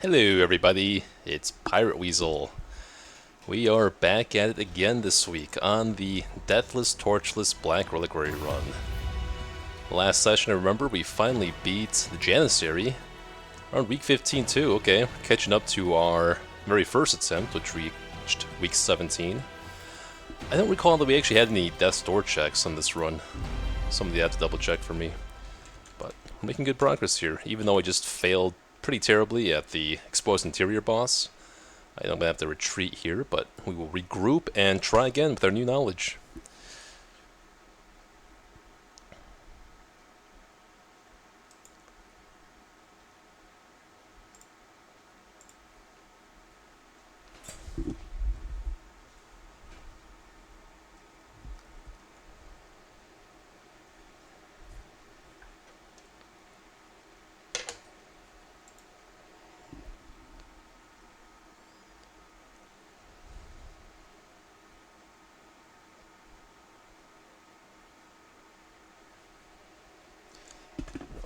Hello everybody, it's PirateWeasel. We are back at it again this week on the Deathless, Torchless Black Reliquary run. Last session, I remember, we finally beat the Janissary. Around week 15 too, okay. Catching up to our very first attempt, which reached week 17. I don't recall that we actually had any death's door checks on this run. Somebody had to double check for me. But we're making good progress here, even though I just failed pretty terribly at the exposed interior boss. I'm going to have to retreat here, but we will regroup and try again with our new knowledge.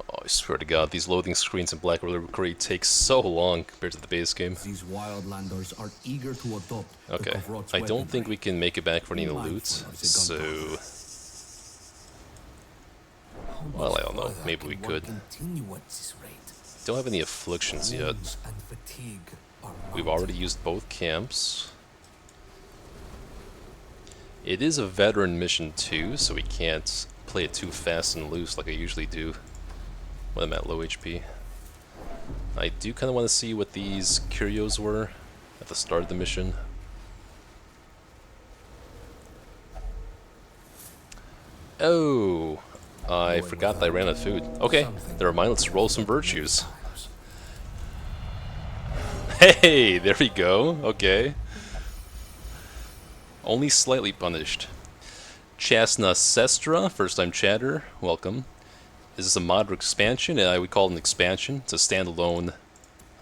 I swear to God, these loading screens in Black Reliquary take so long compared to the base game. These wildlanders are eager to adopt. Okay, I don't think we can make it back for any loot, so... Well, I don't know, maybe we could. Don't have any afflictions yet. We've already used both camps. It is a veteran mission too, so we can't play it too fast and loose like I usually do when I'm at low HP. I do kind of want to see what these curios were at the start of the mission. Oh, I forgot that I ran out of food. Okay, never mind, let's roll some virtues. Hey, there we go, okay. Only slightly punished. Chasna Sestra, first time chatter, welcome. This is a mod expansion, and I would call it an expansion. It's a standalone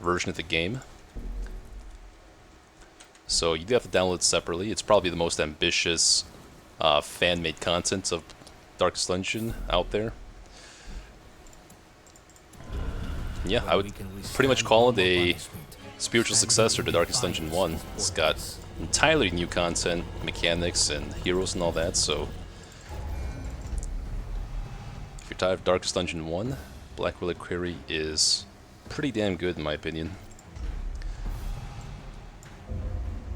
version of the game. So you do have to download it separately. It's probably the most ambitious fan-made content of Darkest Dungeon out there. Yeah, I would pretty much call it a spiritual successor to Darkest Dungeon 1. It's got entirely new content, mechanics, and heroes and all that, so... If you're tired of Darkest Dungeon 1, Black Reliquary is pretty damn good in my opinion.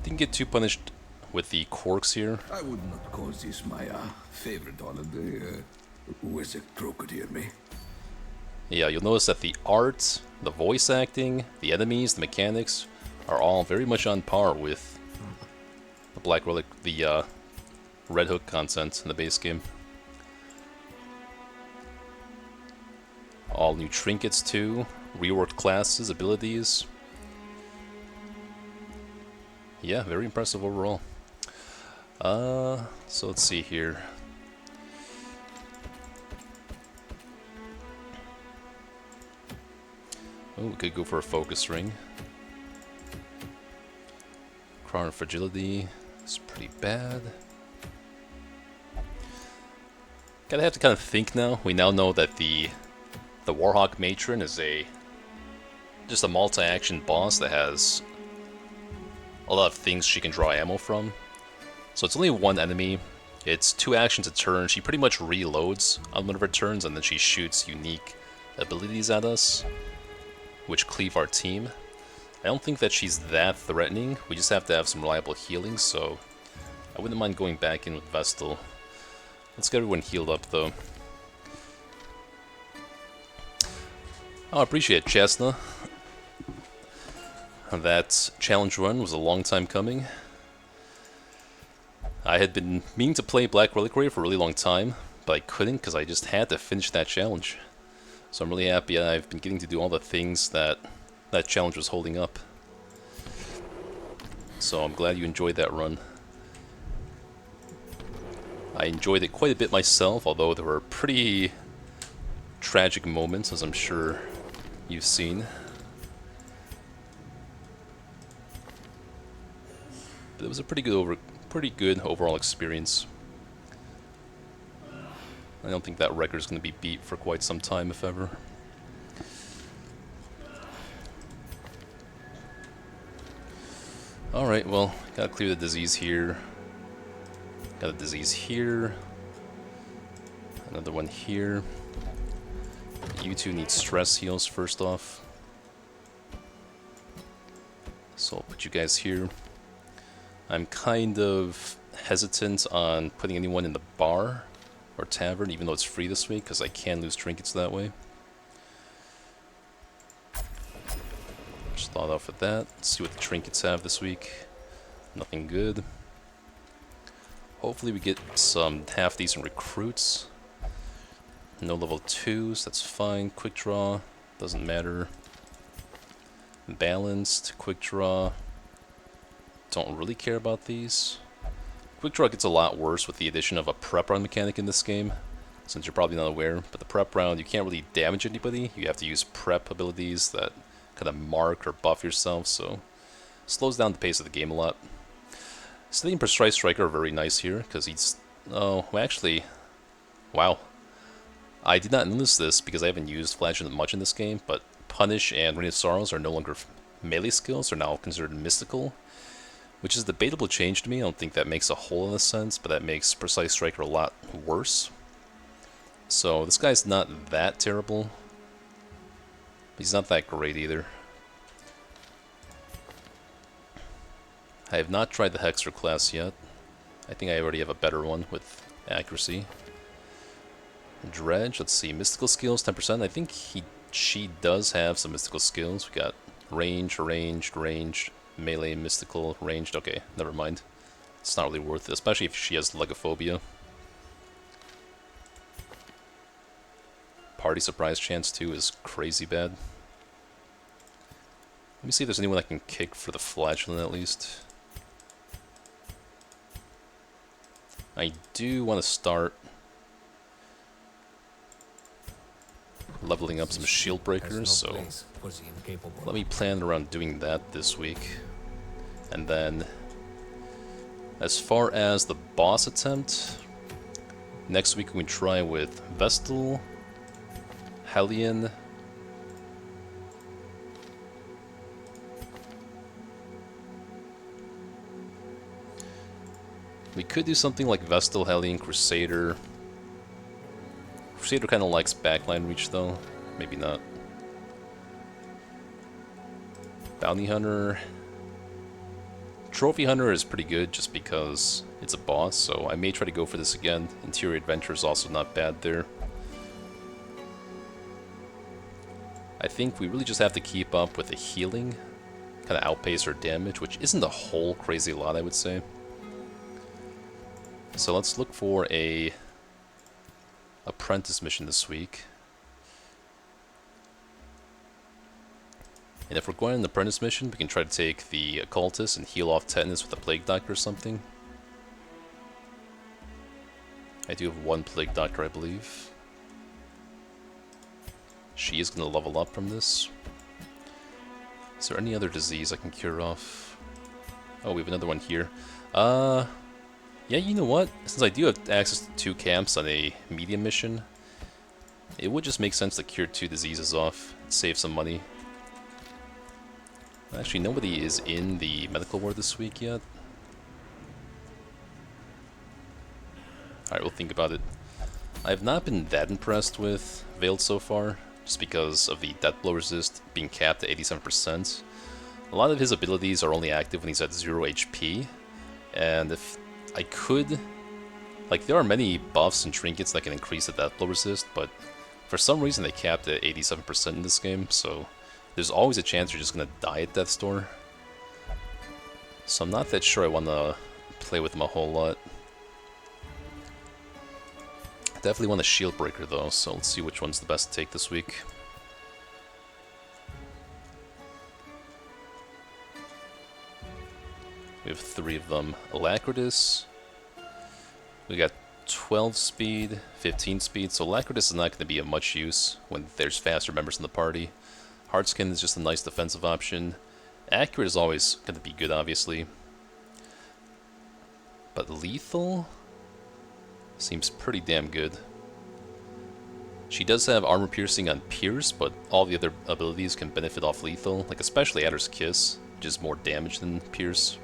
Didn't get too punished with the quirks here. I would not call this my favorite holiday. Where's the crocodile me? Yeah, you'll notice that the art, the voice acting, the enemies, the mechanics are all very much on par with the Red Hook content in the base game. All new trinkets too, reworked classes, abilities. Yeah, very impressive overall. So let's see here. Oh, we could go for a focus ring. Crown of Fragility is pretty bad. Gotta have to kind of think now. We now know that the Warhawk Matron is just a multi-action boss that has a lot of things she can draw ammo from. So it's only one enemy. It's 2 actions a turn. She pretty much reloads on one of her turns, and then she shoots unique abilities at us, which cleave our team. I don't think that she's that threatening. We just have to have some reliable healing, so I wouldn't mind going back in with Vestal. Let's get everyone healed up, though. Oh, I appreciate it, Chasna. That challenge run was a long time coming. I had been meaning to play Black Reliquary for a really long time, but I couldn't because I just had to finish that challenge. So I'm really happy I've been getting to do all the things that that challenge was holding up. So I'm glad you enjoyed that run. I enjoyed it quite a bit myself, although there were pretty tragic moments, as I'm sure you've seen. But it was a pretty good overall experience. I don't think that record's going to be beat for quite some time, if ever. Alright, well, gotta clear the disease here. Got a disease here. Another one here. You two need stress heals first off. So I'll put you guys here. I'm kind of hesitant on putting anyone in the bar or tavern, even though it's free this week, because I can lose trinkets that way. Start off with that. Let's see what the trinkets have this week. Nothing good. Hopefully we get some half-decent recruits. No level 2s, that's fine. Quick draw, doesn't matter. Balanced, quick draw. Don't really care about these. Quick draw gets a lot worse with the addition of a prep round mechanic in this game, since you're probably not aware. But the prep round, you can't really damage anybody. You have to use prep abilities that kind of mark or buff yourself, so slows down the pace of the game a lot. Steady and Precise Striker are very nice here, because he's... Oh, well, actually... Wow. I did not notice this because I haven't used Flagellant much in this game, but Punish and Rain of Sorrows are no longer melee skills, they're now considered mystical, which is a debatable change to me. I don't think that makes a whole lot of sense, but that makes Precise Striker a lot worse. So this guy's not that terrible. He's not that great either. I have not tried the Hexer class yet. I think I already have a better one with accuracy. Dredge, let's see, mystical skills, 10%. I think she does have some mystical skills. We got range, ranged, melee, mystical, ranged. Okay, never mind. It's not really worth it, especially if she has Legophobia. Party surprise chance too is crazy bad. Let me see if there's anyone I can kick for the Flagellant at least. I do want to start leveling up some shield breakers, so let me plan around doing that this week. And then, as far as the boss attempt, next week we can try with Vestal, Hellion, we could do something like Vestal, Hellion, Crusader. Crusader kind of likes backline reach though, maybe not. Bounty Hunter. Trophy Hunter is pretty good just because it's a boss, so I may try to go for this again. Interior Adventure is also not bad there. I think we really just have to keep up with the healing, kind of outpace our damage, which isn't a whole crazy lot, I would say. So let's look for a apprentice mission this week. And if we're going on an apprentice mission, we can try to take the occultist and heal off tetanus with a plague doctor or something. I do have one plague doctor, I believe. She is going to level up from this. Is there any other disease I can cure off? Oh, we have another one here. Yeah, you know what? Since I do have access to 2 camps on a medium mission, it would just make sense to cure 2 diseases off, save some money. Actually, nobody is in the medical ward this week yet. Alright, we'll think about it. I have not been that impressed with Veiled so far, just because of the death blow resist being capped at 87%. A lot of his abilities are only active when he's at 0 HP, and if I could... Like, there are many buffs and trinkets that can increase the death blow resist, but for some reason they capped at 87% in this game, so there's always a chance you're just gonna die at Death's Door. So I'm not that sure I want to play with him a whole lot. I definitely want a shield breaker though, so let's see which one's the best to take this week. We have 3 of them. Alacritus. We got 12 speed, 15 speed, so Alacritus is not going to be of much use when there's faster members in the party. Hardskin is just a nice defensive option. Accurate is always going to be good, obviously. But Lethal seems pretty damn good. She does have armor piercing on Pierce, but all the other abilities can benefit off Lethal, like especially Adder's Kiss, which is more damage than Pierce.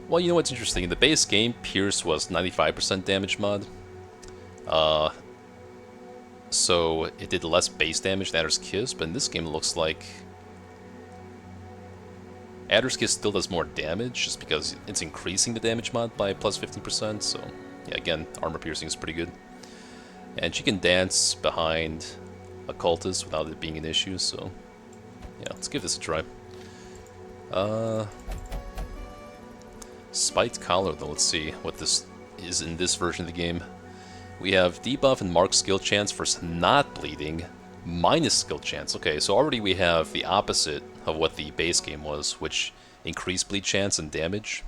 Well, you know what's interesting? In the base game, Pierce was 95% damage mod. Uh, so it did less base damage than Adder's Kiss, but in this game it looks like Adder's Kiss still does more damage, just because it's increasing the damage mod by plus 15%, so yeah, again, armor piercing is pretty good. And she can dance behind a cultist without it being an issue, so yeah, let's give this a try. Spiked Collar, though, let's see what this is in this version of the game. We have debuff and mark skill chance for not bleeding, minus skill chance. Okay, so already we have the opposite of what the base game was, which increased bleed chance and damage.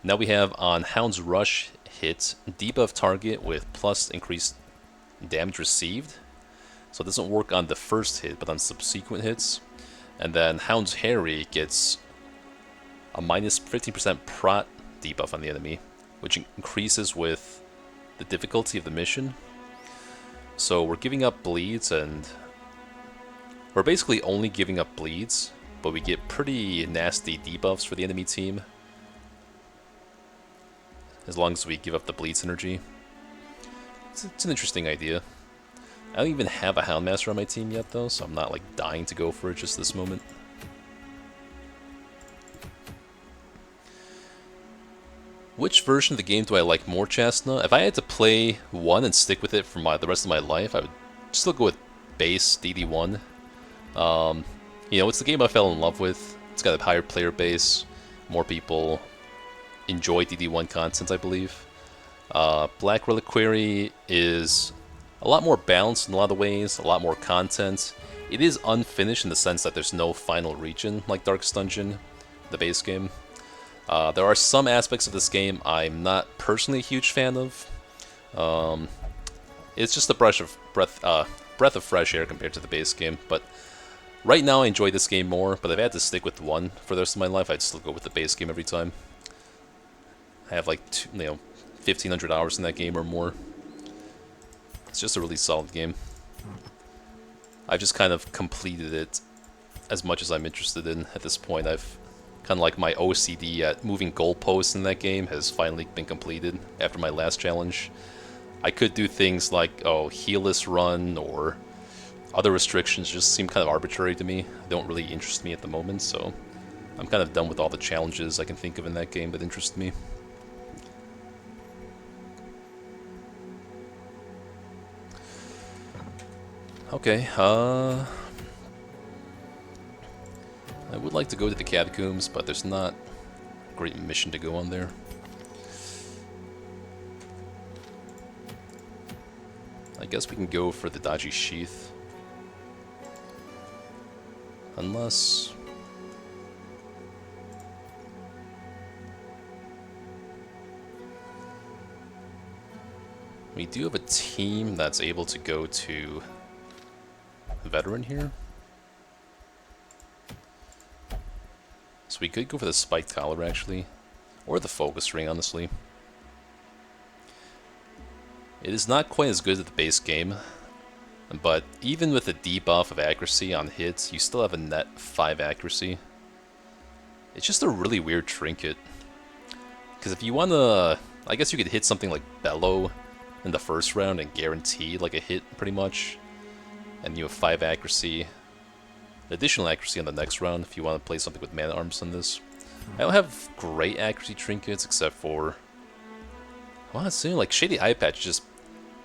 Now we have on Hound's Rush hit, debuff target with plus increased damage received. So it doesn't work on the first hit, but on subsequent hits. And then Hound's Harry gets a minus 15% prot debuff on the enemy, which increases with the difficulty of the mission. So we're giving up bleeds, and we're basically only giving up bleeds, but we get pretty nasty debuffs for the enemy team, as long as we give up the bleed synergy. It's an interesting idea. I don't even have a Houndmaster on my team yet, though, so I'm not like dying to go for it just this moment. Which version of the game do I like more, Chestnut? If I had to play one and stick with it for the rest of my life, I would still go with base DD1. You know, it's the game I fell in love with. It's got a higher player base. More people enjoy DD1 content, I believe. Black Reliquary is a lot more balanced in a lot of ways, a lot more content. It is unfinished in the sense that there's no final region like Darkest Dungeon, the base game. There are some aspects of this game I'm not personally a huge fan of. It's just a breath of fresh air compared to the base game. But right now I enjoy this game more. But if I had to stick with one for the rest of my life, I'd still go with the base game every time. I have like 1,500 hours in that game or more. It's just a really solid game. I've just kind of completed it as much as I'm interested in at this point. I've kind of like my OCD at moving goalposts in that game has finally been completed after my last challenge. I could do things like, healless run or other restrictions just seem kind of arbitrary to me. They don't really interest me at the moment, so I'm kind of done with all the challenges I can think of in that game that interest me. Okay, I would like to go to the catacombs, but there's not a great mission to go on there. I guess we can go for the dodgy sheath. Unless... we do have a team that's able to go to Veteran here. So we could go for the Spiked Collar, actually. Or the Focus Ring, honestly. It is not quite as good as the base game. But even with the debuff of accuracy on hits, you still have a net 5 accuracy. It's just a really weird trinket. Because if you want to... I guess you could hit something like Bellow in the first round and guarantee like a hit, pretty much. And you have 5 accuracy. Additional accuracy on the next round if you want to play something with mana arms on this. I don't have great accuracy trinkets except for... I want to say like Shady Eye Patch just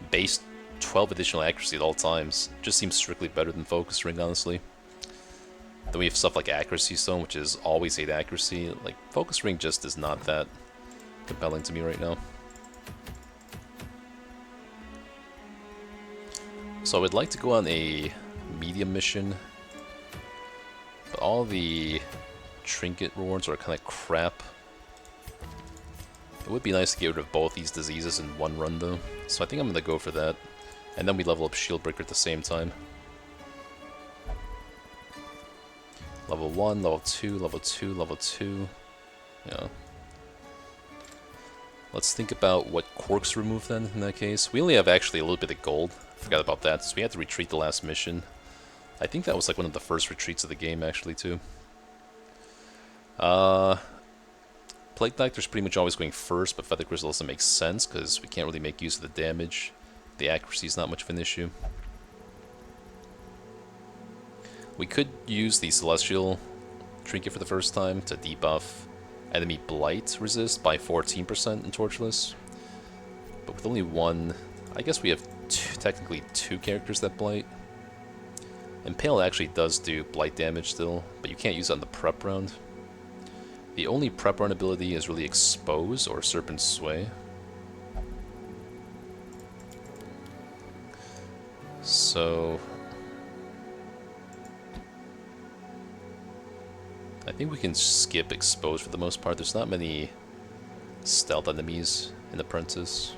base 12 additional accuracy at all times. Just seems strictly better than Focus Ring, honestly. Then we have stuff like Accuracy Stone, which is always 8 accuracy. Like, Focus Ring just is not that compelling to me right now. So I would like to go on a medium mission, but all the trinket rewards are kind of crap. It would be nice to get rid of both these diseases in one run though, so I think I'm going to go for that. And then we level up Shieldbreaker at the same time. Level 1, level 2, level 2, level 2. Yeah. Let's think about what quirks remove then, in that case. We only have actually a little bit of gold. Forgot about that, so we had to retreat the last mission. I think that was like one of the first retreats of the game, actually, too. Plus Plague Doctor's pretty much always going first, but Feather Crystal doesn't make sense because we can't really make use of the damage. The accuracy is not much of an issue. We could use the Celestial Trinket for the first time to debuff enemy Blight resist by 14% in Torchless. But with only one, I guess we have technically two characters that Blight. Impale actually does do Blight damage still, but you can't use it on the prep round. The only prep round ability is really Expose or Serpent Sway. So I think we can skip Expose for the most part. There's not many stealth enemies in Apprentice.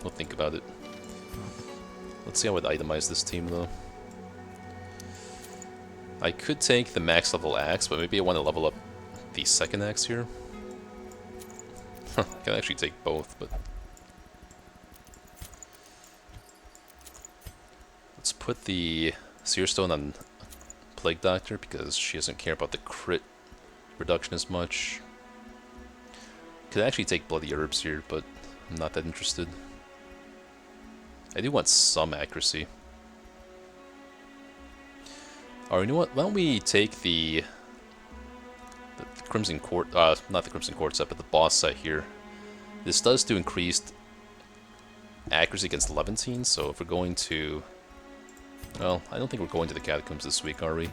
We'll think about it. Let's see how I would itemize this team though. I could take the max level axe, but maybe I want to level up the second axe here. I can actually take both, but let's put the Seer Stone on Plague Doctor because she doesn't care about the crit reduction as much. Could actually take Bloody Herbs here, but I'm not that interested. I do want some accuracy. Alright, you know what? Why don't we take the Crimson Court, not the Crimson Court set, but the boss set here. This does do increased accuracy against Levantine, so if we're going to... Well, I don't think we're going to the Catacombs this week, are we?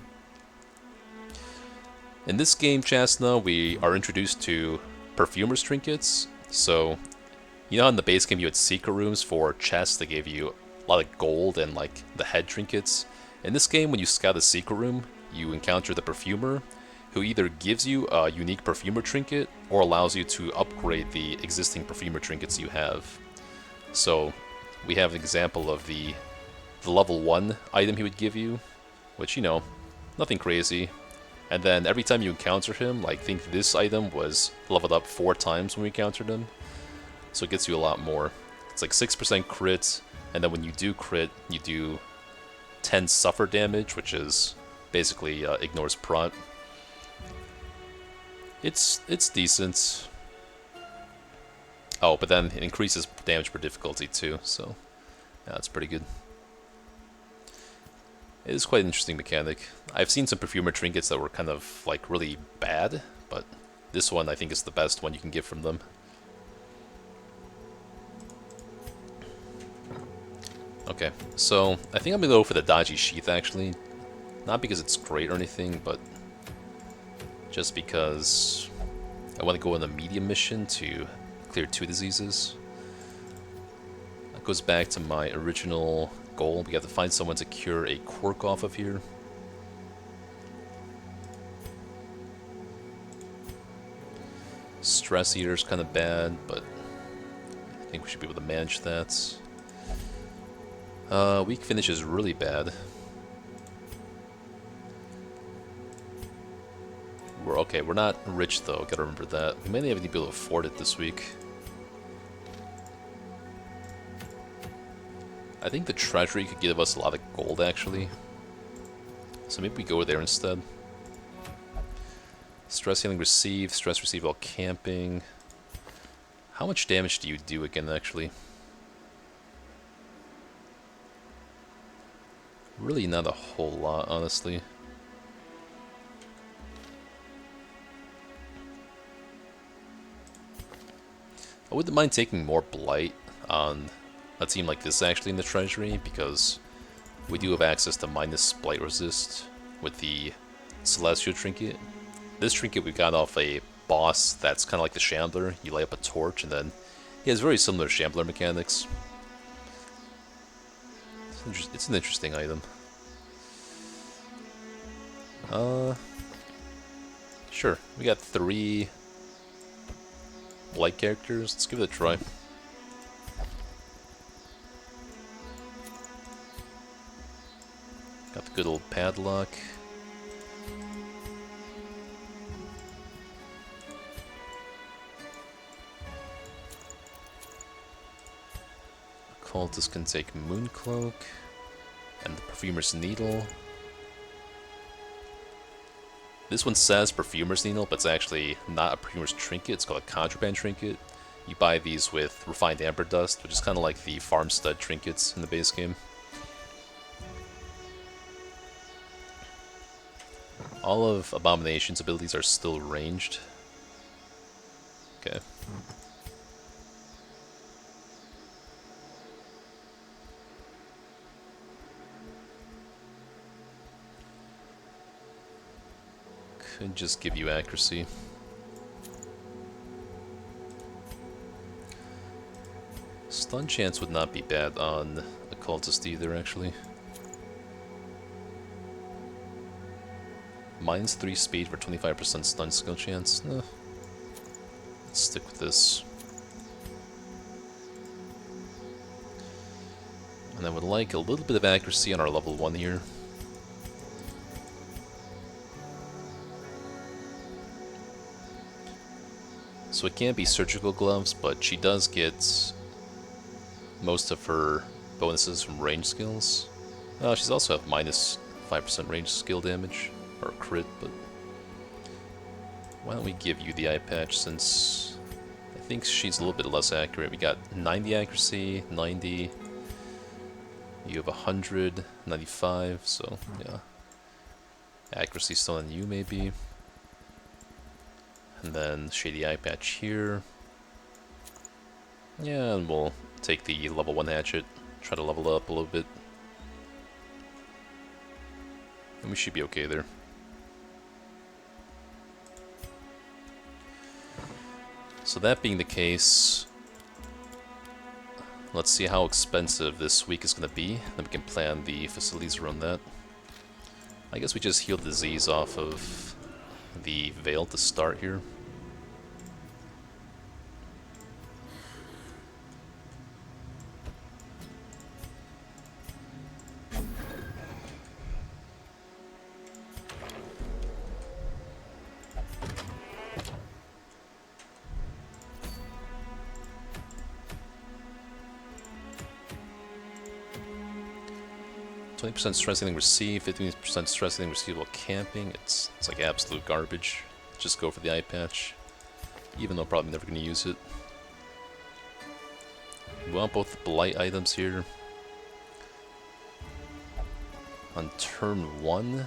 In this game, Chasna, we are introduced to Perfumer's Trinkets, so... You know how in the base game you had secret rooms for chests that gave you a lot of gold and like the head trinkets? In this game, when you scout a secret room, you encounter the Perfumer, who either gives you a unique Perfumer trinket or allows you to upgrade the existing Perfumer trinkets you have. So, we have an example of the level 1 item he would give you, which, you know, nothing crazy. And then every time you encounter him, like, think this item was leveled up 4 times when we encountered him. So it gets you a lot more. It's like 6% crit, and then when you do crit, you do 10 suffer damage, which is basically ignores prot. It's decent. Oh, but then it increases damage per difficulty too, so yeah, that's pretty good. It is quite an interesting mechanic. I've seen some Perfumer trinkets that were kind of like really bad, but this one I think is the best one you can get from them. Okay, so I think I'm gonna go for the Dodgy Sheath actually. Not because it's great or anything, but just because I want to go on a medium mission to clear 2 diseases. That goes back to my original goal. We have to find someone to cure a quirk off of here. Stress Eater's kind of bad, but I think we should be able to manage that. Weak Finish is really bad. We're not rich though, gotta remember that. We may not even be able to afford it this week. I think the Treasury could give us a lot of gold actually. So maybe we go there instead. Stress Healing Receive, Stress Receive while camping. How much damage do you do again actually? Really not a whole lot, honestly. I wouldn't mind taking more Blight on a team like this actually in the Treasury, because we do have access to minus Blight resist with the Celestial Trinket. This trinket we got off a boss that's kind of like the Shambler. You light up a torch and then he has very similar Shambler mechanics. It's an interesting item. Sure. We got 3 Blight characters. Let's give it a try. Got the good old padlock. Cultist can take Mooncloak and the Perfumer's Needle. This one says Perfumer's Needle, but it's actually not a Perfumer's Trinket. It's called a Contraband Trinket. You buy these with Refined Amber Dust, which is kind of like the Farm Stud trinkets in the base game. All of Abomination's abilities are still ranged. Okay. Could just give you accuracy. Stun chance would not be bad on Occultist either, actually. -3 speed for 25% stun skill chance. Let's stick with this. And I would like a little bit of accuracy on our level 1 here. So it can't be surgical gloves, but she does get most of her bonuses from range skills. She's also have -5% range skill damage, or crit, but why don't we give you the eye patch since I think she's a little bit less accurate. We got 90 accuracy, 90, you have 100, 95, so yeah. Accuracy still on you maybe. And then Shady Eye Patch here. Yeah, and we'll take the level 1 hatchet, try to level up a little bit. And we should be okay there. So that being the case, let's see how expensive this week is going to be. Then we can plan the facilities around that. I guess we just heal disease off of the Veil to start here. %, stress healing received, 15% stress healing received while camping. It's like absolute garbage. Just go for the eye patch, even though I'm probably never going to use it. We want both the blight items here. On turn 1,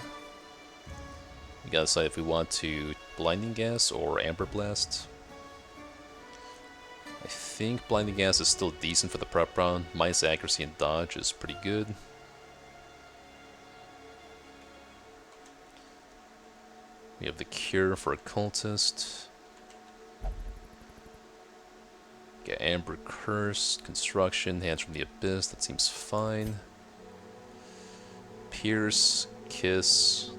we gotta decide if we want to Blinding Gas or Amber Blast. I think Blinding Gas is still decent for the prep round. Minus accuracy and dodge is pretty good. We have the Cure for Occultist. Get Amber Curse, Construction, Hands from the Abyss, that seems fine. Pierce, Kiss.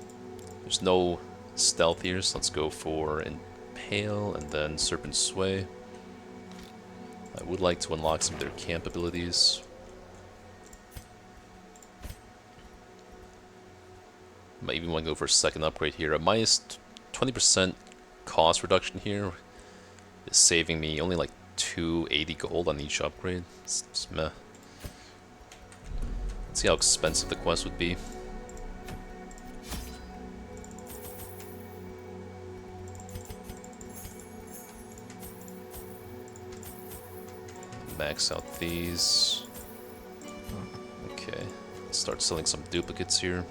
There's no stealth here, so let's go for Impale and then Serpent Sway. I would like to unlock some of their camp abilities. Might even want to go for a second upgrade here. A minus 20% cost reduction here is saving me only like 280 gold on each upgrade. It's meh. Let's see how expensive the quest would be. Max out these. Okay, let's start selling some duplicates here.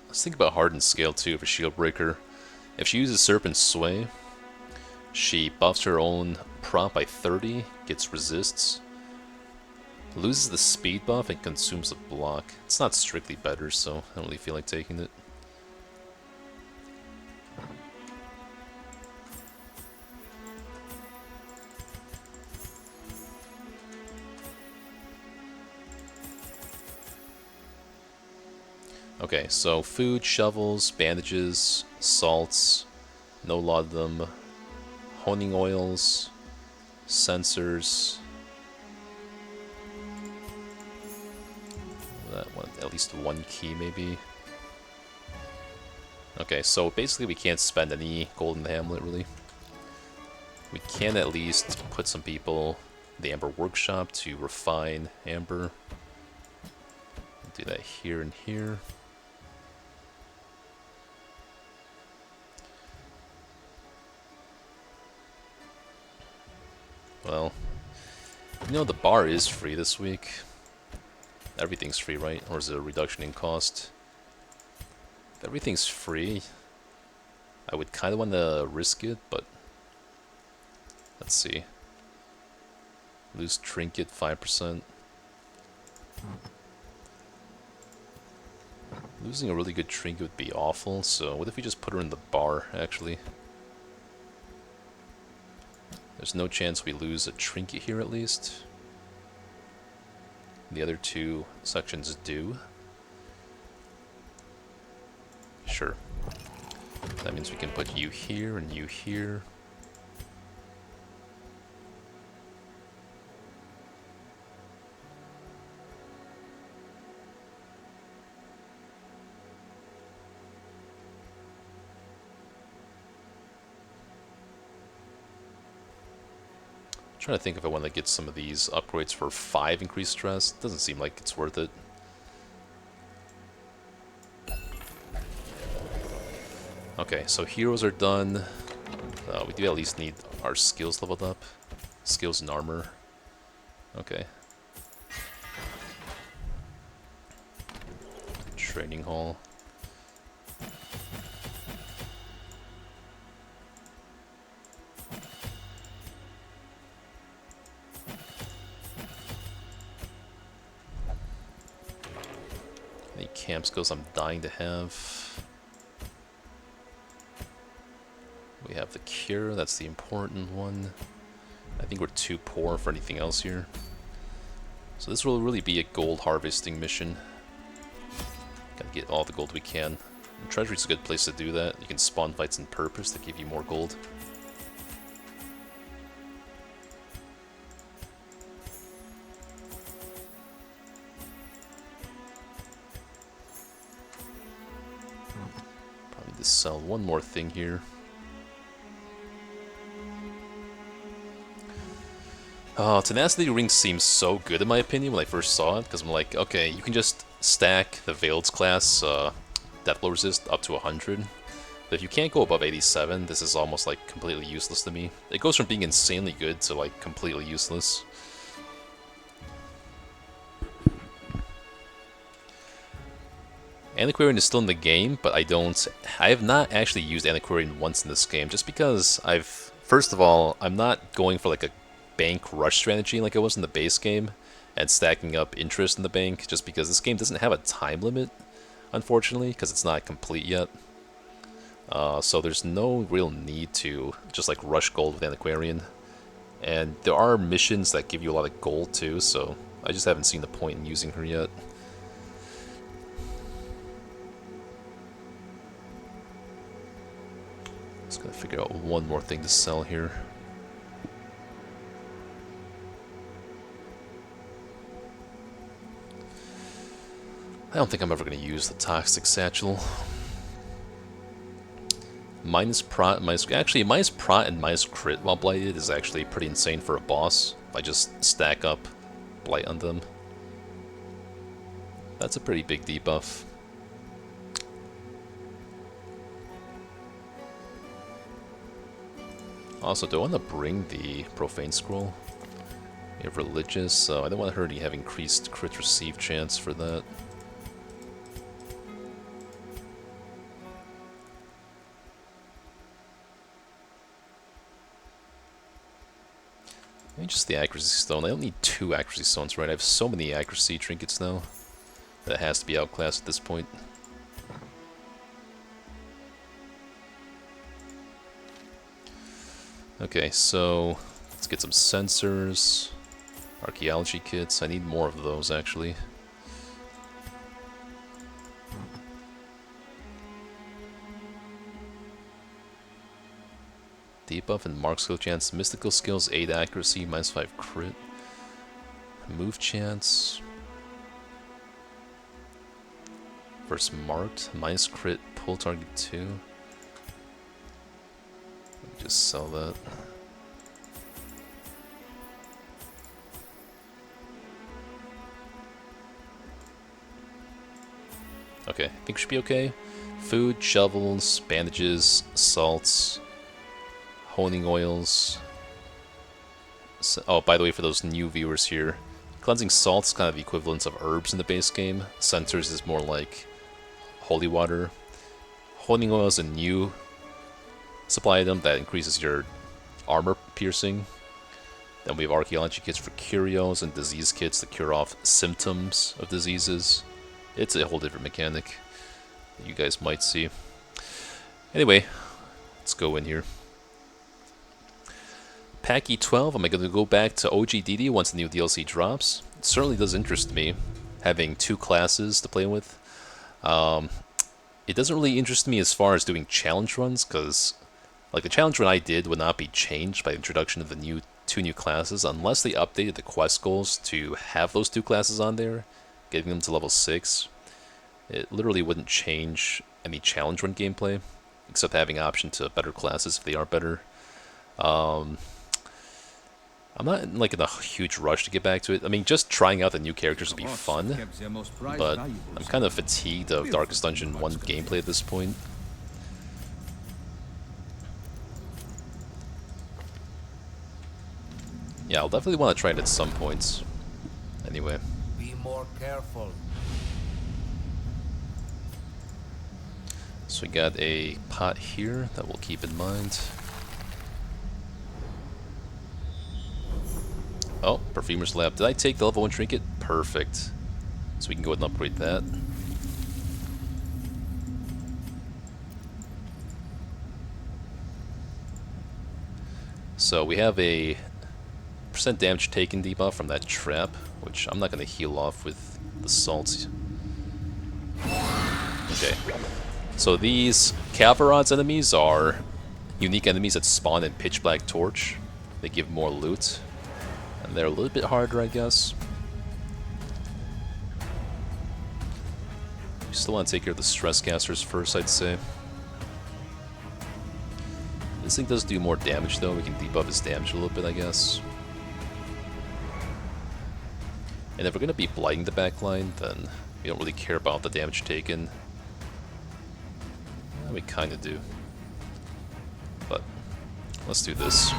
Let's think about Hardened Scale too for Shield Breaker. If she uses Serpent Sway, she buffs her own prop by 30, gets resists, loses the speed buff, and consumes a block. It's not strictly better, so I don't really feel like taking it. Okay, so food, shovels, bandages, salts, no laudanum, honing oils, sensors. That one, at least one key maybe. Okay, so basically we can't spend any gold in the hamlet really. We can at least put some people in the Amber Workshop to refine Amber. Do that here and here. Well, you know the bar is free this week. Everything's free, right? Or is it a reduction in cost? If everything's free, I would kind of want to risk it, but let's see. Lose trinket 5%. Losing a really good trinket would be awful, so what if we just put her in the bar, actually? There's no chance we lose a trinket here, at least. The other two sections do. Sure. That means we can put you here and you here. Trying to think if I want to get some of these upgrades for 5 increased stress. Doesn't seem like it's worth it. Okay, so heroes are done. We do at least need our skills leveled up. Skills and armor. Okay. Training hall. Any camp skills I'm dying to have. We have the cure, that's the important one. I think we're too poor for anything else here. So this will really be a gold harvesting mission. Gotta get all the gold we can. And Treasury's a good place to do that. You can spawn fights on purpose that give you more gold. Probably need to sell one more thing here. Tenacity Ring seems so good in my opinion when I first saw it, because I'm like, okay, you can just stack the Veiled's class death blow resist up to 100. But if you can't go above 87, this is almost like completely useless to me. It goes from being insanely good to like completely useless. Antiquarian is still in the game, but I have not actually used Antiquarian once in this game, just because first of all, I'm not going for like a bank rush strategy like I was in the base game and stacking up interest in the bank, just because this game doesn't have a time limit, unfortunately, because it's not complete yet. So there's no real need to just like rush gold with Antiquarian. And there are missions that give you a lot of gold too, so I just haven't seen the point in using her yet. Just gotta figure out one more thing to sell here. I don't think I'm ever going to use the Toxic Satchel. Minus prot and minus crit while blighted is actually pretty insane for a boss. If I just stack up blight on them. That's a pretty big debuff. Also, do I want to bring the Profane Scroll? We have Religious, so I don't want her to have increased crit receive chance for that. Maybe just the Accuracy Stone. I don't need 2 Accuracy Stones, right? I have so many Accuracy trinkets now that has to be outclassed at this point. Okay, so let's get some sensors, archaeology kits. I need more of those, actually. debuff and mark skill chance. Mystical skills 8 accuracy, -5 crit. Move chance. First marked, minus crit, pull target 2. Let me just sell that. Okay, I think we should be okay. Food, shovels, bandages, salts, honing oils. So, oh, by the way, for those new viewers here, cleansing salts is kind of the equivalent of herbs in the base game. Centers is more like holy water. Honing oil is a new supply item that increases your armor piercing. Then we have archaeology kits for curios and disease kits to cure off symptoms of diseases. It's a whole different mechanic that you guys might see. Anyway, let's go in here. Pack E12, am I going to go back to OGDD once the new DLC drops? It certainly does interest me, having 2 classes to play with. It doesn't really interest me as far as doing challenge runs, because like the challenge run I did would not be changed by the introduction of the 2 new classes, unless they updated the quest goals to have those 2 classes on there, getting them to level 6. It literally wouldn't change any challenge run gameplay, except having option to better classes if they are better. I'm not in a huge rush to get back to it. I mean, just trying out the new characters would be fun, but I'm kind of fatigued of Darkest Dungeon 1 gameplay at this point. Yeah, I'll definitely want to try it at some points. Anyway. Be more careful. So we got a pot here that we'll keep in mind. Oh, Perfumer's Lab. Did I take the level 1 trinket? Perfect. So we can go ahead and upgrade that. So we have a % damage taken debuff from that trap, which I'm not going to heal off with the salts. Okay. So these Kavarod's enemies are unique enemies that spawn in Pitch Black Torch. They give more loot. And they're a little bit harder, I guess. We still want to take care of the stress casters first, I'd say. This thing does do more damage, though. We can debuff his damage a little bit, I guess. And if we're going to be blighting the backline, then we don't really care about the damage taken. Well, we kind of do. But let's do this.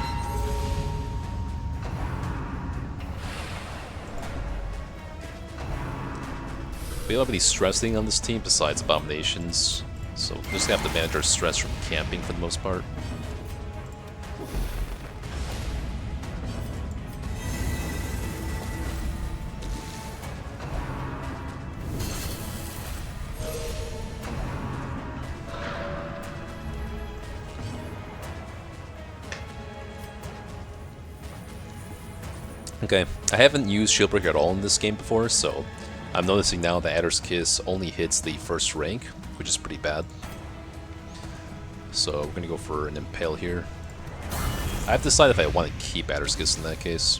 We don't have any stressing on this team besides abominations, so we're just gonna have to manage our stress from camping for the most part. Okay, I haven't used Shieldbreaker at all in this game before, so I'm noticing now that Adder's Kiss only hits the first rank, which is pretty bad. So we're gonna go for an Impale here. I have to decide if I want to keep Adder's Kiss in that case.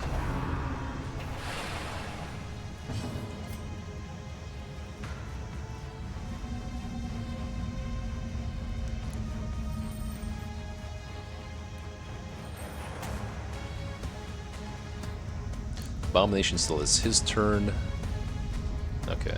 Abomination still is his turn. Okay.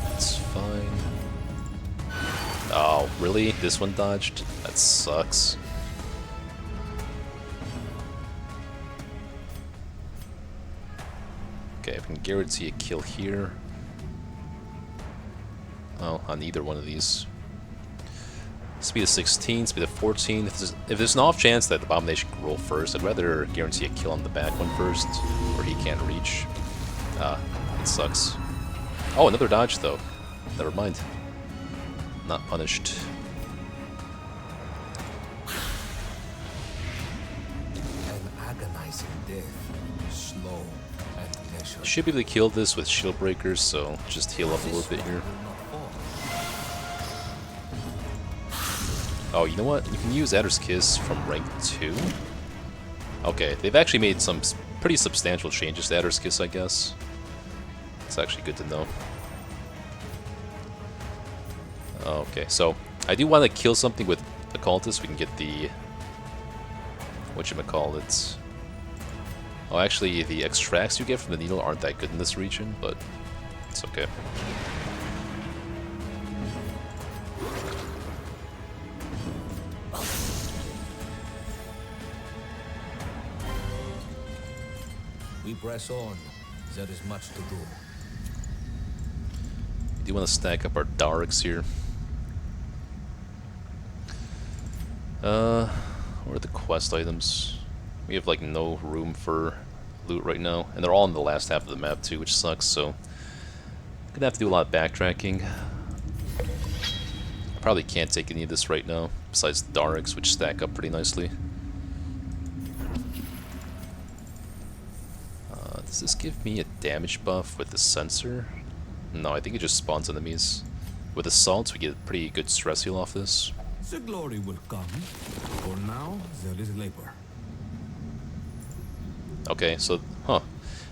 That's fine. Oh, really? This one dodged? That sucks. Okay, I can guarantee a kill here. Oh, on either one of these. Speed of 16, speed of 14. If there's an off chance that the Abomination can roll first, I'd rather guarantee a kill on the back one first, where he can't reach. It sucks. Oh, another dodge though. Never mind. Not punished. death, slow and measured. Should be able to kill this with shield breakers, so just heal up a little bit here. Oh, you know what? You can use Adder's Kiss from rank 2. Okay, they've actually made some pretty substantial changes to Adder's Kiss, I guess. It's actually good to know. Okay, so I do want to kill something with Occultist. We can get the... whatchamacallit. Oh, actually, the extracts you get from the needle aren't that good in this region, but it's okay. We press on. There is much to do. We do want to stack up our Darks here. Where are the quest items? We have like no room for loot right now, and they're all in the last half of the map too, which sucks, so I'm gonna have to do a lot of backtracking. I probably can't take any of this right now, besides the Darks, which stack up pretty nicely. Does this give me a damage buff with the sensor? No, I think it just spawns enemies. With assaults, we get a pretty good stress heal off this. The glory will come. For now, there is labor. Okay, so,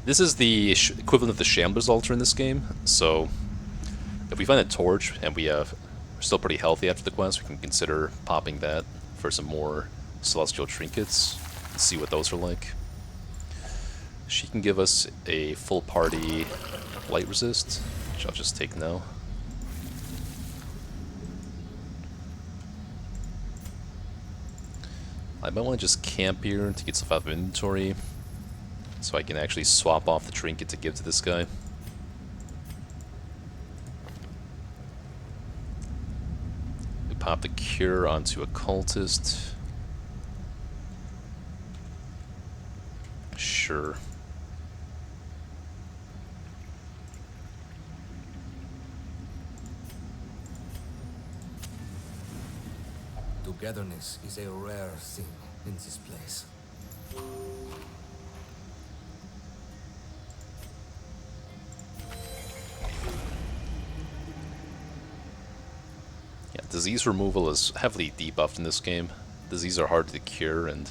this is the equivalent of the Shambler's Altar in this game, so if we find a torch and we're still pretty healthy after the quest, we can consider popping that for some more Celestial Trinkets and see what those are like. She can give us a full party light resist, which I'll just take now. I might want to just camp here to get stuff out of inventory, so I can actually swap off the trinket to give to this guy. We pop the cure onto a cultist. Sure. Togetherness is a rare thing in this place. Yeah, disease removal is heavily debuffed in this game. Disease are hard to cure, and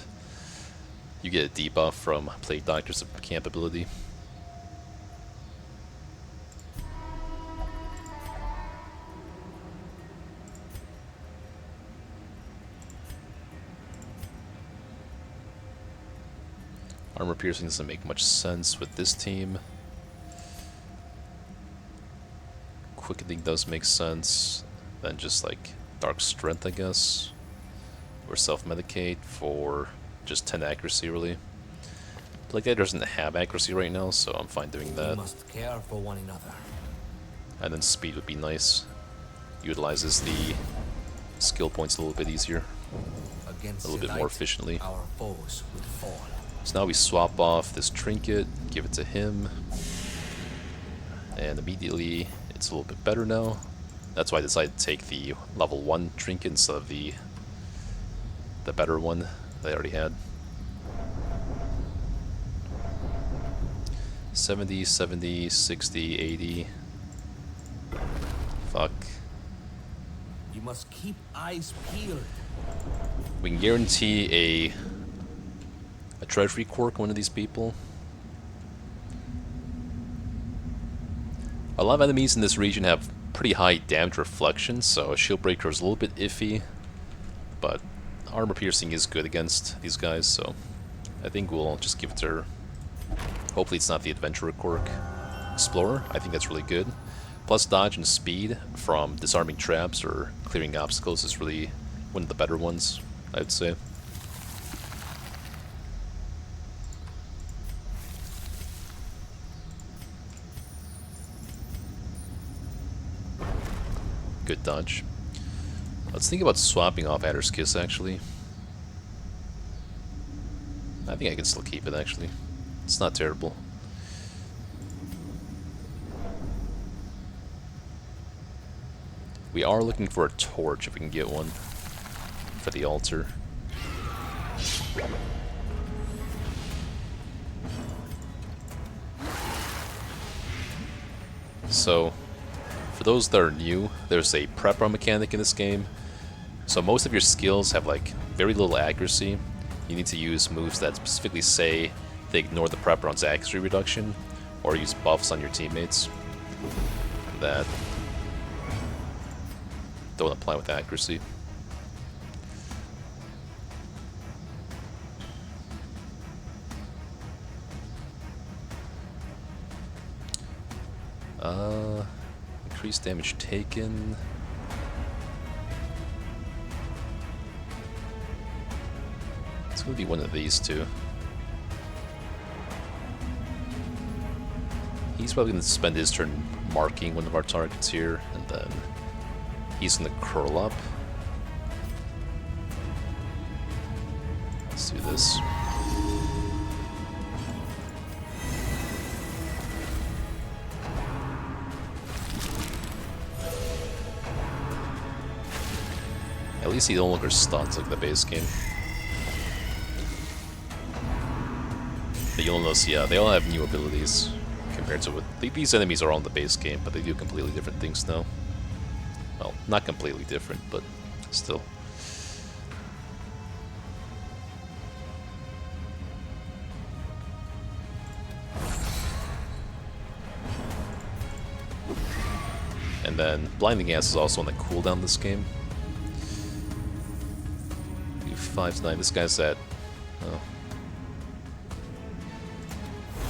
you get a debuff from Plague Doctor's camp ability. Armor piercing doesn't make much sense with this team. Quickening does make sense. Then just like Dark Strength, I guess. Or self-medicate for just 10 accuracy, really. Like that doesn't have accuracy right now, so I'm fine doing that. We must care for one another. And then speed would be nice. Utilizes the skill points a little bit easier. Against A little bit more efficiently. Our foes will fall. So now we swap off this trinket, give it to him, and immediately it's a little bit better now. That's why I decided to take the level 1 trinket instead of the better one that I already had. 70, 70, 60, 80. Fuck. You must keep eyes peeled. We can guarantee a treasury quirk, one of these people. A lot of enemies in this region have pretty high damage reflection, so shield breaker is a little bit iffy, but armor piercing is good against these guys, so I think we'll just give it to her. Hopefully it's not the adventurer quirk. Explorer, I think that's really good. Plus dodge and speed from disarming traps or clearing obstacles is really one of the better ones, I would say. Good dodge. Let's think about swapping off Adder's Kiss, actually. I think I can still keep it, actually. It's not terrible. We are looking for a torch, if we can get one, for the altar. So, for those that are new, there's a prep run mechanic in this game. So most of your skills have like very little accuracy. You need to use moves that specifically say they ignore the prep run's accuracy reduction, or use buffs on your teammates that don't apply with accuracy. Increased damage taken. It's gonna be one of these two. He's probably gonna spend his turn marking one of our targets here, and then he's gonna curl up. Let's do this. At least he no longer stuns like the base game. But you'll notice, yeah, they all have new abilities compared to what these enemies are all in the base game, but they do completely different things now. Well, not completely different, but still. And then Blinding Gas is also on the cooldown this game. 5 to 9. This guy's at. Oh.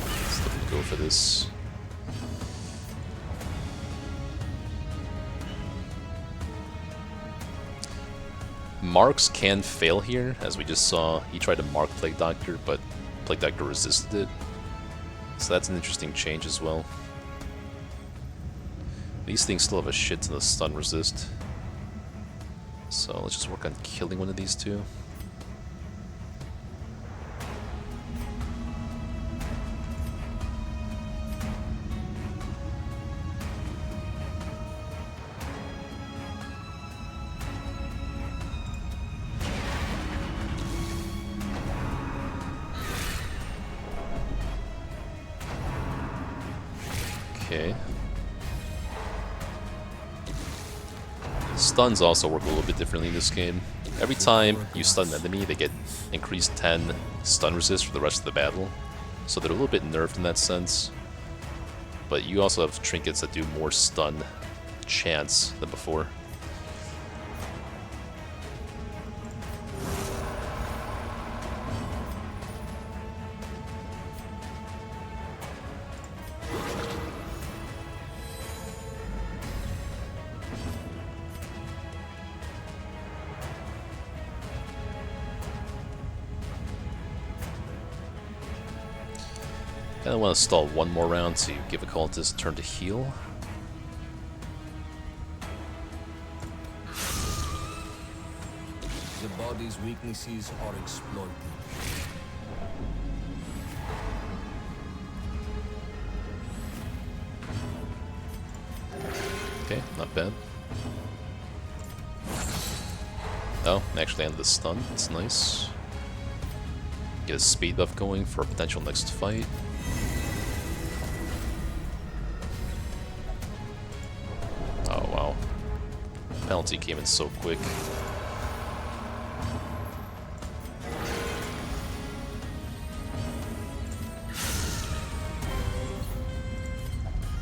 Let's go for this. Marks can fail here, as we just saw. He tried to mark Plague Doctor, but Plague Doctor resisted it. So that's an interesting change as well. These things still have a shit ton of stun resist. So let's just work on killing one of these two. Okay. Stuns also work a little bit differently in this game. Every time you stun an enemy, they get increased 10 stun resist for the rest of the battle. So they're a little bit nerfed in that sense. But you also have trinkets that do more stun chance than before. I want to stall one more round to give a cultist a turn to heal. The body's weaknesses are exploited. Okay, not bad. Oh, actually ended the stun. That's nice. Get a speed buff going for a potential next fight. Oh wow. Penalty came in so quick.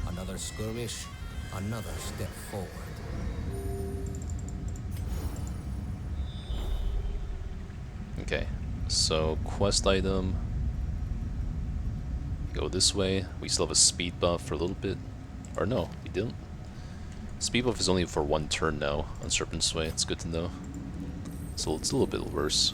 Another skirmish, another step forward. Okay, so quest item. Go this way. We still have a speed buff for a little bit. Or no, we didn't. Speed buff is only for one turn now on Serpent's Way. It's good to know. So it's a little bit worse.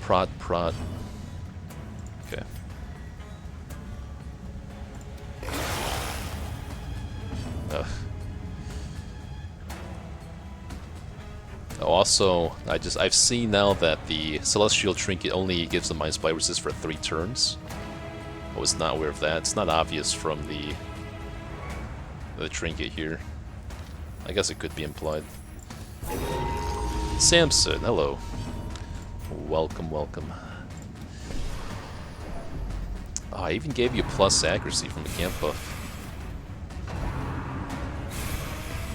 Prot. Okay. Ugh. Also, I've seen now that the Celestial Trinket only gives the Mind Spike resist for 3 turns. I was not aware of that. It's not obvious from the trinket here. I guess it could be implied. Samson, hello. Welcome, welcome. Oh, I even gave you plus accuracy from the camp buff.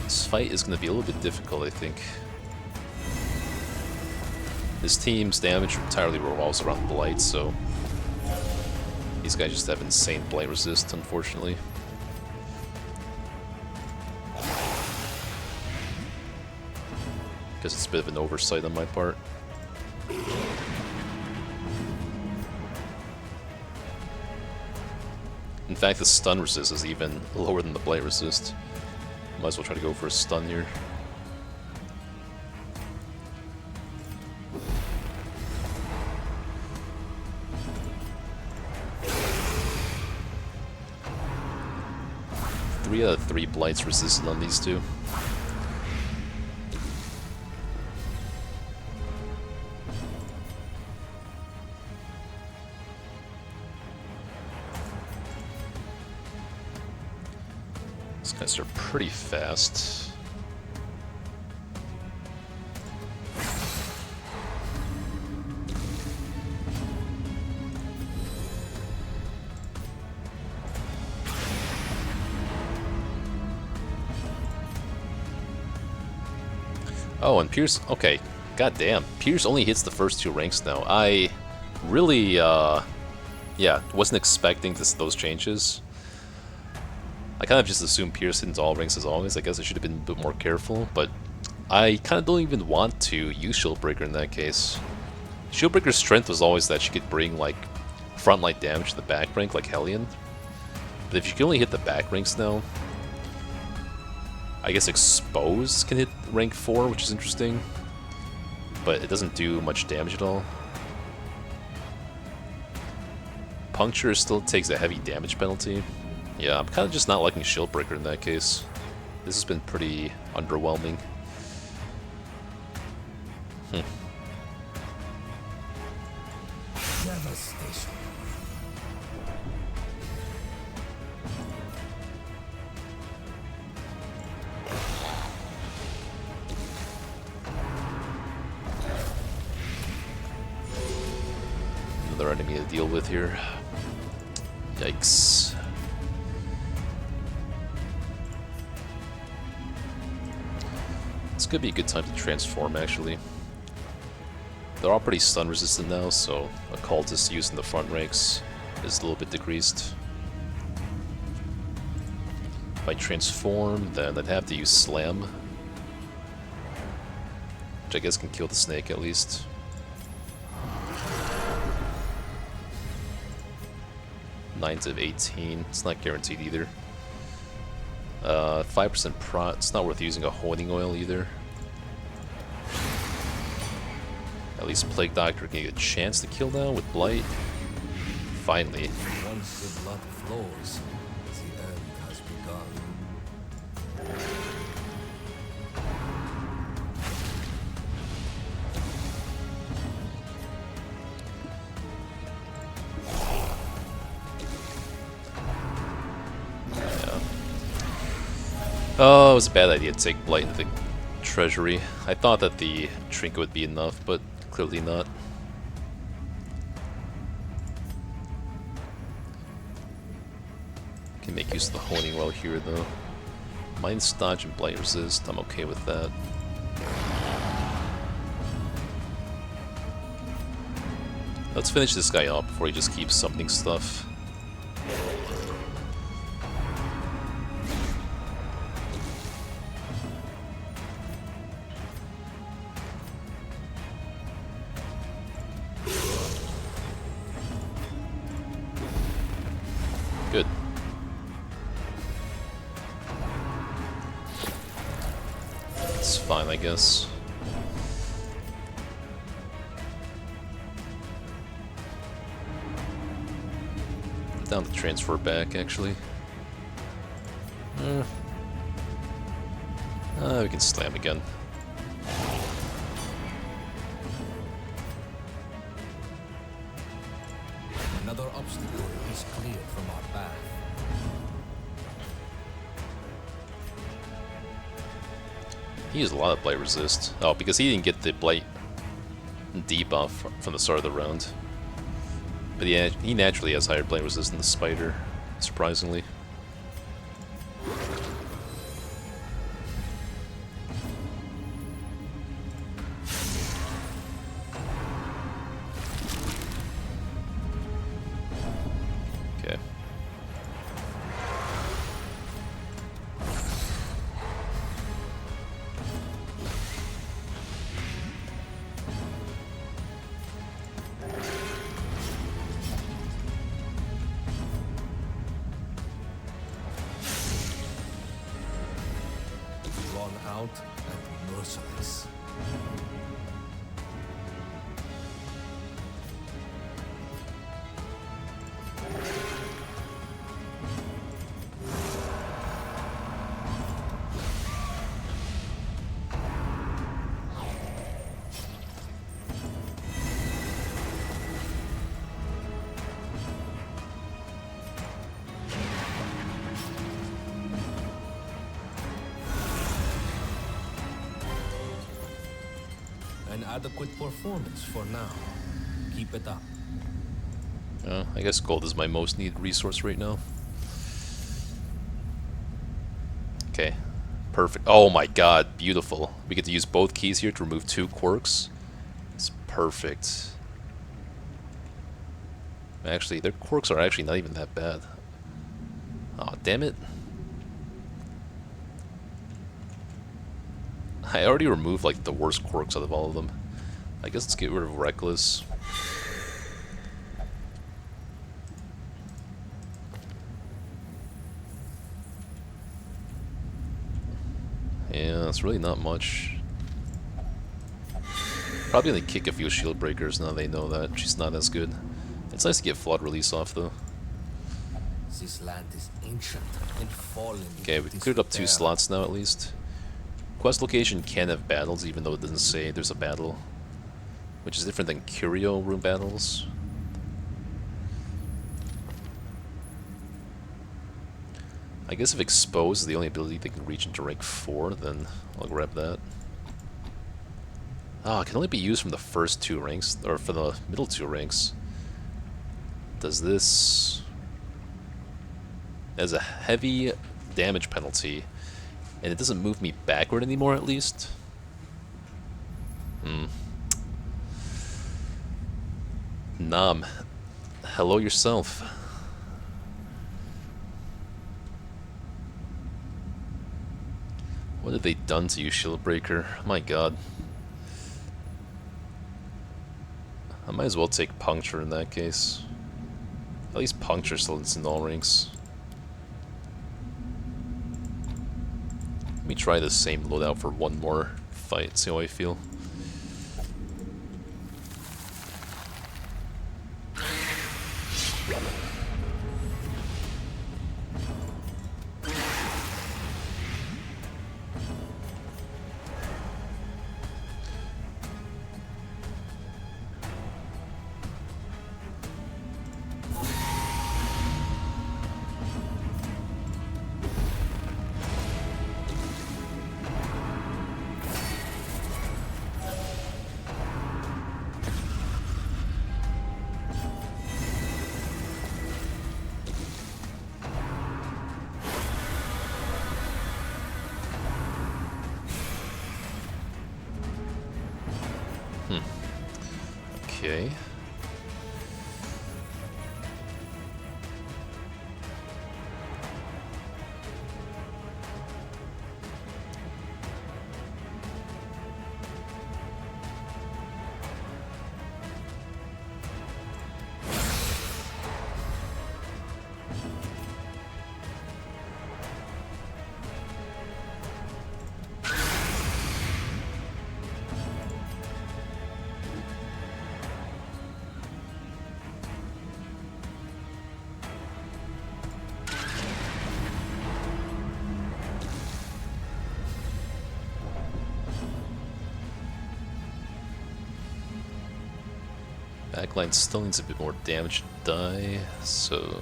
This fight is going to be a little bit difficult, I think. This team's damage entirely revolves around Blight, so these guys just have insane Blight resist, unfortunately. Guess it's a bit of an oversight on my part. In fact, the stun resist is even lower than the Blight resist. Might as well try to go for a stun here. Three out of 3 Blights resisted on these two. These guys are pretty fast. Oh, and Pierce, okay, goddamn, Pierce only hits the first 2 ranks now. I really, yeah, wasn't expecting those changes. I kind of just assumed Pierce hits all ranks as always. I guess I should have been a bit more careful, but I kind of don't even want to use Shieldbreaker in that case. Shieldbreaker's strength was always that she could bring, like, frontline damage to the back rank, like Hellion. But if you can only hit the back ranks now, I guess Expose can hit rank 4, which is interesting, but it doesn't do much damage at all. Puncture still takes a heavy damage penalty. Yeah, I'm kind of just not liking Shieldbreaker in that case. This has been pretty underwhelming. Devastation. Another enemy to deal with here. Yikes. This could be a good time to transform, actually. They're all pretty stun resistant now, so Occultist use in the front ranks is a little bit decreased. If I transform, then I'd have to use Slam, which I guess can kill the snake at least. Nines of 18. It's not guaranteed either. 5% prot. It's not worth using a honing oil either. At least Plague Doctor can get a chance to kill now with Blight. Finally. Once the blood flows, the end has begun. Oh, it was a bad idea to take Blight into the treasury. I thought that the trinket would be enough, but clearly not. Can make use of the honing well here though. Mind Stodge and Blight resist, I'm okay with that. Let's finish this guy up before he just keeps summoning stuff. Good. It's fine, I guess. Down to transfer back, actually. We can slam again. Another obstacle is cleared from our path. He used a lot of Blight Resist. Oh, because he didn't get the Blight debuff from the start of the round. But yeah, he naturally has higher Blight Resist than the Spider, surprisingly. Okay. Drawn out and merciless. An adequate performance for now. Keep it up. I guess gold is my most needed resource right now. Okay. Perfect. Oh my god, beautiful. We get to use both keys here to remove 2 quirks. It's perfect. Actually, their quirks are actually not even that bad. Aw, damn it. I already removed like the worst quirks out of all of them. I guess let's get rid of Reckless. Yeah, it's really not much. Probably gonna kick a few shield breakers now they know that she's not as good. It's nice to get Flood Release off though. This land is ancient and fallen. Okay, we cleared up 2 slots now at least. Quest location can have battles even though it doesn't say there's a battle, which is different than Curio room battles. I guess if Expose is the only ability that can reach into rank 4, then I'll grab that. Ah, it can only be used from the first 2 ranks, or for the middle 2 ranks. Does this... As a heavy damage penalty, and it doesn't move me backward anymore at least? Nam, hello yourself. What have they done to you, Shieldbreaker? My god. I might as well take Puncture in that case. At least Puncture still in all ranks. Let me try the same loadout for one more fight, see how I feel. Okay. Backline still needs a bit more damage to die, so...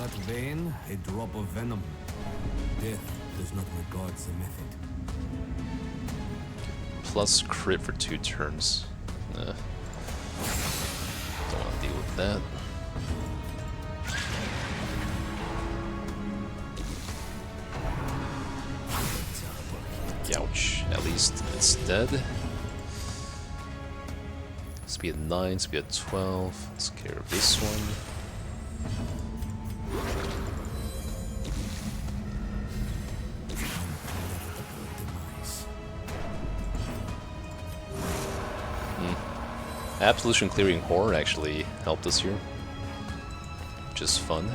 cut vein, a drop of venom. Death does not regard the method. Plus crit for 2 turns. Nah. Don't want to deal with that. Ouch. At least it's dead. Speed 9, speed 12. Let's take care of this one. Absolution Clearing Horror actually helped us here, which is fun.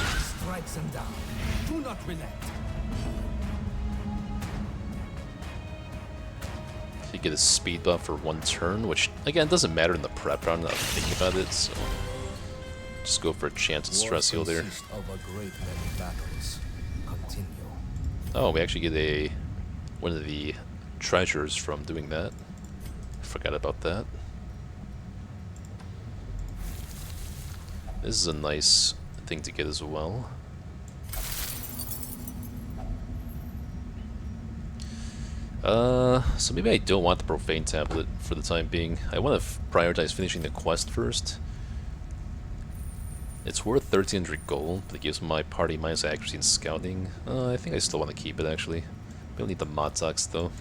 Strike them down. Do not relent. You get a speed buff for 1 turn, which again doesn't matter in the prep round. I'm not thinking about it, so just go for a chance and stress heal there. Of a great many battles. Continue. Oh, we actually get one of the treasures from doing that. Forgot about that. This is a nice thing to get as well. So maybe I don't want the Profane Tablet for the time being. I want to prioritize finishing the quest first. It's worth 1300 gold, but it gives my party minus accuracy and scouting. I think I still want to keep it actually. We don't need the Motox though.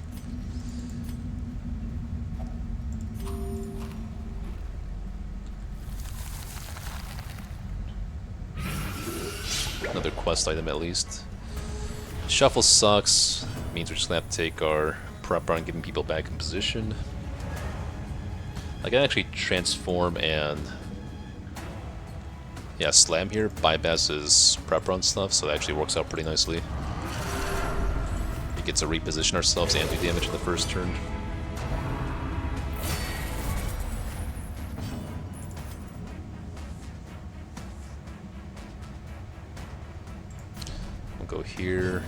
Another quest item at least. Shuffle sucks. Means we're just gonna have to take our prep on getting people back in position. I can actually transform and slam here. Bypass his prep run stuff, so that actually works out pretty nicely. We get to reposition ourselves and do damage in the first turn. We'll go here.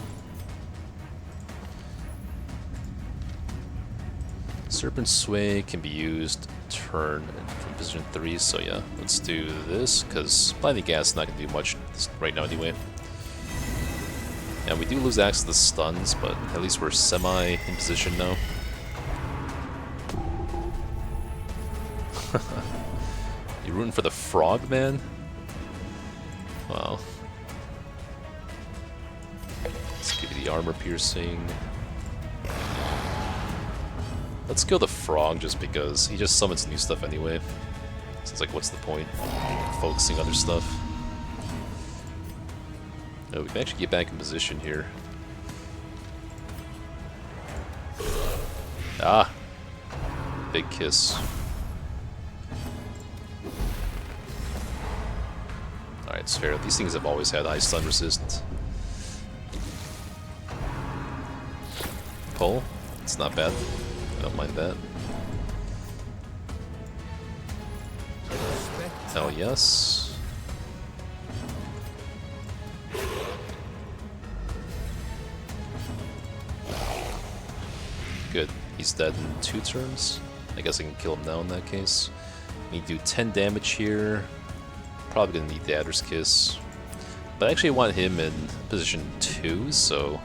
Serpent Sway can be used turn from position 3, so yeah, let's do this, because Blinding Gas is not going to do much right now anyway. And we do lose access to the stuns, but at least we're semi in position now. You rooting for the frog, man? Wow. Let's give you the armor piercing. Let's kill the frog just because he just summons new stuff anyway. So it's like, what's the point? Focusing other stuff. Oh, we can actually get back in position here. Ah! Big kiss. Alright, it's fair. These things have always had ice stun resist. Pull? It's not bad. I don't mind that. Hell yes. Good. He's dead in 2 turns. I guess I can kill him now in that case. We do 10 damage here. Probably gonna need the Adder's Kiss. But I actually want him in position 2, so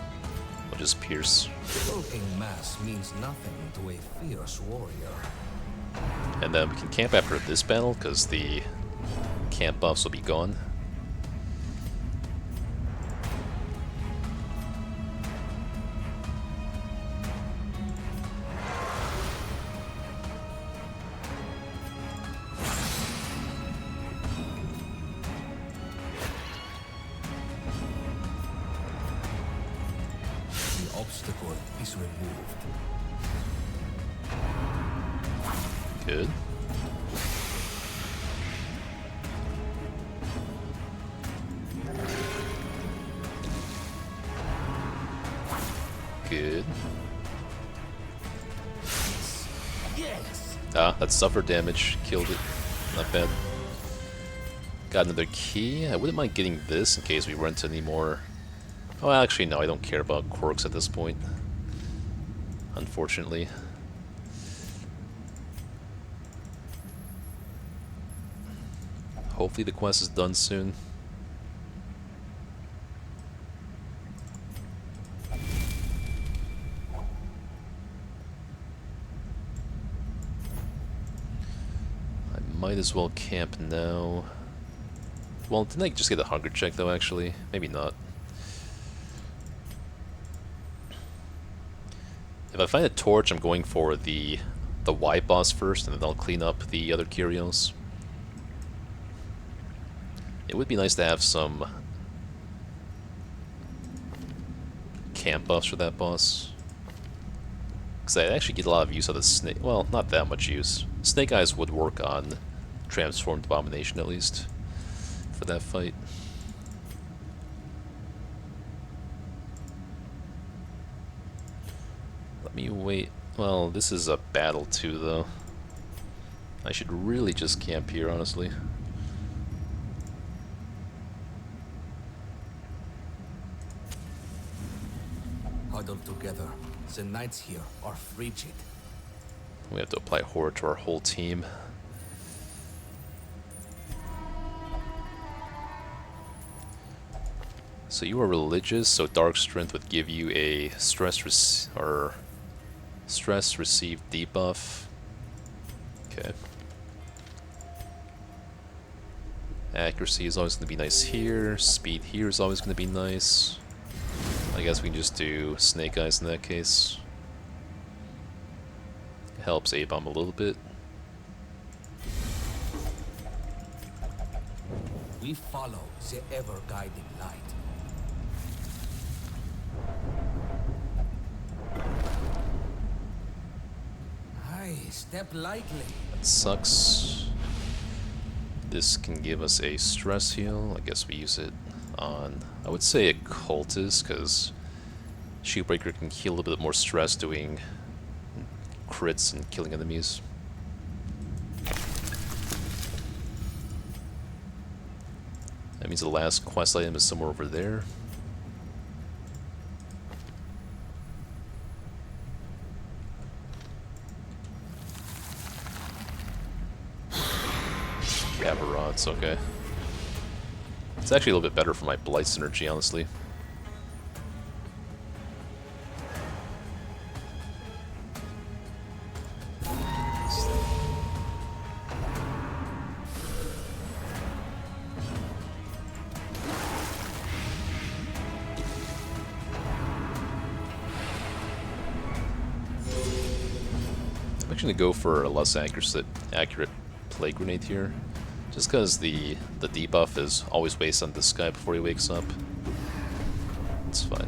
we'll just pierce. Cloaking mass means nothing to a fierce warrior. And then we can camp after this battle, because the camp buffs will be gone. The obstacle is removed. Good. Good. Yes. Ah, that suffered damage. Killed it. Not bad. Got another key. I wouldn't mind getting this in case we run into any more... Oh, actually, no, I don't care about quirks at this point. Unfortunately. Hopefully the quest is done soon. I might as well camp now. Well, didn't I just get a hunger check though, actually? Maybe not. If I find a torch, I'm going for the Y boss first, and then I'll clean up the other curios. It would be nice to have some camp buffs for that boss. Because I actually get a lot of use of the snake. Well, not that much use. Snake Eyes would work on Transformed Abomination at least for that fight. Let me wait. Well, this is a battle too, though. I should really just camp here, honestly. Huddled together, the knights here are frigid. We have to apply horror to our whole team. So you are religious, so Dark Strength would give you a stress received debuff. Okay. Accuracy is always going to be nice here. Speed here is always going to be nice. I guess we can just do Snake Eyes in that case. Helps A-Bomb a little bit. We follow the ever-guiding light. Aye, step lightly. That sucks. This can give us a stress heal. I guess we use it on, I would say, a cultist, because Shieldbreaker can heal a little bit more stress doing crits and killing enemies. That means the last quest item is somewhere over there. Gabarots, okay. It's actually a little bit better for my Blight synergy, honestly. I'm actually going to go for a less accurate Plague Grenade here. Just because the debuff is always based on this guy before he wakes up. It's fine.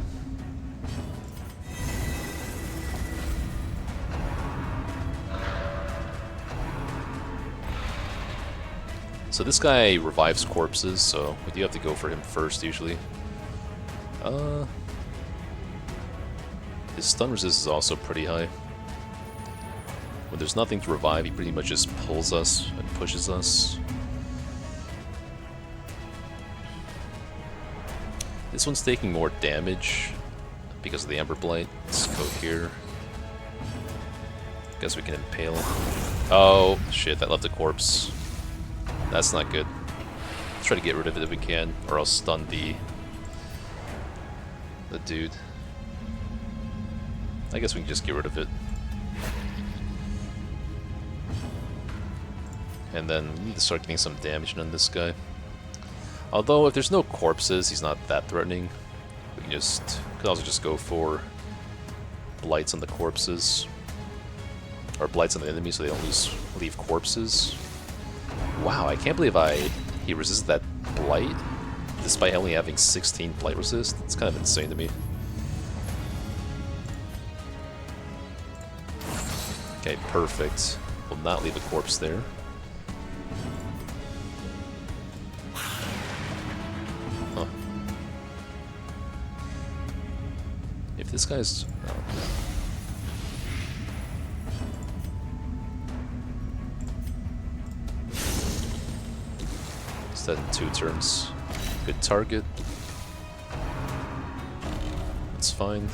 So this guy revives corpses, so we do have to go for him first usually. His stun resist is also pretty high. When there's nothing to revive, he pretty much just pulls us and pushes us. This one's taking more damage because of the Amber Blight. Let's go here. Guess we can impale him. Oh, shit, that left a corpse. That's not good. Let's try to get rid of it if we can, or else stun the dude. I guess we can just get rid of it. And then we need to start getting some damage on this guy. Although, if there's no corpses, he's not that threatening. We can could also just go for blights on the corpses. Or blights on the enemies so they don't leave corpses. Wow, I can't believe he resisted that blight, despite only having 16 blight resist. It's kind of insane to me. Okay, perfect. Will not leave a corpse there. Huh. If this guy's... Oh. It's dead in 2 turns. Good target. That's fine.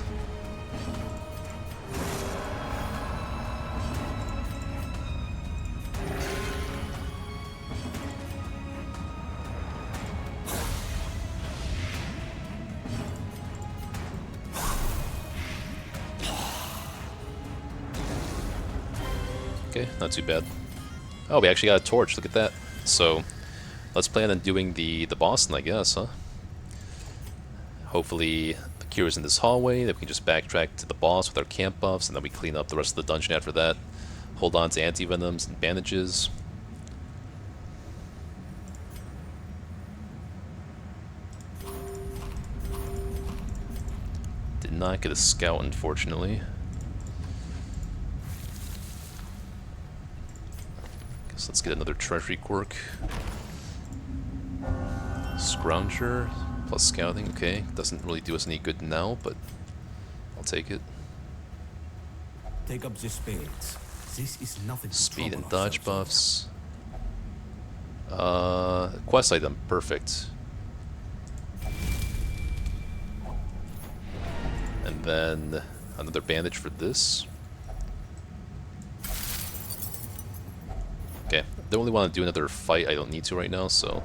Okay, not too bad. Oh, we actually got a torch. Look at that. So, let's plan on doing the boss then, I guess, huh? Hopefully, the cure is in this hallway. That we can just backtrack to the boss with our camp buffs, and then we clean up the rest of the dungeon after that. Hold on to anti-venoms and bandages. Did not get a scout, unfortunately. Guess let's get another treasury quirk. Scrounger plus scouting, okay. Doesn't really do us any good now, but I'll take it. Take up the spades. This is nothing. Speed and dodge buffs. Quest item, perfect. And then another bandage for this. Okay, don't really want to do another fight. I don't need to right now, so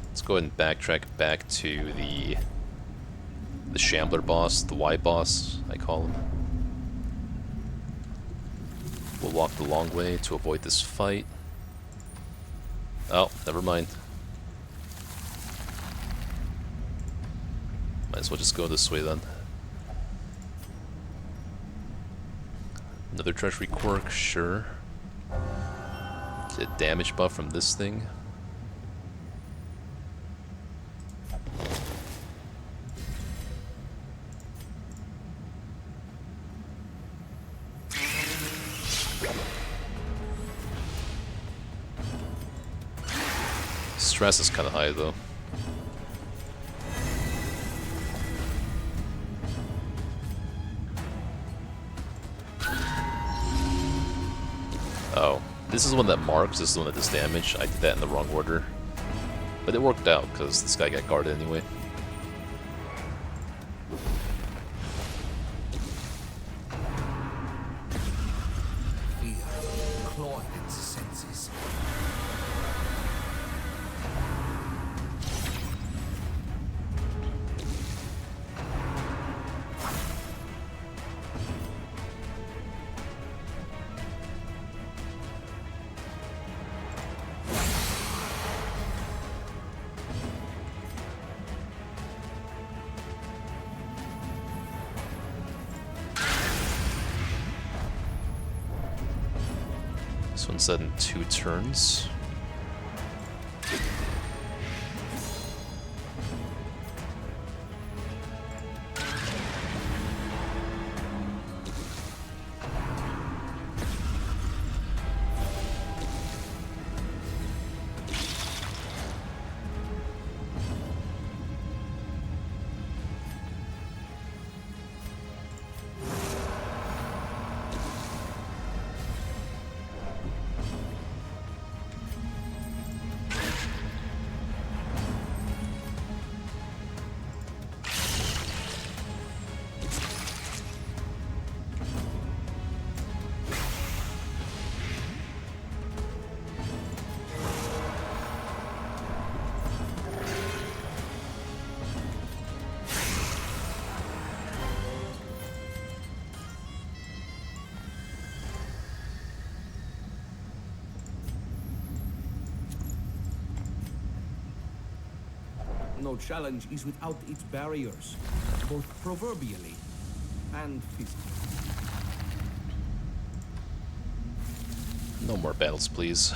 let's go ahead and backtrack back to the Shambler boss, the Y boss, I call him. We'll walk the long way to avoid this fight. Oh, never mind. Might as well just go this way then. Another treasury quirk, sure. Get a damage buff from this thing. Stress is kind of high though. Oh, this is the one that marks, this is the one that does damage. I did that in the wrong order. But it worked out, because this guy got guarded anyway. Fear, clawing at the senses. This one's done in 2 turns. No challenge is without its barriers, both proverbially and physically. No more battles, please.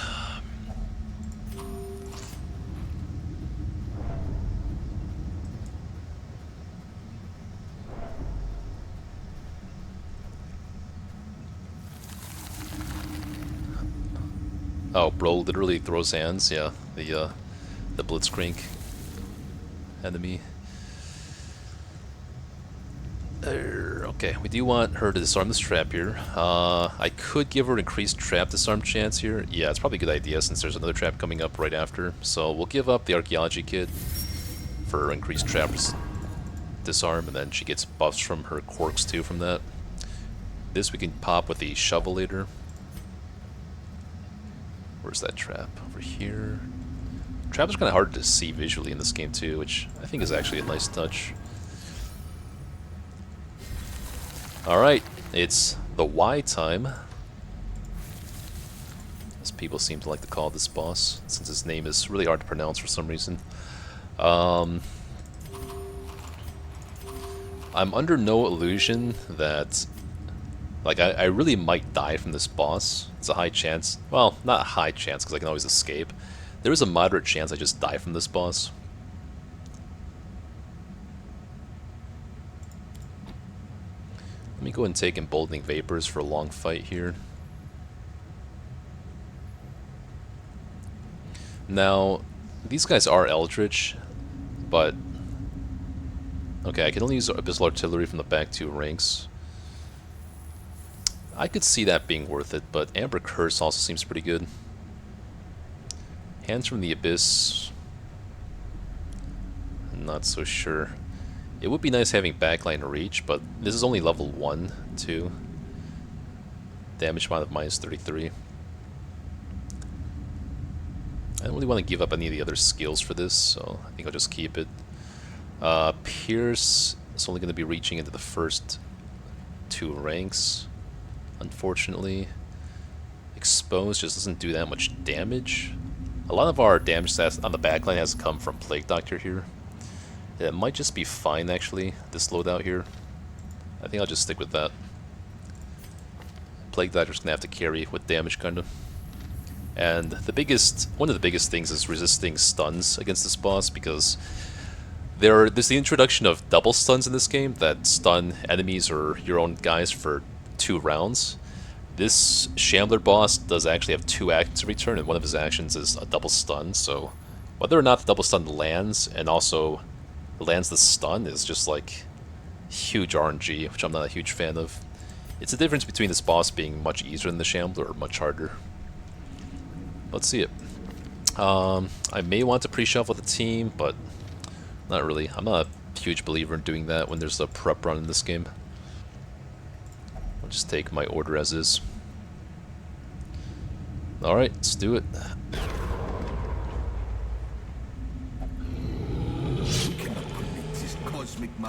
Oh, bro literally throws hands, yeah. The Blitzcrank enemy. Okay, we do want her to disarm this trap here. I could give her an increased trap disarm chance here. Yeah, it's probably a good idea since there's another trap coming up right after. So we'll give up the Archaeology Kit for increased trap disarm, and then she gets buffs from her quirks too from that. This we can pop with the Shovel later. Where's that trap? Over here. Traps are kind of hard to see visually in this game too, which I think is actually a nice touch. Alright, it's the Y time. people seem to like to call this boss, since his name is really hard to pronounce for some reason. I'm under no illusion that, like, I really might die from this boss. It's a high chance. Well, not a high chance, because I can always escape. There is a moderate chance I just die from this boss. Let me go and take Emboldening Vapors for a long fight here. Now, these guys are Eldritch, but... okay, I can only use Abyssal Artillery from the back 2 ranks. I could see that being worth it, but Amber Curse also seems pretty good. Hands from the Abyss... I'm not so sure. It would be nice having backline reach, but this is only level 1, too. Damage amount of -33. I don't really want to give up any of the other skills for this, so I think I'll just keep it. Pierce is only going to be reaching into the first 2 ranks, unfortunately. Expose just doesn't do that much damage. A lot of our damage stats on the backline has come from Plague Doctor here. It might just be fine, actually, this loadout here. I think I'll just stick with that. Plague Doctor's gonna have to carry with damage, kind of. And one of the biggest things is resisting stuns against this boss, because there's the introduction of double stuns in this game that stun enemies or your own guys for 2 rounds. This Shambler boss does actually have 2 actions to return, and one of his actions is a double stun, so whether or not the double stun lands, and also lands the stun, is just like huge RNG, which I'm not a huge fan of. It's the difference between this boss being much easier than the Shambler or much harder. Let's see it. I may want to pre-shuffle the team, but not really. I'm not a huge believer in doing that when there's a prep run in this game. I'll just take my order as is. Alright, let's do it.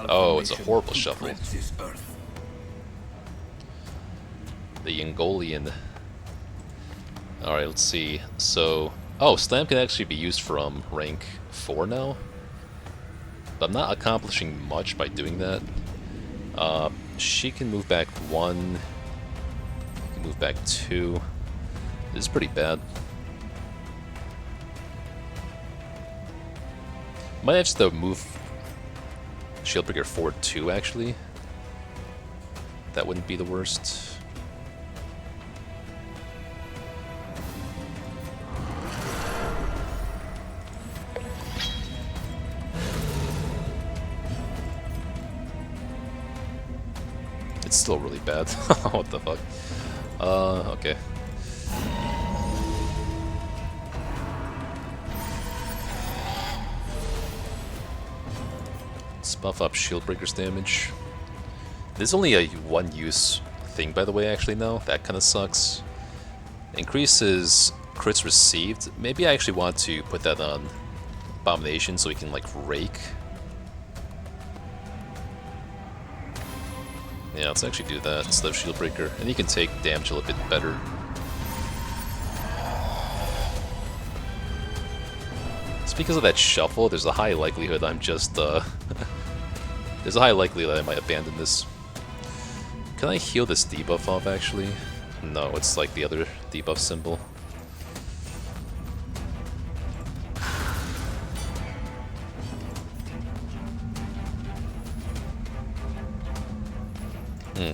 Oh, it's a horrible shuffle. The Ungolian. Alright, let's see. So, oh, Slam can actually be used from rank 4 now. But I'm not accomplishing much by doing that. She can move back 1. I can move back 2. This is pretty bad. Might have to move Shieldbreaker forward 2, actually. That wouldn't be the worst. It's still really bad. What the fuck? Okay. Let's buff up Shieldbreaker's damage. This is only a 1-use thing, by the way, actually, now. That kind of sucks. Increases crits received. Maybe I actually want to put that on Abomination so we can, like, rake. Yeah, let's actually do that instead of Shieldbreaker. And you can take damage a little bit better. It's because of that shuffle, there's a high likelihood I'm just, there's a high likelihood I might abandon this. Can I heal this debuff off, actually? No, it's like the other debuff symbol.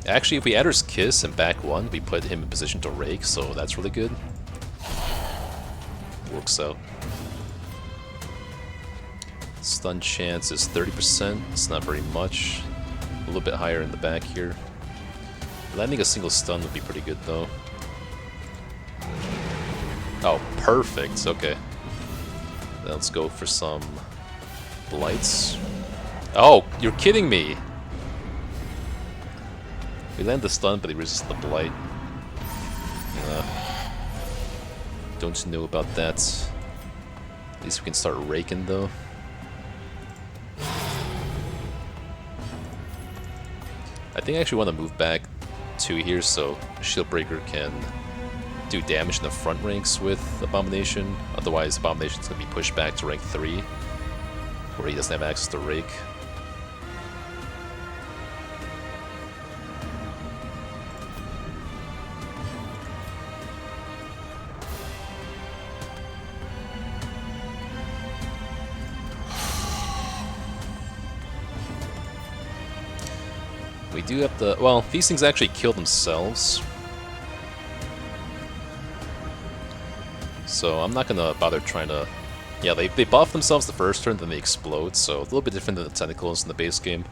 Actually, if we add Adder's Kiss and back 1, we put him in position to rake, so that's really good. Works out. Stun chance is 30%, it's not very much. A little bit higher in the back here. Landing a single stun would be pretty good, though. Oh, perfect, okay. Then let's go for some blights. Oh, you're kidding me! We land the stun, but he resists the blight. Don't know about that. At least we can start raking, though. I think I actually want to move back 2 here so Shieldbreaker can do damage in the front ranks with Abomination. Otherwise, Abomination's going to be pushed back to rank 3, where he doesn't have access to Rake. We do have to... Well, these things actually kill themselves. So I'm not going to bother trying to... Yeah, they buff themselves the first turn, then they explode, so a little bit different than the tentacles in the base game.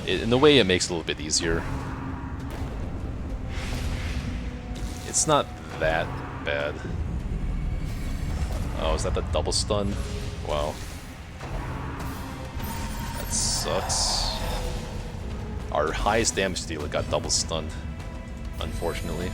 In a way, it makes it a little bit easier. It's not that bad. Oh, is that the double stun? Wow. That sucks. Our highest damage dealer got double stunned, unfortunately.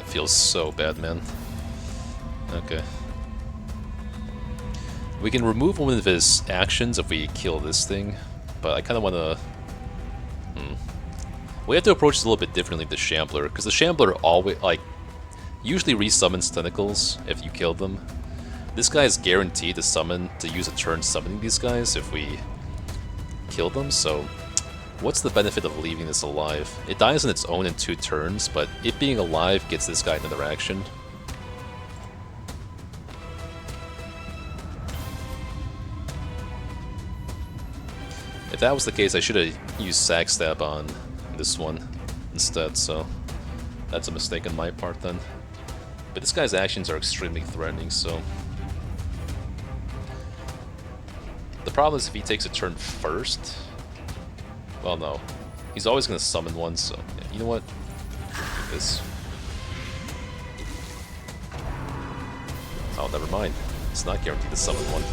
Feels so bad, man. Okay. We can remove one of his actions if we kill this thing, but I kind of want to... We have to approach this a little bit differently with the Shambler, because the Shambler always, like, usually resummons tentacles if you kill them. This guy is guaranteed to use a turn summoning these guys if we kill them, so... What's the benefit of leaving this alive? It dies on its own in 2 turns, but it being alive gets this guy another action. If that was the case, I should have used Sack Stab on this one instead, so that's a mistake on my part then. But this guy's actions are extremely threatening, so... The problem is if he takes a turn first... Well, no. He's always going to summon one, so... Yeah, you know what? Do this. Oh, never mind. It's not guaranteed to summon one.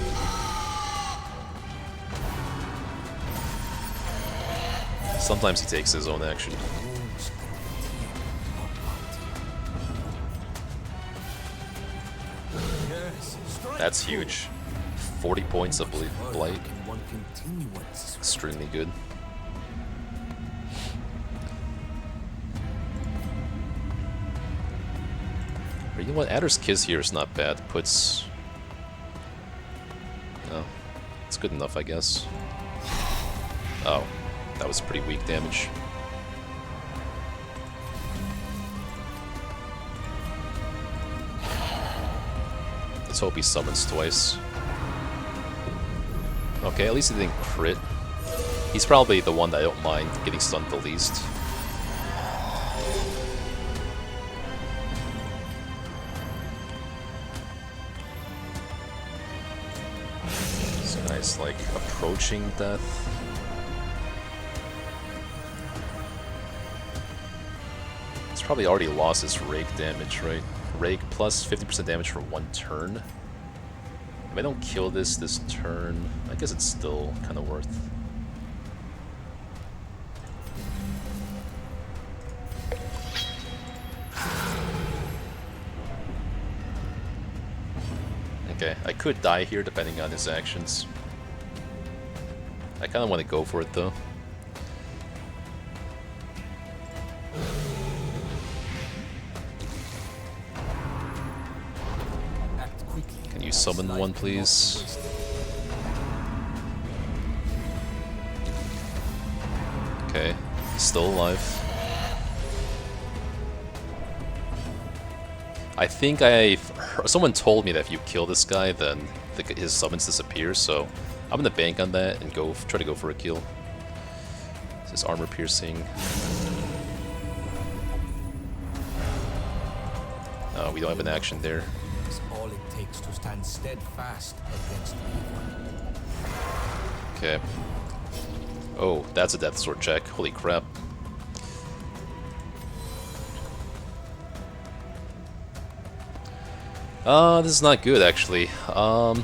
Sometimes he takes his own action. That's huge. 40 points of Blight. Extremely good. You know what? Adder's Kiss here is not bad. Puts... No. It's good enough, I guess. Oh. That was pretty weak damage. Let's hope he summons twice. Okay, at least he didn't crit. He's probably the one that I don't mind getting stunned the least. This guy's like approaching death. He's probably already lost his rake damage, right? Rake plus 50% damage for 1 turn. If I don't kill this turn, I guess it's still kind of worth. Okay, I could die here depending on his actions. I kind of want to go for it though. Can you summon one, please? Okay, he's still alive. I think someone told me that if you kill this guy, then his summons disappear, so I'm gonna bank on that and try to go for a kill. This is armor piercing. No, we don't have an action there. It's all it takes to stand steadfast against evil. Okay. Oh, that's a Death Sword check. Holy crap. This is not good actually. I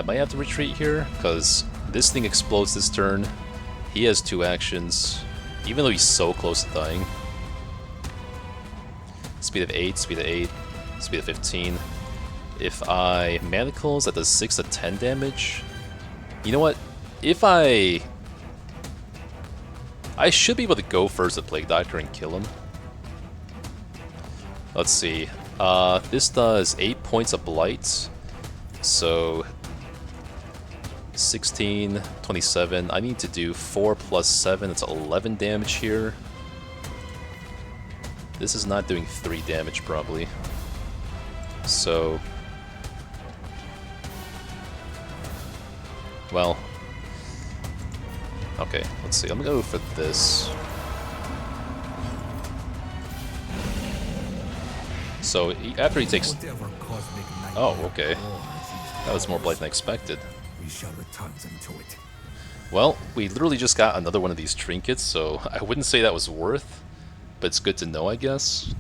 might have to retreat here, because this thing explodes this turn. He has 2 actions, even though he's so close to dying. Speed of 8, speed of 8, speed of 15. If I manacles, that does 6 to 10 damage. You know what? If I should be able to go first at Plague Doctor and kill him. Let's see. This does 8 points of blight. So 16, 27. I need to do 4 plus 7. It's 11 damage here. This is not doing 3 damage probably. So, well, okay, let's see. I'm gonna go for this. So after he takes, oh, okay, that was more blight than expected. We shall return them to it. Well, we literally just got another one of these trinkets, so I wouldn't say that was worth, but it's good to know, I guess.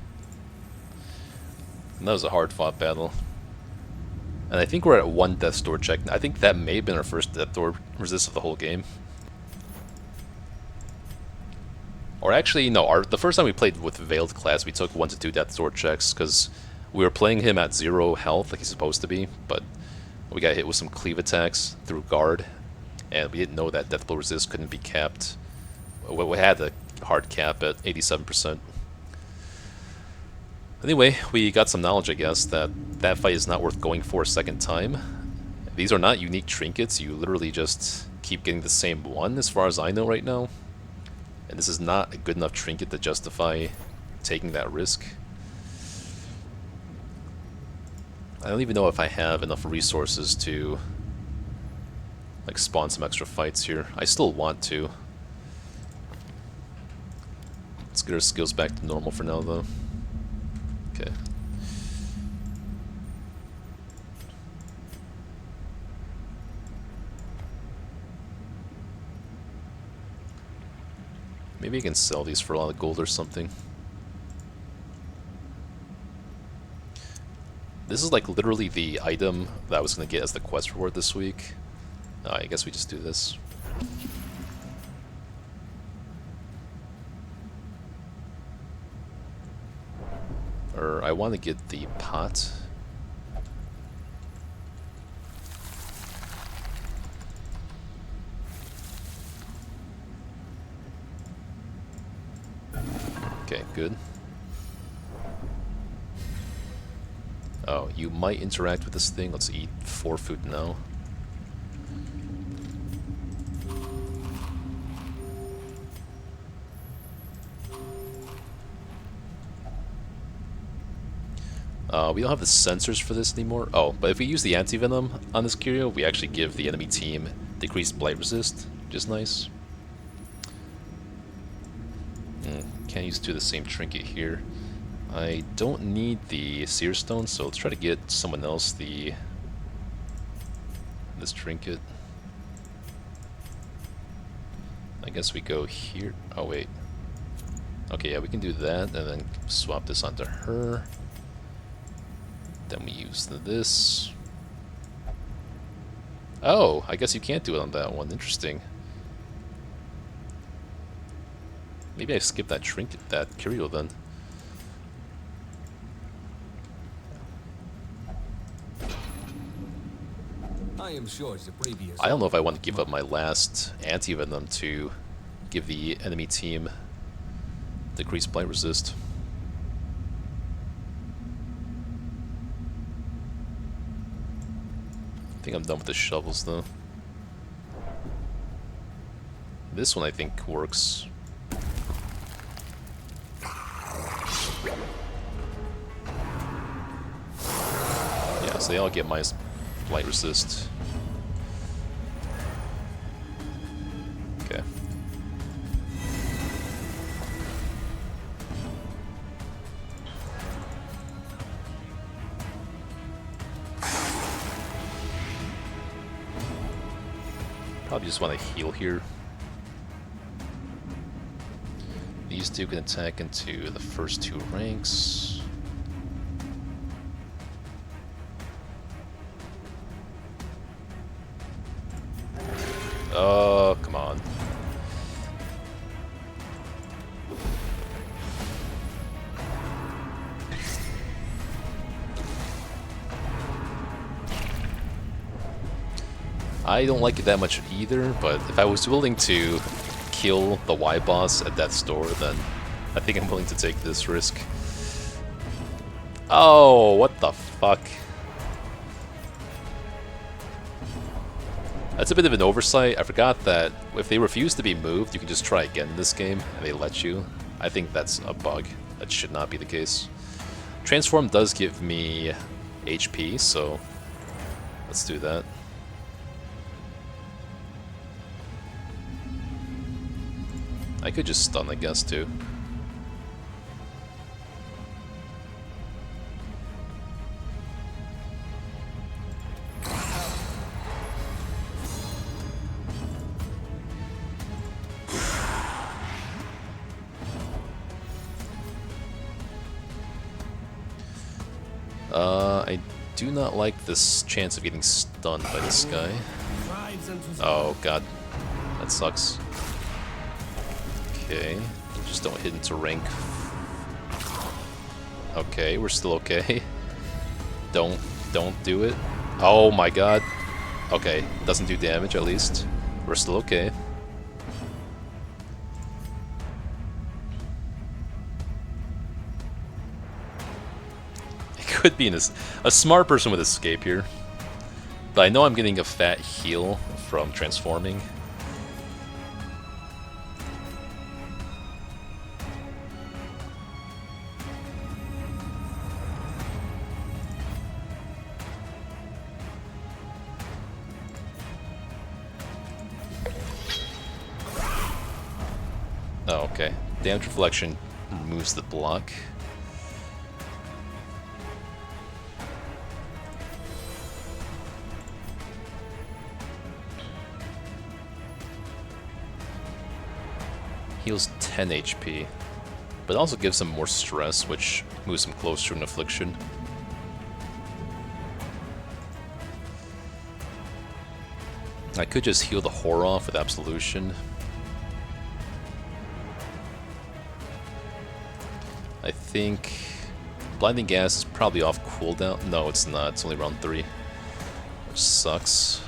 And that was a hard-fought battle. And I think we're at 1 Death's Door check. I think that may have been our first Death Door resist of the whole game. Or actually, no, the first time we played with Veiled class, we took 1 to 2 Death's Door checks, because we were playing him at 0 health, like he's supposed to be, but we got hit with some cleave attacks through guard, and we didn't know that Death Blow resist couldn't be capped. We had the hard cap at 87%. Anyway, we got some knowledge, I guess, that that fight is not worth going for a second time. These are not unique trinkets, you literally just keep getting the same one as far as I know right now. And this is not a good enough trinket to justify taking that risk. I don't even know if I have enough resources to like spawn some extra fights here. I still want to. Let's get our skills back to normal for now though. Okay. Maybe I can sell these for a lot of gold or something. This is like literally the item that I was going to get as the quest reward this week. I guess we just do this. Or I want to get the pot. Okay, good. Oh, you might interact with this thing. Let's eat 4 food now. We don't have the sensors for this anymore. Oh, but if we use the anti-venom on this curio, we actually give the enemy team decreased blight resist, which is nice. Can't use 2 of the same trinket here. I don't need the Seer Stone, so let's try to get someone else this trinket. I guess we go here. Oh wait. Okay, yeah, we can do that and then swap this onto her. Then we use this. Oh, I guess you can't do it on that one. Interesting. Maybe I skipped that trinket, that curio then. I am sure the previous. I don't know if I want to give up my last anti-venom to give the enemy team decreased blight resist. I think I'm done with the shovels though. This one I think works. Yeah, so they all get minus blight resist. Okay. Probably just want to heal here. These 2 can attack into the first 2 ranks. I don't like it that much either, but if I was willing to kill the Y boss at death's door, then I think I'm willing to take this risk. Oh, what the fuck? That's a bit of an oversight. I forgot that if they refuse to be moved, you can just try again in this game, and they let you. I think that's a bug. That should not be the case. Transform does give me HP, so let's do that. I could just stun, I guess, too. I do not like this chance of getting stunned by this guy. Oh god, that sucks. Okay, just don't hit into rank. Okay, we're still okay. Don't do it. Oh my god. Okay, doesn't do damage at least. We're still okay. Could be a smart person would escape here, but I know I'm getting a fat heal from transforming. Oh, okay. Damage reflection removes the block. Heals 10 HP, but also gives him more stress, which moves him closer to an affliction. I could just heal the horror off with Absolution. I think Blinding Gas is probably off cooldown. No, it's not. It's only round 3, which sucks.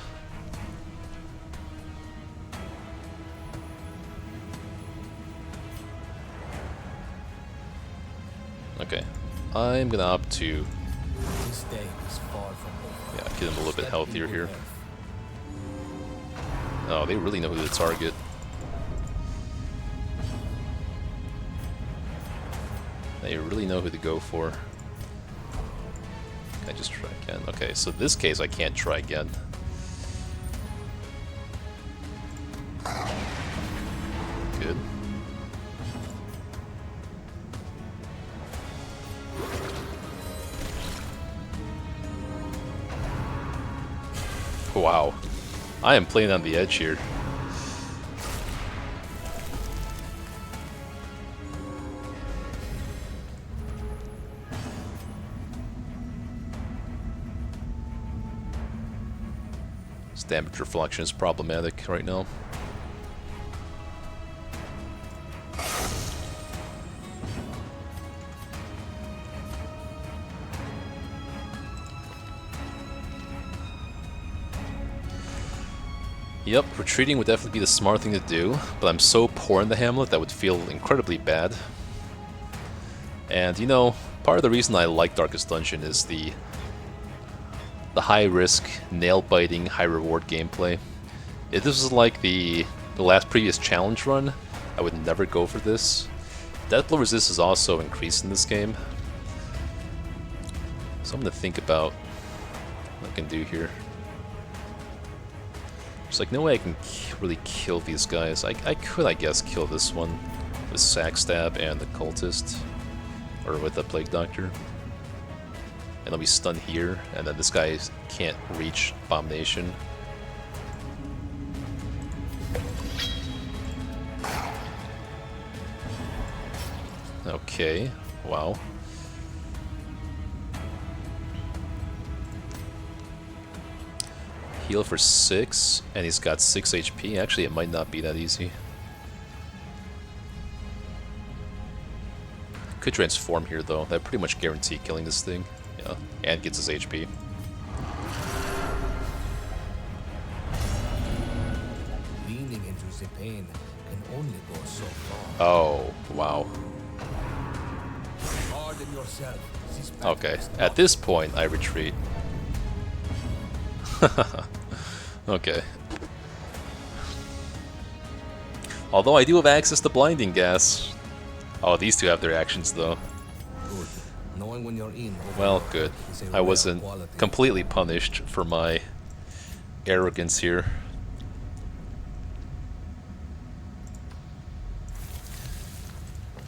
Okay, I'm gonna opt to get him a little bit healthier here. Oh, they really know who to target. They really know who to go for. Can I just try again? Okay, so in this case I can't try again. Good. Wow, I am playing on the edge here. This damage reflection is problematic right now. Yep, retreating would definitely be the smart thing to do, but I'm so poor in the Hamlet that would feel incredibly bad. And you know, part of the reason I like Darkest Dungeon is the high-risk, nail-biting, high-reward gameplay. If this was like the last previous challenge run, I would never go for this. Death blow resist is also increased in this game, so I'm gonna think about what I can do here. There's like no way I can really kill these guys. I could, I guess, kill this one with Sackstab and the Cultist, or with the Plague Doctor. And I'll be stunned here, and then this guy can't reach Abomination. Okay, wow. Heal for 6, and he's got 6 HP. Actually, it might not be that easy. Could transform here, though. That pretty much guarantee killing this thing. Yeah, and gets his HP. The pain can only go so far. Oh, wow. Harden yourself. This battle Okay, is at not this point, I retreat. Okay. Although I do have access to blinding gas. Oh, these two have their actions, though. good. Knowing when you're in. Well, good. is a I rare wasn't quality. completely punished for my arrogance here.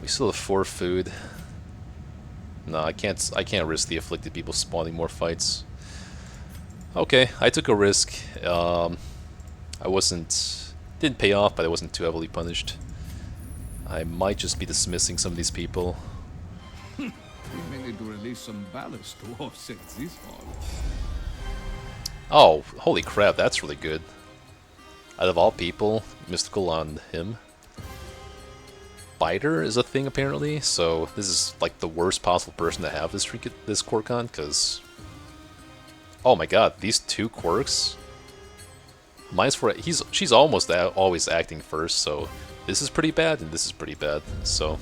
We still have 4 food. No, I can't risk the afflicted people spawning more fights. Okay, I took a risk. Didn't pay off, but I wasn't too heavily punished. I might just be dismissing some of these people. We may need to release some ballast to offset this fall. Oh, holy crap, that's really good. Out of all people, mystical on him. Biter is a thing apparently, so this is like the worst possible person to have this trinket, this quirk on, because oh my god, these 2 quirks. Mine's for she's almost always acting first, so this is pretty bad and this is pretty bad. So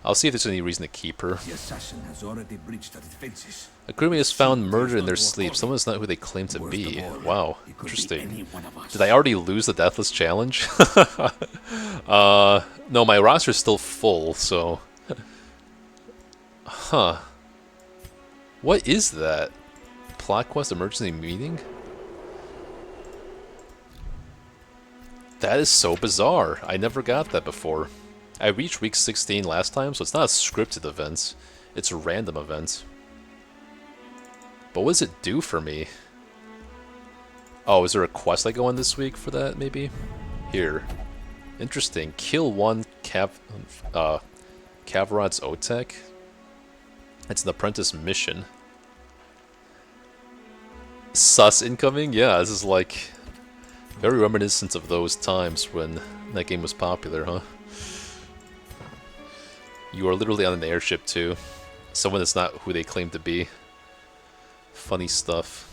I'll see if there's any reason to keep her. The assassin has already breached the defenses. A crewmate is found murdered in their sleep. Someone is not who they claim to be. Wow, interesting. Did I already lose the Deathless challenge? No, my roster's still full, so... Huh. What is that? Plot quest emergency meeting? That is so bizarre. I never got that before. I reached week 16 last time, so it's not a scripted event. It's a random event. But what does it do for me? Oh, is there a quest I go on this week for that, maybe? Here. Interesting. Kill 1 Kavrod's Otek. It's an apprentice mission. Sus incoming? Yeah, this is like... very reminiscent of those times when that game was popular, huh? You are literally on an airship too. Someone that's not who they claim to be. Funny stuff.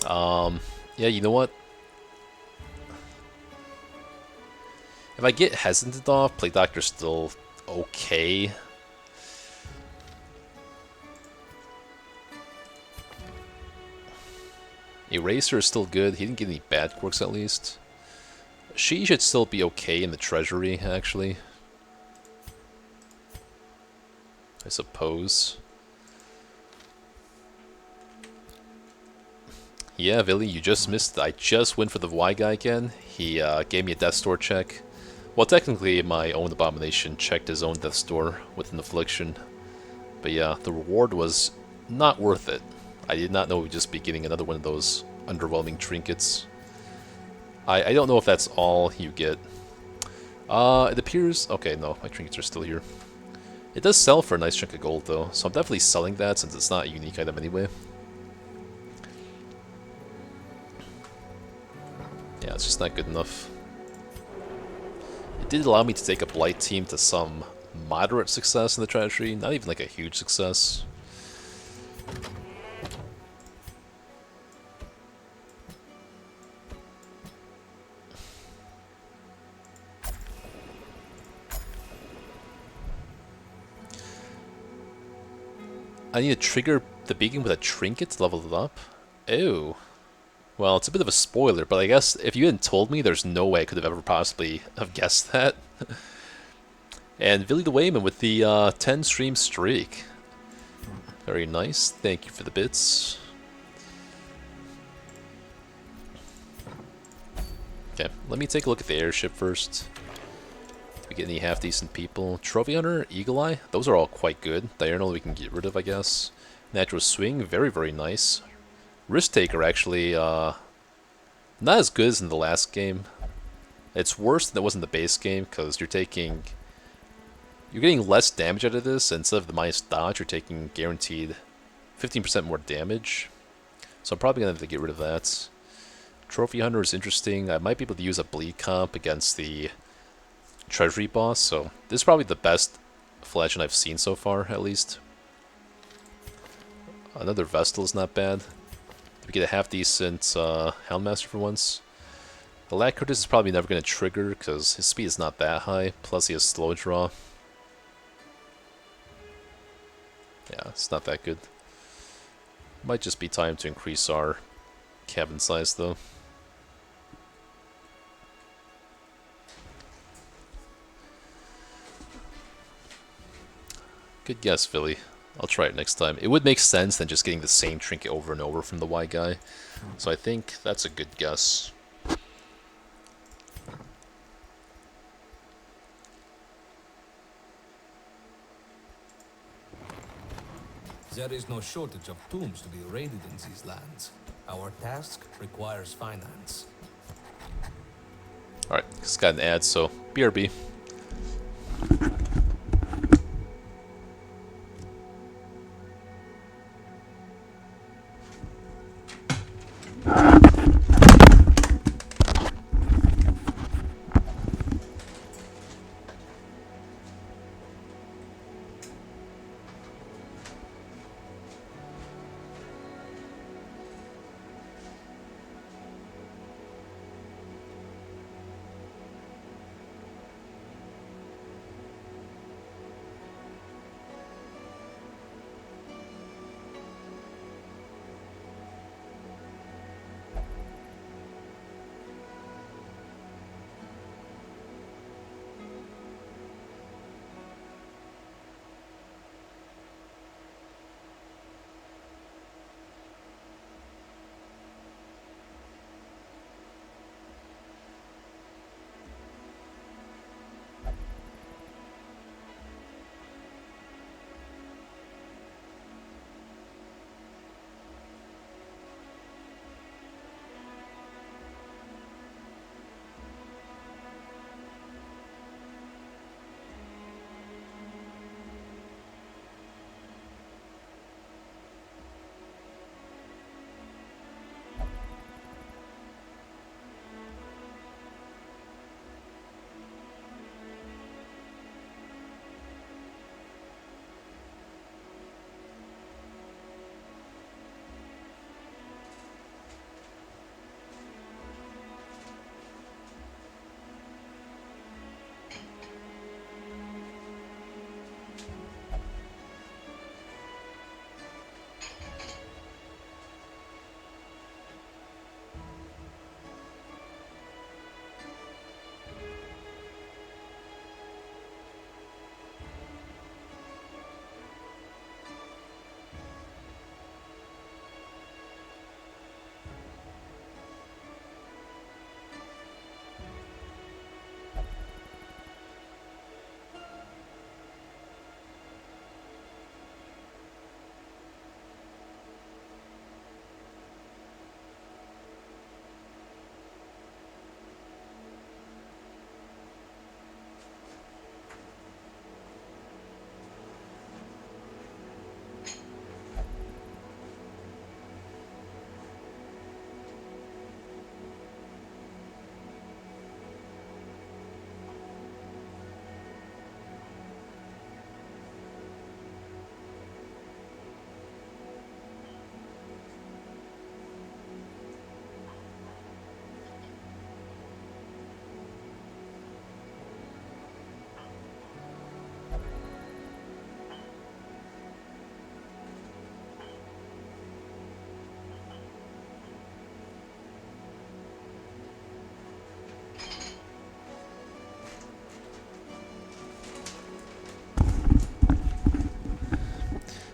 Yeah, you know what? If I get hesitant off, Plague Doctor's still okay. Eraser is still good. He didn't get any bad quirks at least. She should still be okay in the treasury, actually. I suppose. Yeah, Villy, you just missed. I just went for the Y guy again. He gave me a death store check. Well, technically, my own abomination checked his own death store with an affliction. But yeah, the reward was not worth it. I did not know we'd just be getting another one of those underwhelming trinkets. I don't know if that's all you get. It appears... okay, no, my trinkets are still here. It does sell for a nice chunk of gold, though, so I'm definitely selling that since it's not a unique item anyway. Yeah, it's just not good enough. It did allow me to take a Blight team to some moderate success in the treasury, not even like a huge success. I need to trigger the beacon with a trinket to level it up? Ew. Well, it's a bit of a spoiler, but I guess if you hadn't told me, there's no way I could have ever possibly have guessed that. And Villy the Wayman with the 10 stream streak. Very nice. Thank you for the bits. Okay, let me take a look at the airship first. Do we get any half-decent people? Trophy Hunter, Eagle Eye, those are all quite good. Diurnal we can get rid of, I guess. Natural Swing, very, very nice. Risk Taker, actually, not as good as in the last game. It's worse than it was in the base game, because you're getting less damage out of this, and instead of the minus dodge, you're taking guaranteed 15% more damage. So I'm probably going to have to get rid of that. Trophy Hunter is interesting. I might be able to use a bleed comp against the treasury boss, so this is probably the best Flash I've seen so far, at least. Another Vestal is not bad. We get a half-decent Houndmaster for once. Alacritus is probably never going to trigger because his speed is not that high, plus he has slow draw. Yeah, it's not that good. Might just be time to increase our cabin size though. Good guess, Philly. I'll try it next time. It would make sense than just getting the same trinket over and over from the Y guy. So I think that's a good guess. There is no shortage of tombs to be raided in these lands. Our task requires finance. Alright, it's got an ad, so BRB.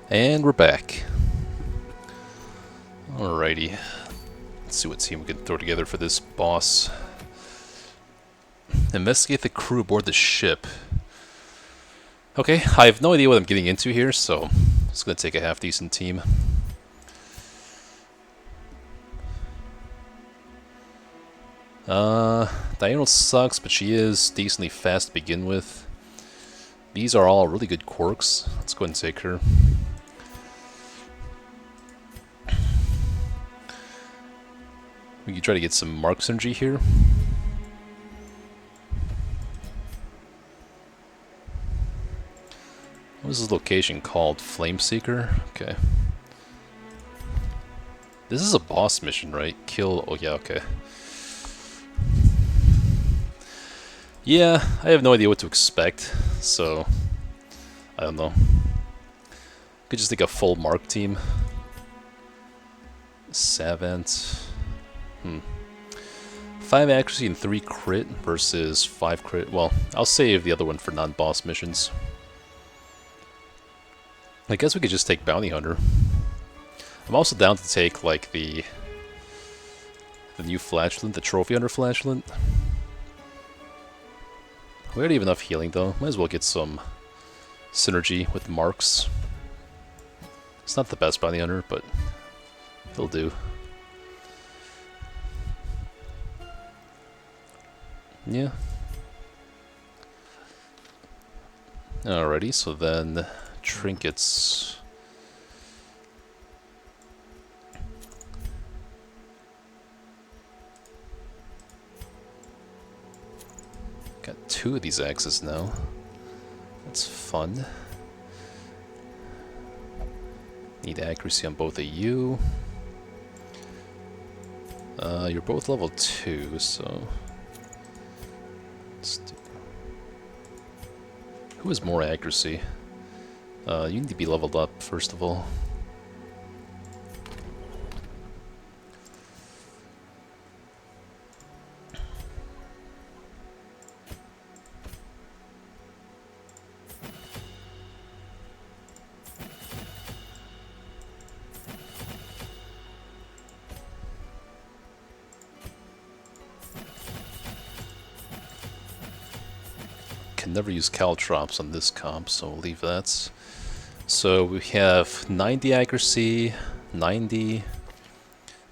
And we're back. Alrighty. Let's see what team we can throw together for this boss. Investigate the crew aboard the ship. Okay, I have no idea what I'm getting into here, so it's going to take a half-decent team. Diurnal sucks, but she is decently fast to begin with. These are all really good quirks. Let's go ahead and take her. We can try to get some Mark synergy here. What is this location called? Flameseeker? Okay. This is a boss mission, right? Kill... Oh, yeah, okay. Yeah, I have no idea what to expect, so... I don't know. Could just take a full mark team. Savant. 5 accuracy and 3 crit versus 5 crit. Well, I'll save the other one for non-boss missions. I guess we could just take Bounty Hunter. I'm also down to take, like, the new Flashlant, the Trophy Hunter Flashlant. We already have enough healing, though. Might as well get some synergy with marks. It's not the best Bounty Hunter, but it'll do. Yeah. Alrighty, so then trinkets. Got 2 of these axes now. That's fun. Need accuracy on both of you. You're both level 2, so... Who has more accuracy? You need to be leveled up, first of all. Can never use caltrops on this comp, so we'll leave that. So we have 90 accuracy, 90,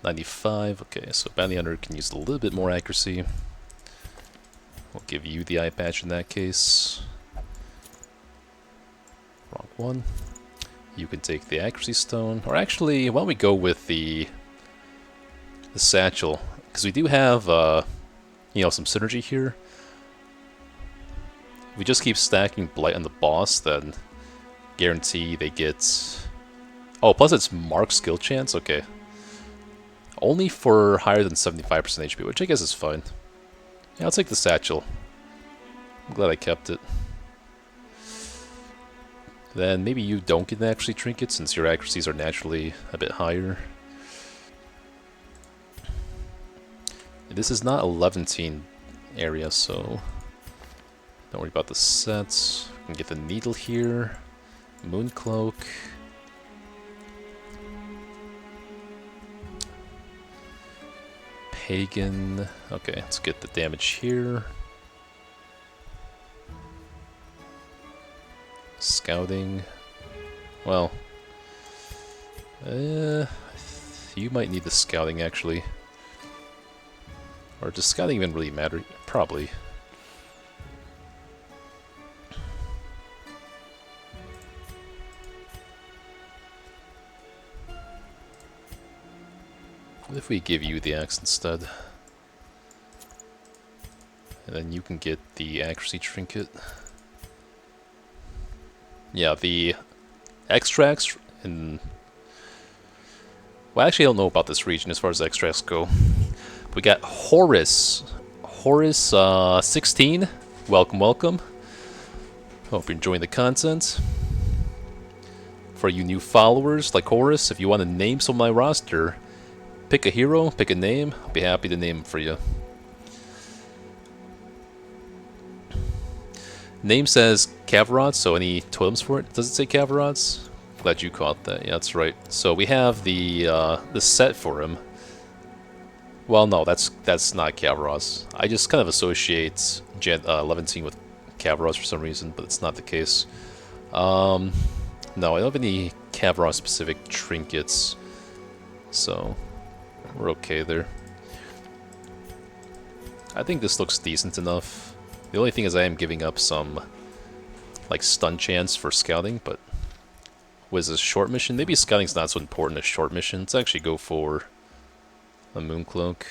95. Okay, so Bounty Hunter can use a little bit more accuracy. We'll give you the eye patch in that case. Wrong one. You can take the accuracy stone, or actually, why don't we go with the satchel? Because we do have, you know, some synergy here. If we just keep stacking Blight on the boss, then guarantee they get... Oh, plus it's mark skill chance? Okay. Only for higher than 75% HP, which I guess is fine. Yeah, I'll take the satchel. I'm glad I kept it. Then maybe you don't get an accuracy trinket since your accuracies are naturally a bit higher. This is not a Levantine area, so... Don't worry about the sets. We can get the needle here. Mooncloak. Pagan. Okay, let's get the damage here. Scouting. Well. You might need the scouting actually. Or does scouting even really matter? Probably. What if we give you the axe instead? And then you can get the accuracy trinket. Yeah, the extracts in... Well, actually I don't know about this region as far as extracts go. We got Horus. Horus 16. Welcome, welcome. Hope you're enjoying the content. For you new followers like Horus, if you want to name some of my roster, pick a hero, pick a name, I'll be happy to name him for you. Name says Kavarot, so any totems for it? Does it say Kavarots? Glad you caught that. Yeah, that's right. So we have the set for him. Well, no, that's not Kavarots. I just kind of associate Levantine with Kavarots for some reason, but it's not the case. No, I don't have any Kavarot specific trinkets, so we're okay there. I think this looks decent enough. The only thing is I am giving up some like stun chance for scouting, but was a short mission? Maybe scouting's not so important as short mission. Let's actually go for a Mooncloak.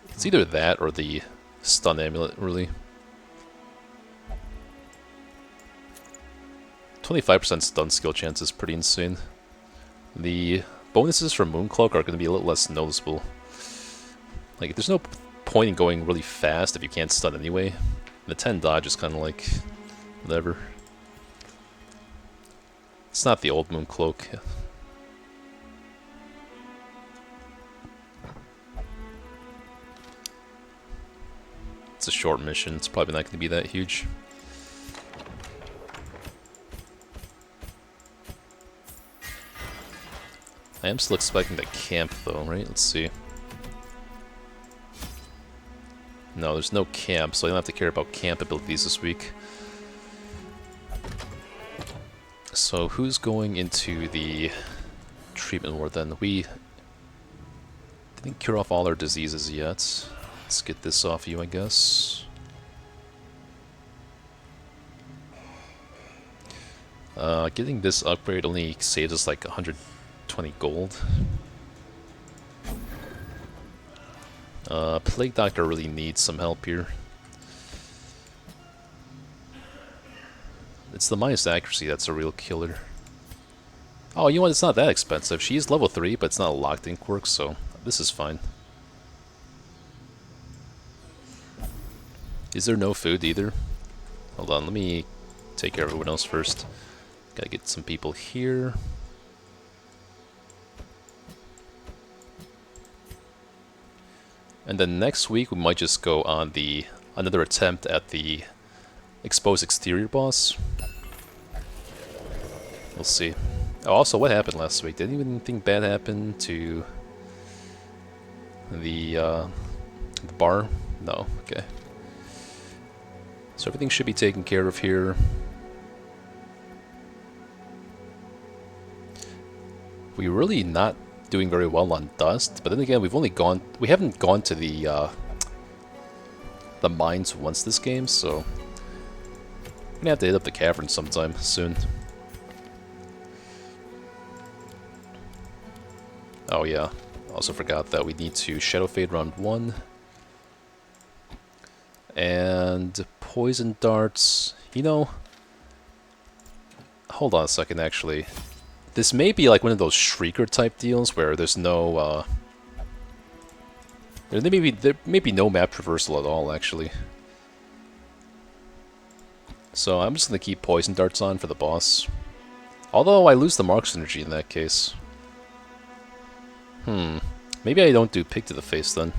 It's either that or the stun amulet, really. 25% stun skill chance is pretty insane. The bonuses from Mooncloak are going to be a little less noticeable. Like, there's no point in going really fast if you can't stun anyway. The 10 dodge is kind of like, whatever. It's not the old Mooncloak. It's a short mission, it's probably not going to be that huge. I am still expecting the camp though, right? Let's see. No, there's no camp, so I don't have to care about camp abilities this week. So who's going into the treatment ward then? We didn't cure off all our diseases yet. Let's get this off you, I guess. Getting this upgrade only saves us like 120 gold. Plague Doctor really needs some help here. It's the minus accuracy that's a real killer. Oh, you know what? It's not that expensive. She's level 3, but it's not a locked-in quirk, so this is fine. Is there no food either? Hold on, let me take care of everyone else first. Gotta get some people here. And then next week we might just go on the another attempt at the exposed exterior boss. We'll see. Oh, also, what happened last week? Did anything bad happen to the bar? No. Okay. So everything should be taken care of here. We're really not doing very well on dust, but then again, we haven't gone to the mines once this game, so I'm gonna have to hit up the cavern sometime soon. Oh yeah, also forgot that we need to Shadow Fade round 1. And poison darts, you know, hold on a second actually. This may be like one of those Shrieker type deals where there's no, there may be no map traversal at all actually. So I'm just going to keep poison darts on for the boss. Although I lose the mark synergy in that case. Maybe I don't do pig to the face then.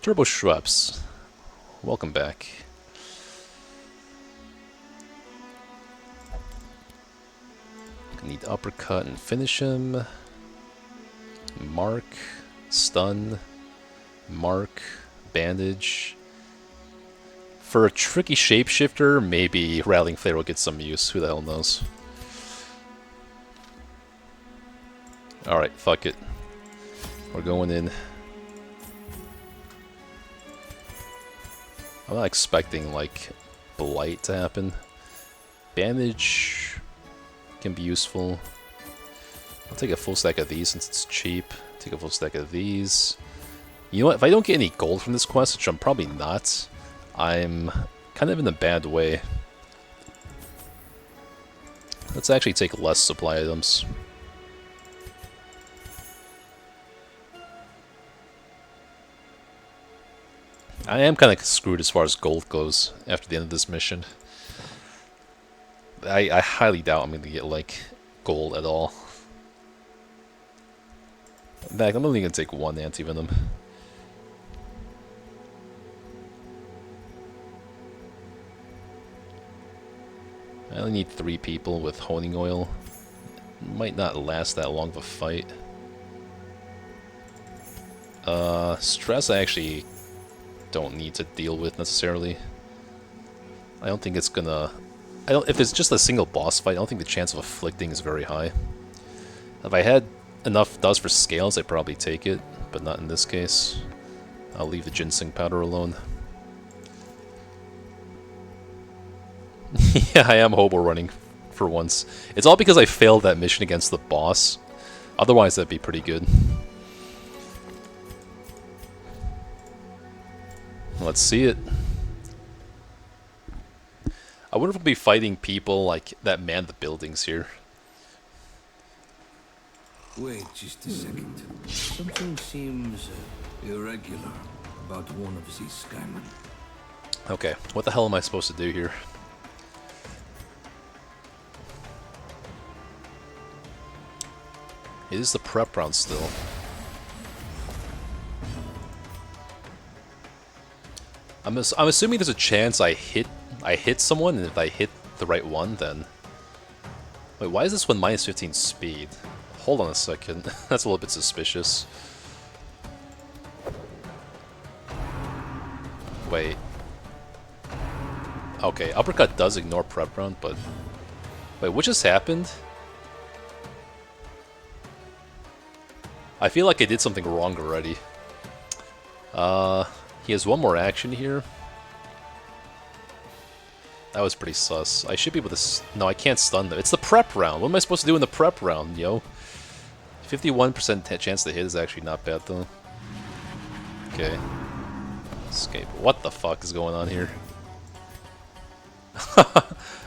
Turbo Shrubs, welcome back. Need uppercut and finish him. Mark, stun, mark, bandage. For a tricky shapeshifter, maybe Rattling Flare will get some use. Who the hell knows? Alright, fuck it. We're going in. I'm not expecting, like, blight to happen. Bandage can be useful. I'll take a full stack of these since it's cheap. Take a full stack of these. You know what? If I don't get any gold from this quest, which I'm probably not, I'm kind of in a bad way. Let's actually take less supply items. I am kind of screwed as far as gold goes after the end of this mission. I highly doubt I'm going to get, like, gold at all. In fact, I'm only going to take one anti-venom. I only need 3 people with honing oil. Might not last that long of a fight. Stress I actually don't need to deal with necessarily. I don't think it's gonna... if it's just a single boss fight, I don't think the chance of afflicting is very high. If I had enough dust for scales, I'd probably take it, but not in this case. I'll leave the ginseng powder alone. Yeah, I am hobo running for once. It's all because I failed that mission against the boss. Otherwise, that'd be pretty good. Let's see it. I wonder if we'll be fighting people like that man the buildings here. Wait just a second. Something seems irregular about one of these skymen. Okay, what the hell am I supposed to do here? It is the prep round still. I'm assuming there's a chance I hit someone, and if I hit the right one, then... Wait, why is this one minus 15 speed? Hold on a second. That's a little bit suspicious. Wait. Okay, uppercut does ignore prep round, but... Wait, what just happened? I feel like I did something wrong already. He has one more action here. That was pretty sus. I should be able to... No, I can't stun them. It's the prep round. What am I supposed to do in the prep round, yo? 51% chance to hit is actually not bad, though. Okay. Escape. What the fuck is going on here?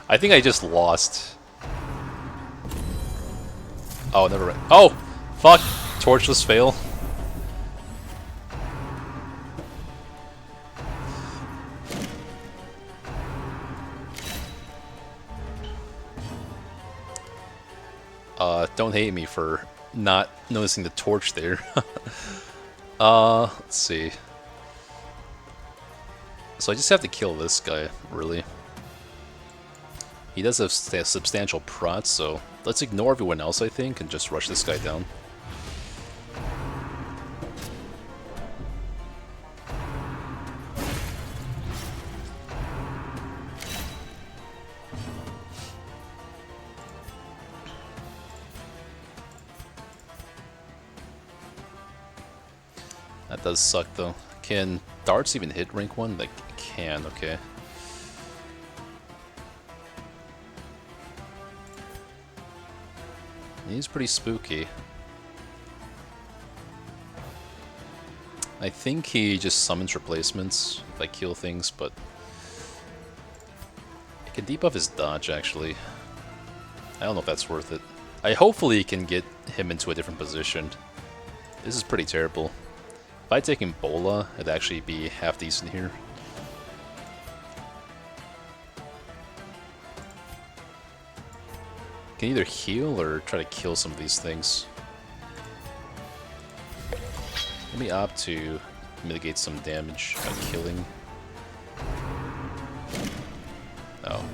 I think I just lost. Oh, never mind. Oh! Fuck! Torchless fail. Don't hate me for not noticing the torch there. Let's see. So I just have to kill this guy, really. He does have substantial prots, so let's ignore everyone else, I think, and just rush this guy down. That does suck, though. Can darts even hit rank 1? Like, can, okay. He's pretty spooky. I think he just summons replacements if I kill things, but... I can debuff his dodge, actually. I don't know if that's worth it. I hopefully can get him into a different position. This is pretty terrible. If I take Ebola, it'd actually be half decent here. Can either heal or try to kill some of these things. Let me opt to mitigate some damage by killing. Oh.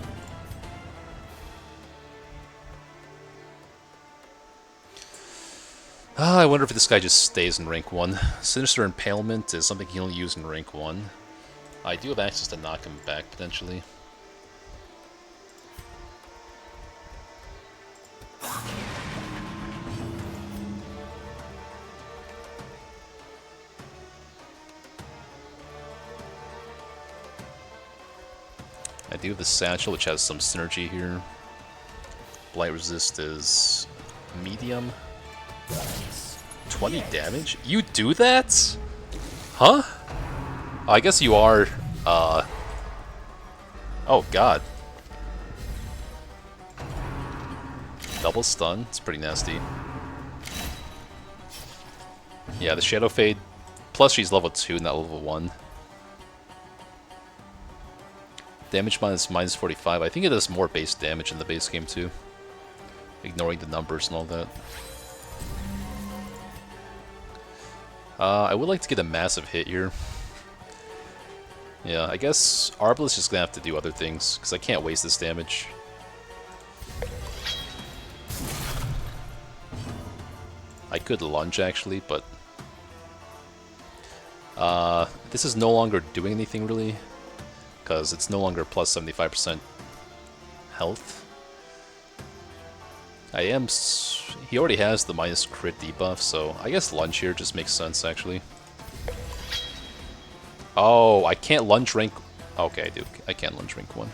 I wonder if this guy just stays in rank 1. Sinister Impalement is something he can only use in rank 1. I do have access to knock him back, potentially. I do have the Satchel, which has some synergy here. Blight Resist is medium. 20 damage? You do that? Huh? I guess you are, Oh god. Double stun? It's pretty nasty. Yeah, the Shadow Fade. Plus she's level 2, not level 1. Damage minus 45. I think it does more base damage in the base game too. Ignoring the numbers and all that. I would like to get a massive hit here. Yeah, I guess Arbalest is gonna have to do other things, because I can't waste this damage. I could lunge actually, but... this is no longer doing anything really, because it's no longer plus 75% health. He already has the minus crit debuff, so I guess lunge here just makes sense, actually. Oh, I can't lunge rank... Okay, I do. I can lunge rank 1.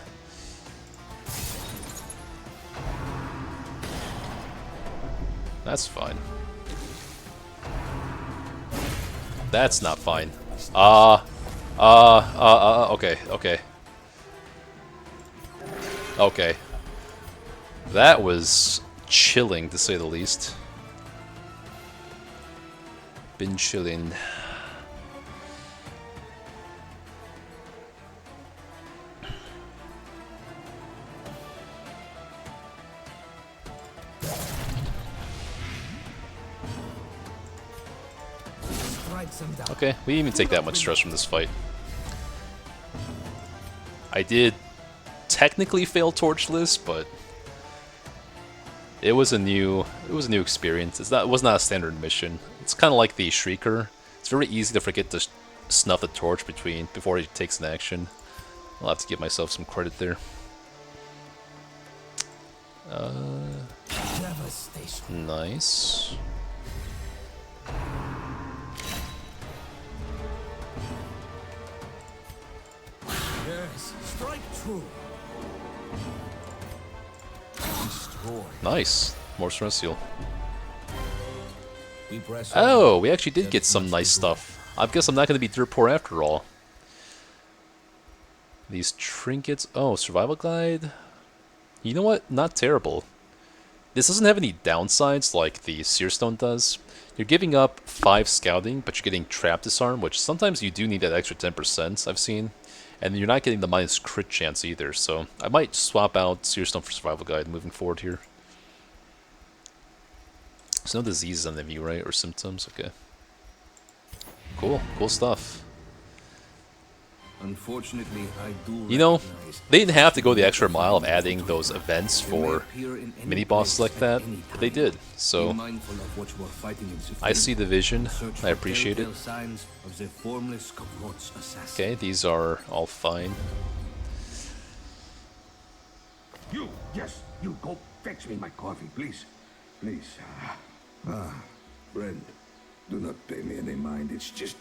That's fine. That's not fine. Okay, okay. Okay. That was chilling, to say the least. been chilling. Okay, we didn't even take that much stress from this fight. I did technically fail Torchless, but it was a new experience. It was not a standard mission. It's kind of like the Shrieker. It's very easy to forget to snuff the torch before he takes an action. I'll have to give myself some credit there. Nice. Yes, strike true. Destroy. Nice. More stress seal. We press Oh, we actually did get some nice stuff. I guess I'm not going to be dirt poor after all. These trinkets. Oh, survival guide. You know what? Not terrible. This doesn't have any downsides like the Searstone does. You're giving up 5 scouting, but you're getting trap disarm, which sometimes you do need that extra 10%, I've seen. And you're not getting the minus crit chance either, so I might swap out Searstone for survival guide moving forward here. There's no diseases on the view, right? Or symptoms? Okay. Cool. Cool stuff. Unfortunately, I do. You know, they didn't have to go the extra mile of adding those events for mini bosses like that, but they did. So I see the vision. I appreciate it. Okay, these are all fine. Yes, you go fetch me my coffee, please. Please. Friend, do not pay me any mind. It's just,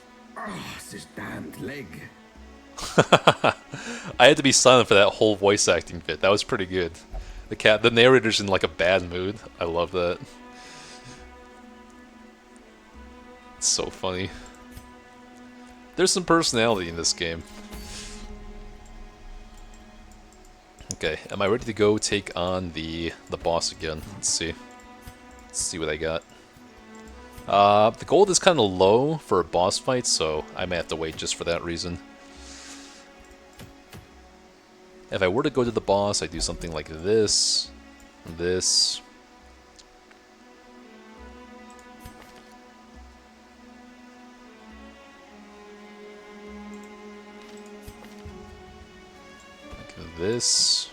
this damned leg. I had to be silent for that whole voice acting bit. That was pretty good. The narrator's in like a bad mood. I love that. It's so funny. There's some personality in this game. Okay, am I ready to go take on the boss again? Let's see. Let's see what I got. The gold is kind of low for a boss fight, so I may have to wait just for that reason. If I were to go to the boss, I'd do something like this, this. Like this.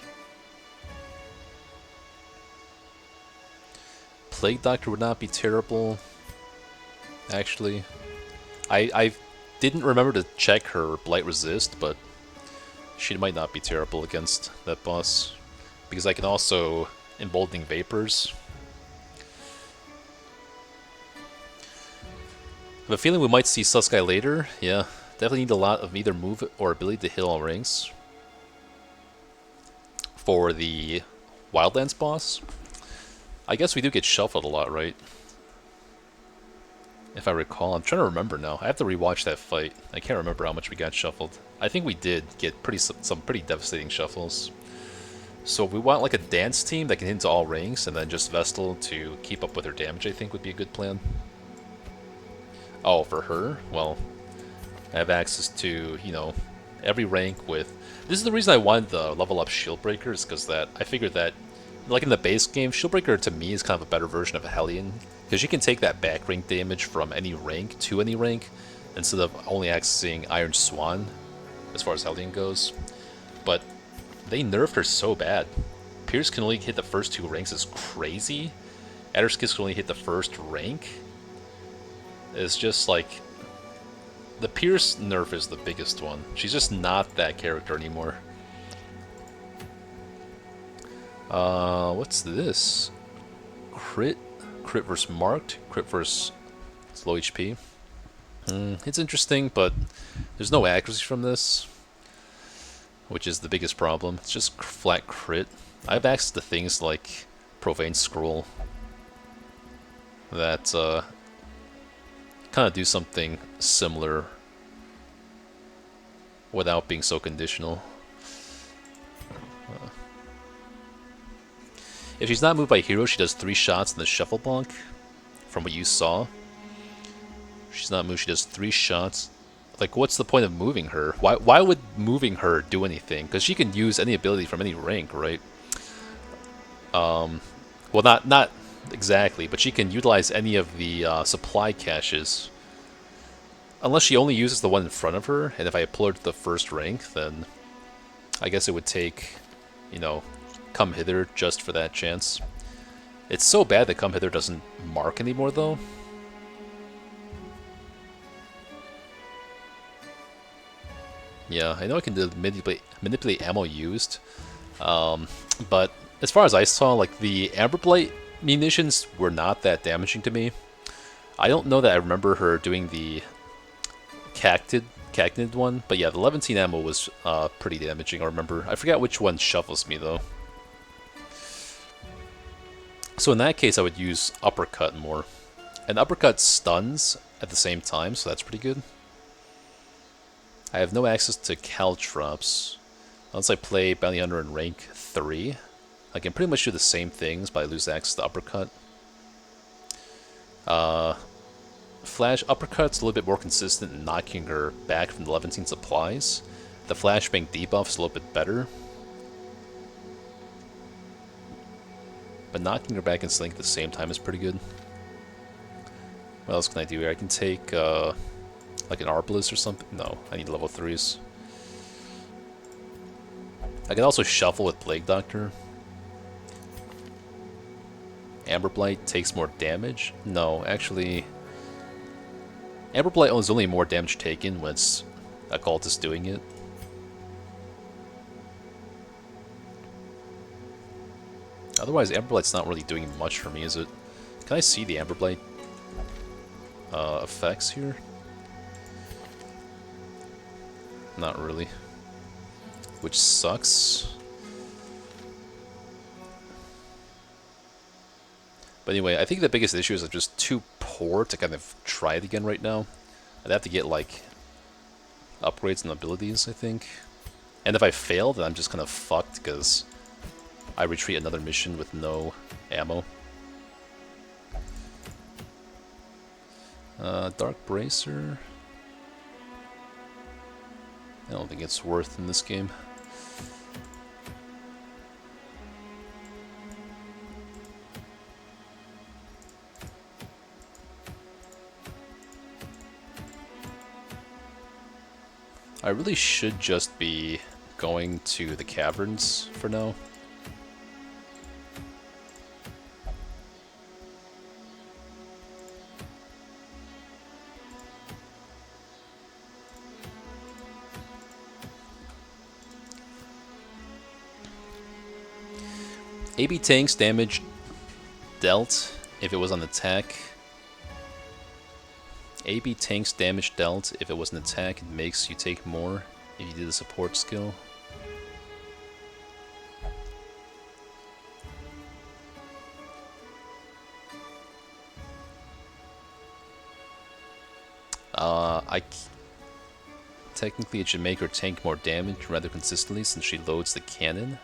Plague Doctor would not be terrible, actually. I didn't remember to check her Blight Resist, but she might not be terrible against that boss, because I can also Emboldening Vapors. I have a feeling we might see Suskai later. Yeah, definitely need a lot of either move or ability to hit all ranks for the Wildlands boss. I guess we do get shuffled a lot, right? If I recall. I'm trying to remember now. I have to rewatch that fight. I can't remember how much we got shuffled. I think we did get some pretty devastating shuffles. So if we want like a dance team that can hit into all ranks and then just Vestal to keep up with her damage, I think would be a good plan. Oh, for her? Well, I have access to, you know, every rank with... This is the reason I wanted the level up Shieldbreaker, is because that I figured that, like in the base game, Shieldbreaker to me is kind of a better version of a Hellion, because you can take that back rank damage from any rank to any rank, instead of only accessing Iron Swan, as far as Hellion goes. But they nerfed her so bad. Pierce can only hit the first 2 ranks is crazy. Adderskiss can only hit the first rank. It's just like... The Pierce nerf is the biggest one. She's just not that character anymore. What's this? Crit versus marked, crit versus low HP. It's interesting, but there's no accuracy from this, which is the biggest problem. It's just flat crit. I have access to things like Profane Scroll that kind of do something similar without being so conditional. If she's not moved by hero, she does 3 shots in the Shuffle Bonk, from what you saw. She's not moved. She does 3 shots. Like, what's the point of moving her? Why would moving her do anything? Because she can use any ability from any rank, right? Well, not exactly, but she can utilize any of the supply caches. Unless she only uses the one in front of her, and if I pull her to the first rank, then I guess it would take, you know, Come Hither just for that chance. It's so bad that Come Hither doesn't mark anymore, though. Yeah, I know I can manipulate ammo used, but as far as I saw, like, the Amber Blight munitions were not that damaging to me. I don't know that I remember her doing the cactinid one, but yeah, the Levantine ammo was pretty damaging, I remember. I forgot which one shuffles me, though. So in that case, I would use Uppercut more. And Uppercut stuns at the same time, so that's pretty good. I have no access to caltrops. Unless I play Bounty Hunter in rank 3. I can pretty much do the same things, but I lose access to Uppercut. Flash Uppercut's a little bit more consistent in knocking her back from the Levantine supplies. The Flashbang debuff is a little bit better. But knocking her back and Slink at the same time is pretty good. What else can I do here? I can take, like an Arbalist or something? No, I need level 3s. I can also shuffle with Plague Doctor. Amber Blight takes more damage? No, actually... Amber Blight is only more damage taken when it's a cultist doing it. Otherwise, Amber Blight's not really doing much for me, is it? Can I see the Amber Blight effects here? Not really. Which sucks. But anyway, I think the biggest issue is I'm just too poor to kind of try it again right now. I'd have to get, like, upgrades and abilities, I think. And if I fail, then I'm just kind of fucked, because I retreat another mission with no ammo. Dark Bracer. I don't think it's worth in this game. I really should just be going to the caverns for now. AB tanks damage dealt if it was on attack. AB tanks damage dealt if it was an attack. It makes you take more if you did a support skill. Technically, it should make her tank more damage rather consistently since she loads the cannon.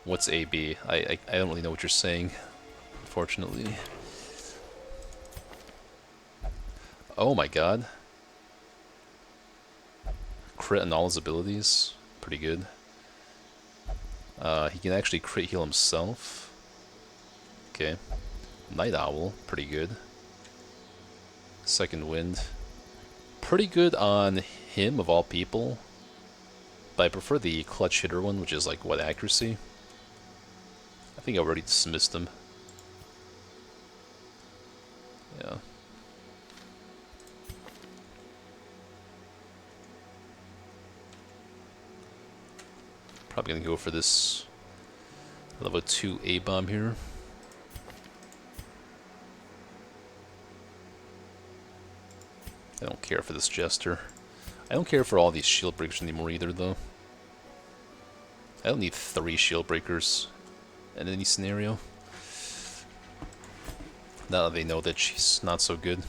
What's AB? I don't really know what you're saying, unfortunately. Oh my god. Crit on all his abilities. Pretty good. He can actually crit heal himself. Okay. Night Owl. Pretty good. Second Wind. Pretty good on him, of all people. But I prefer the clutch hitter one, which is like, what, accuracy? I think I already dismissed him. Yeah. Probably gonna go for this level 2 A-bomb here. I don't care for this Jester. I don't care for all these shield breakers anymore either, though. I don't need 3 shield breakers in any scenario. Now that they know that she's not so good.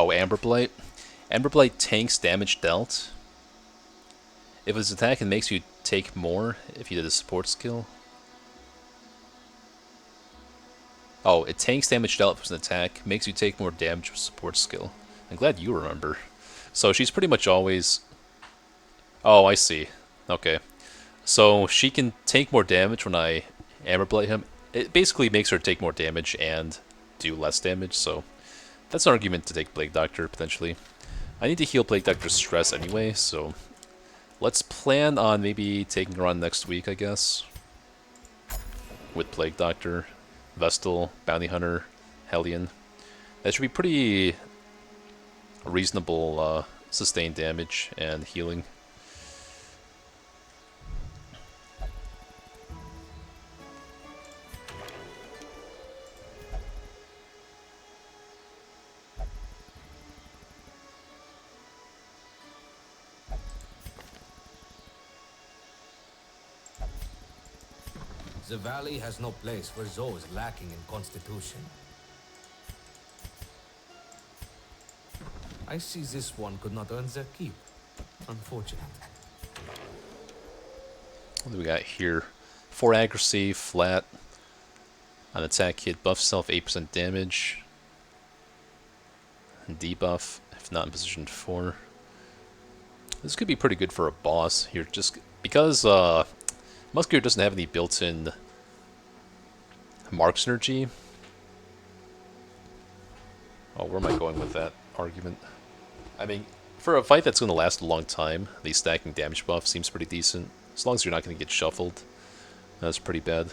Oh, Amber Blight. Amber Blight tanks damage dealt. If its attack, it makes you take more if you did a support skill. Oh, it tanks damage dealt if it's an attack, makes you take more damage with support skill. I'm glad you remember. So she's pretty much always... Oh, I see. Okay. So she can take more damage when I Amber Blight him. It basically makes her take more damage and do less damage, so that's an argument to take Plague Doctor, potentially. I need to heal Plague Doctor's stress anyway, so let's plan on maybe taking her on next week, I guess. With Plague Doctor, Vestal, Bounty Hunter, Hellion. That should be pretty reasonable sustained damage and healing. The valley has no place for those lacking in constitution. I see this one could not earn their keep. Unfortunate. What do we got here? 4 accuracy, flat. On attack hit, buff self 8% damage. And debuff, if not in position 4. This could be pretty good for a boss here, just because Musketeer doesn't have any built-in mark synergy. Oh, where am I going with that argument? I mean, for a fight that's going to last a long time, the stacking damage buff seems pretty decent. As long as you're not going to get shuffled, that's pretty bad.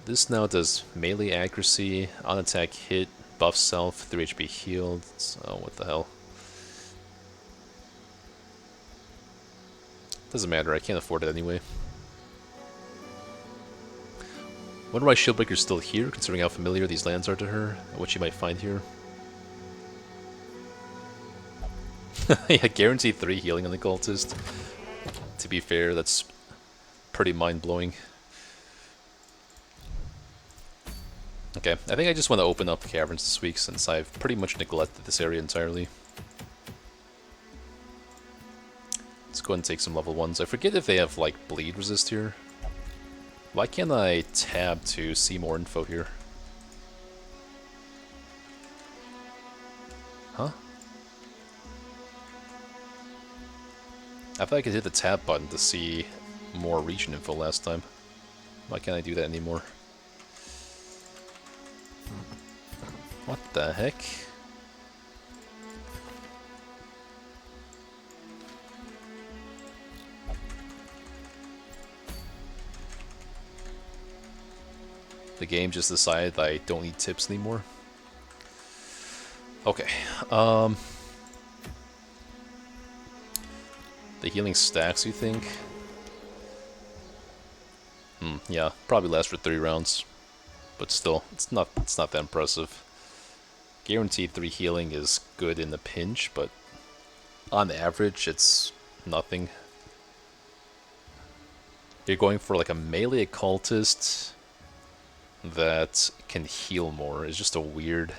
This now does melee accuracy, on attack hit, buff self, 3 HP healed. So what the hell? Doesn't matter, I can't afford it anyway. Wonder why Shieldbreaker's still here, considering how familiar these lands are to her, and what she might find here. Yeah, guaranteed 3 healing on the cultist. To be fair, that's pretty mind-blowing. Okay, I think I just want to open up caverns this week since I've pretty much neglected this area entirely. Let's go ahead and take some level 1s. I forget if they have, like, bleed resist here. Why can't I tab to see more info here? Huh? I thought I could hit the tab button to see more region info last time. Why can't I do that anymore? What the heck? The game just decided I don't need tips anymore. Okay. The healing stacks, you think? Yeah, probably lasts for 3 rounds. But still, it's not that impressive. Guaranteed 3 healing is good in the pinch, but on average, it's nothing. You're going for like a melee occultist that can heal more. It's just a weird...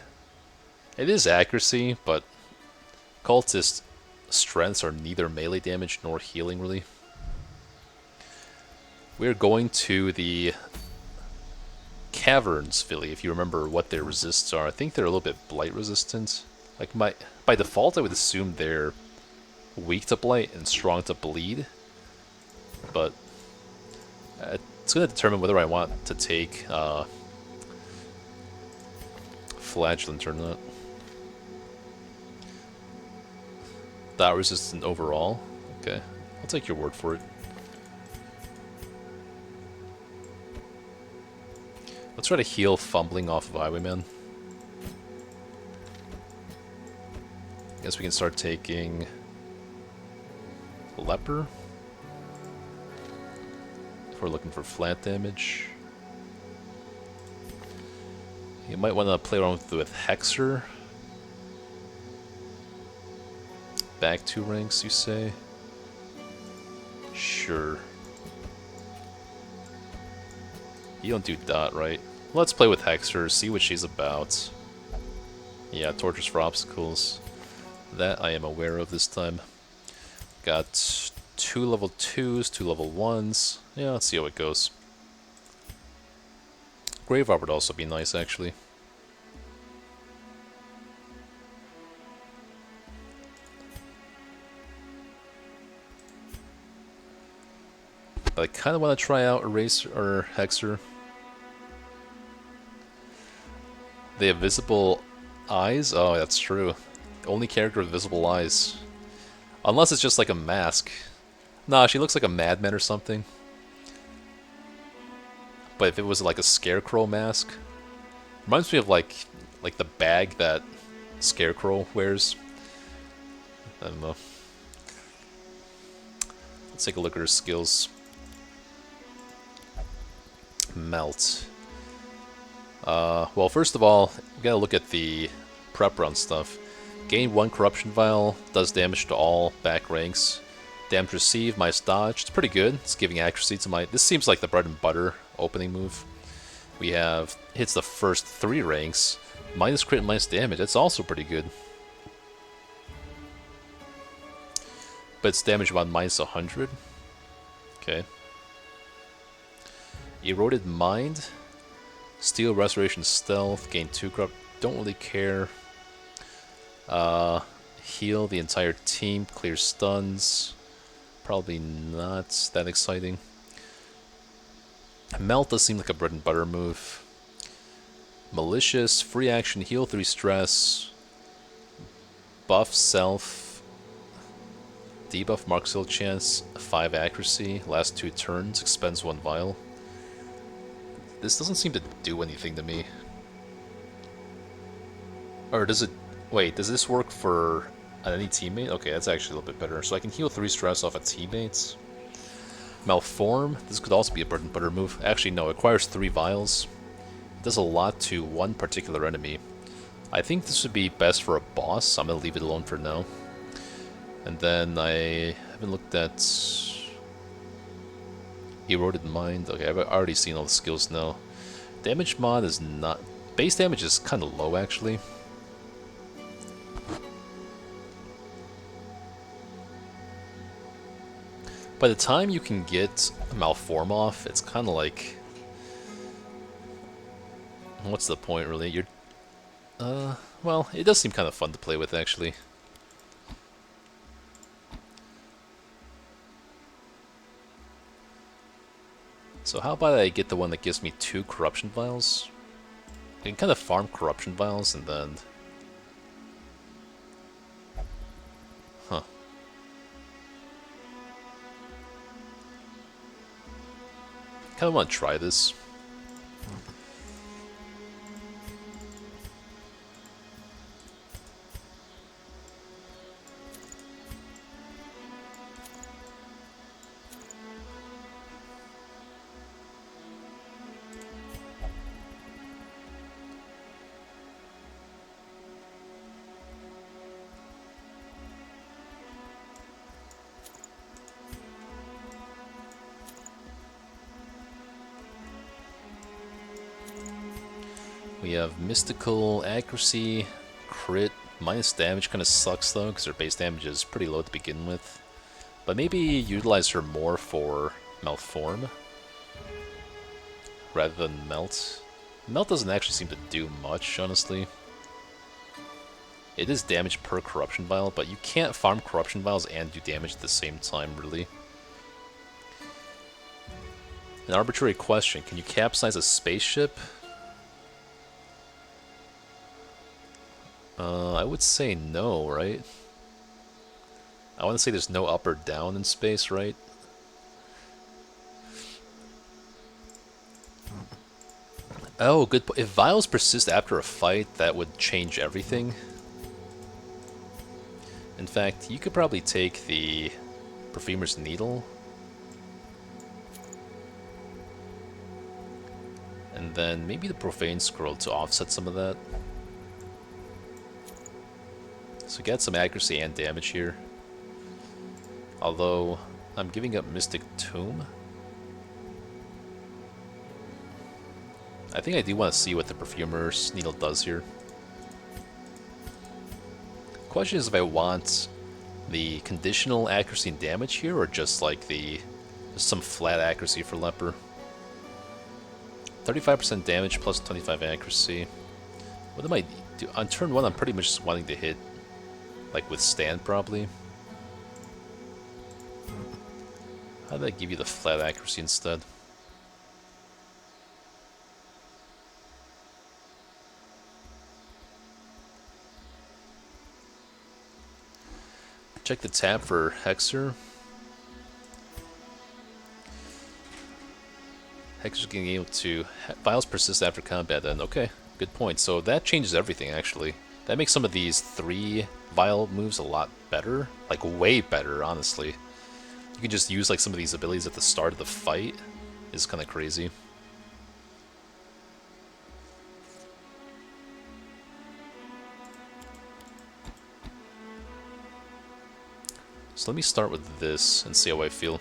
It is accuracy, but cultist strengths are neither melee damage nor healing, really. We're going to the caverns, Philly, if you remember what their resists are. I think they're a little bit blight resistant. Like, by default, I would assume they're weak to blight and strong to bleed. But it's going to determine whether I want to take Flagellant or not. That resistant overall? Okay, I'll take your word for it. Let's try to heal Fumbling off of Highwayman. Guess we can start taking Leper. If we're looking for flat damage. You might want to play around with Hexer. Back 2 ranks, you say? Sure. You don't do dot, right? Let's play with Hexer, see what she's about. Yeah, tortures for obstacles. That I am aware of this time. Got 2 level 2s, 2 level 1s. Yeah, let's see how it goes. Grave Art would also be nice, actually. But I kind of want to try out Eraser or Hexer. They have visible eyes? Oh, that's true. Only character with visible eyes. Unless it's just like a mask. Nah, she looks like a madman or something. But if it was like a scarecrow mask, reminds me of like the bag that Scarecrow wears. I don't know. Let's take a look at her skills. Melt. Well, first of all, we gotta look at the prep run stuff. Gain 1 corruption vial, does damage to all back ranks. Damage received, minus dodge. It's pretty good. It's giving accuracy to my. This seems like the bread and butter opening move. We have hits the first 3 ranks, minus crit, minus damage. That's also pretty good. But it's damage about minus 100. Okay. Eroded Mind. Steel Restoration Stealth. Gain 2 corrupt. Don't really care. Heal the entire team. Clear stuns. Probably not that exciting. Melt does seem like a bread and butter move. Malicious. Free action. Heal 3 stress. Buff self. Debuff marks heal chance. 5 accuracy. Last 2 turns. Expends 1 vial. This doesn't seem to do anything to me. Or does it... Wait, does this work for any teammate? Okay, that's actually a little bit better. So I can heal 3 stress off of teammates. Malform. This could also be a bread and butter move. Actually, no. It requires 3 vials. It does a lot to one particular enemy. I think this would be best for a boss. I'm going to leave it alone for now. And then I haven't looked at... Eroded Mind. Okay, I've already seen all the skills now. Damage mod is not... Base damage is kind of low, actually. By the time you can get Malform off, it's kind of like... What's the point, really? You're... well, it does seem kind of fun to play with, actually. So how about I get the one that gives me 2 corruption vials? I can kind of farm corruption vials and then... Huh. Kind of want to try this. We have Mystical, Accuracy, Crit, minus damage. Kind of sucks though, because her base damage is pretty low to begin with. But maybe utilize her more for Malform rather than Melt. Melt doesn't actually seem to do much, honestly. It is damage per Corruption Vial, but you can't farm Corruption Vials and do damage at the same time, really. An arbitrary question. Can you capsize a spaceship? I would say no, right? I want to say there's no up or down in space, right? Oh, good. If vials persist after a fight, that would change everything. In fact, you could probably take the Perfumer's Needle. And then maybe the Profane Scroll to offset some of that. So get some accuracy and damage here. Although, I'm giving up Mystic Tomb. I think I do want to see what the Perfumer's Needle does here. Question is if I want the conditional accuracy and damage here, or just like just some flat accuracy for Leper. 35% damage plus 25 accuracy. What am I do? On turn 1, I'm pretty much just wanting to hit, like, withstand, probably. How did I give you the flat accuracy instead? Check the tab for Hexer. Hexer's getting able to... Vials persist after combat then. Okay, good point. So that changes everything, actually. That makes some of these 3 Vial moves a lot better. Like, way better, honestly. You can just use, like, some of these abilities at the start of the fight. It's kind of crazy. So let me start with this and see how I feel.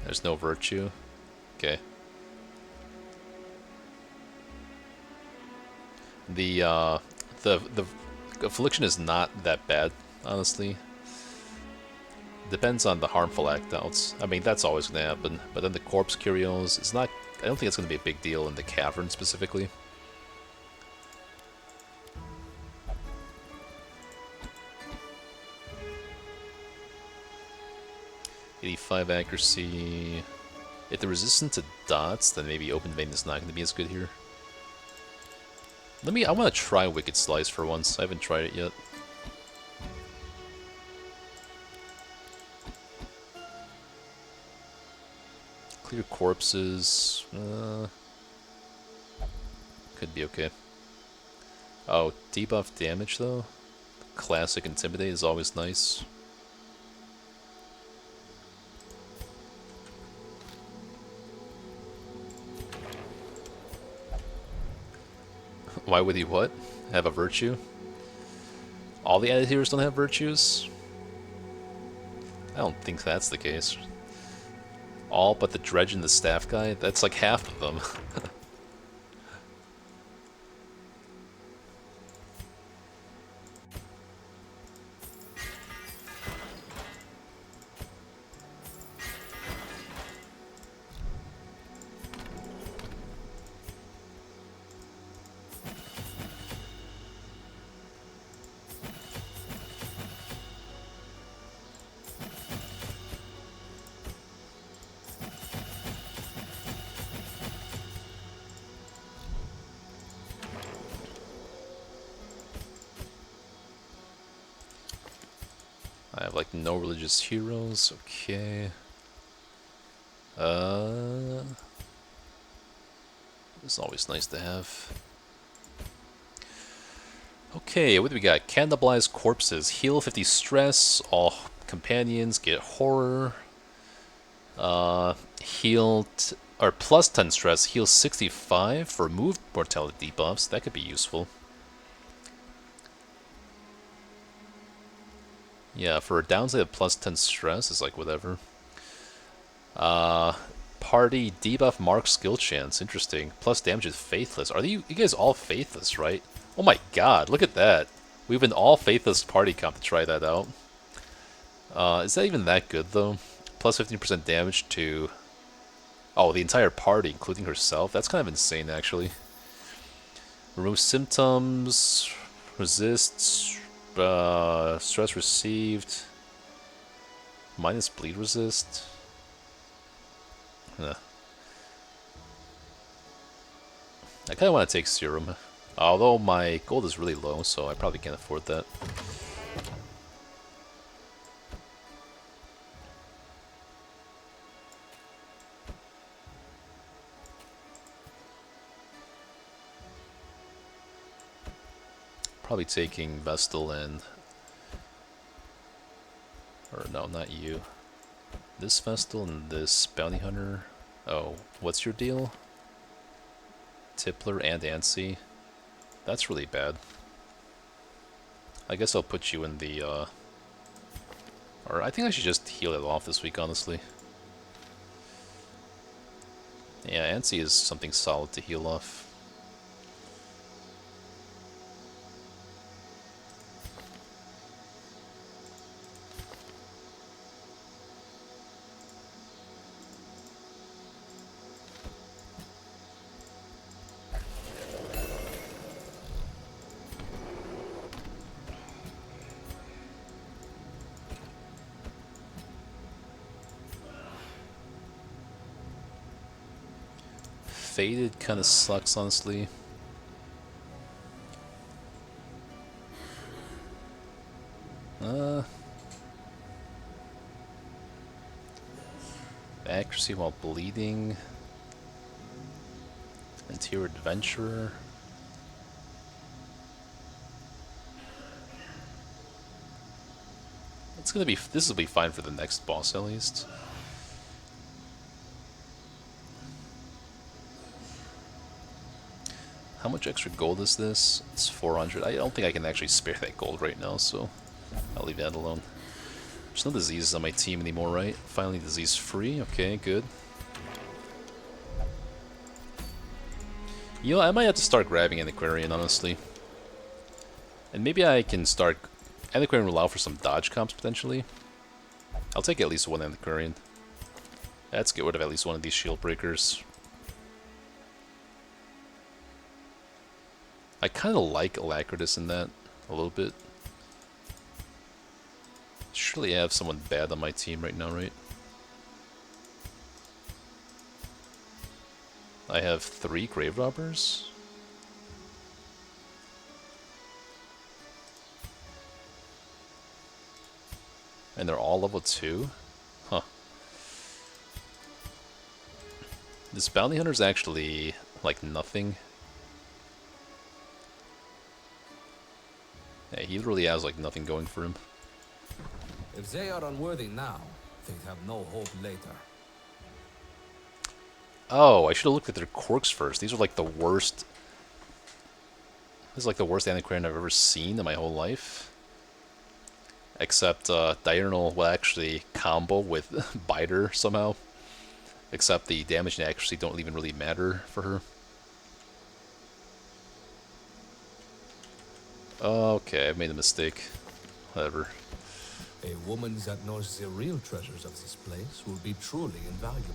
There's no virtue. Okay. The affliction is not that bad, honestly. Depends on the harmful act outs. I mean, that's always gonna happen. But then the corpse curios, it's not. I don't think it's gonna be a big deal in the cavern specifically. .85 accuracy. If they're resistant to dots, then maybe Open Vein is not going to be as good here. I want to try Wicked Slice for once. I haven't tried it yet. Clear corpses. Could be okay. Oh, debuff damage though. Classic Intimidate is always nice. Why would he what? Have a virtue? All the added heroes don't have virtues? I don't think that's the case. All but the Dredge and the Staff guy? That's like half of them. I have like no religious heroes, okay. It's always nice to have. Okay, what do we got? Cannibalize corpses, heal 50 stress, all companions get horror. Healed or plus 10 stress, heal 65 for moved mortality debuffs. That could be useful. Yeah, for a downside of plus 10 stress is like whatever. Party debuff mark skill chance. Interesting. Plus damage is faithless. Are you guys all faithless, right? Oh my god, look at that. We've been all faithless party comp to try that out. Is that even that good though? Plus 15% damage to... Oh, the entire party, including herself? That's kind of insane, actually. Remove symptoms. Resists... stress received. Minus bleed resist. Huh. I kind of want to take serum. Although my gold is really low, so I probably can't afford that. Probably taking Vestal and... Or no, not you. This Vestal and this Bounty Hunter. Oh, what's your deal? Tippler and Ansi. That's really bad. I guess I'll put you in the, Or I think I should just heal it off this week, honestly. Yeah, Ansi is something solid to heal off. Faded kind of sucks, honestly. Accuracy while bleeding. Interior Adventurer. It's gonna be. This will be fine for the next boss, at least. How much extra gold is this? It's 400. I don't think I can actually spare that gold right now, so I'll leave that alone. There's no diseases on my team anymore, right? Finally disease-free. Okay, good. You know, I might have to start grabbing Antiquarian, honestly. And maybe I can start... Antiquarian will allow for some dodge comps, potentially. I'll take at least one Antiquarian. Let's get rid of at least one of these shield breakers. I kind of like Alacritus in that a little bit. Surely I have someone bad on my team right now, right? I have 3 Grave Robbers. And they're all level 2? Huh. This Bounty Hunter's actually, like, nothing. Yeah, he really has, like, nothing going for him. If they are unworthy now, they'd have no hope later. Oh, I should have looked at their quirks first. These are like the worst. This is like the worst Antiquarian I've ever seen in my whole life. Except Diurnal will actually combo with Biter somehow. Except the damage and accuracy don't even really matter for her. Okay, I made a mistake. Whatever. A woman that knows the real treasures of this place will be truly invaluable.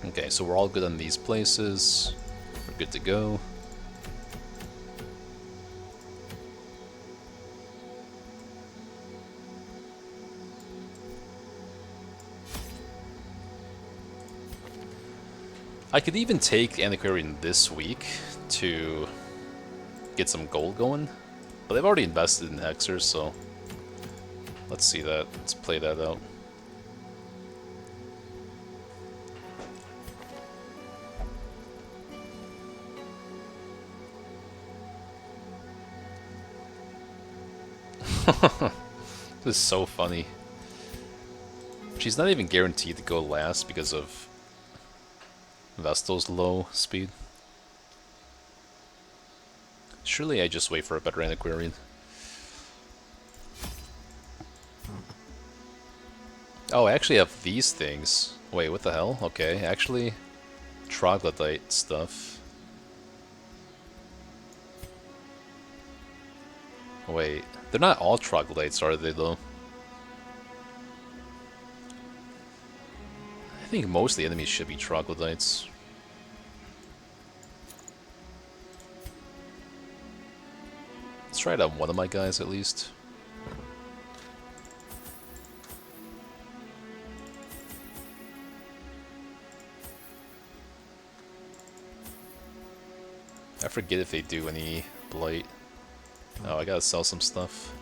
Okay, so we're all good on these places. We're good to go. I could even take Antiquarian this week to get some gold going, but I've already invested in Hexers, so let's see that. Let's play that out. This is so funny. She's not even guaranteed to go last because of Vestal's low speed. Surely I just wait for a better Antiquarian. Oh, I actually have these things. Wait, what the hell? Okay, actually, troglodyte stuff. Wait, they're not all troglodytes, are they, though? I think most of the enemies should be troglodytes. Let's try it on one of my guys, at least. I forget if they do any blight. Oh, I gotta sell some stuff.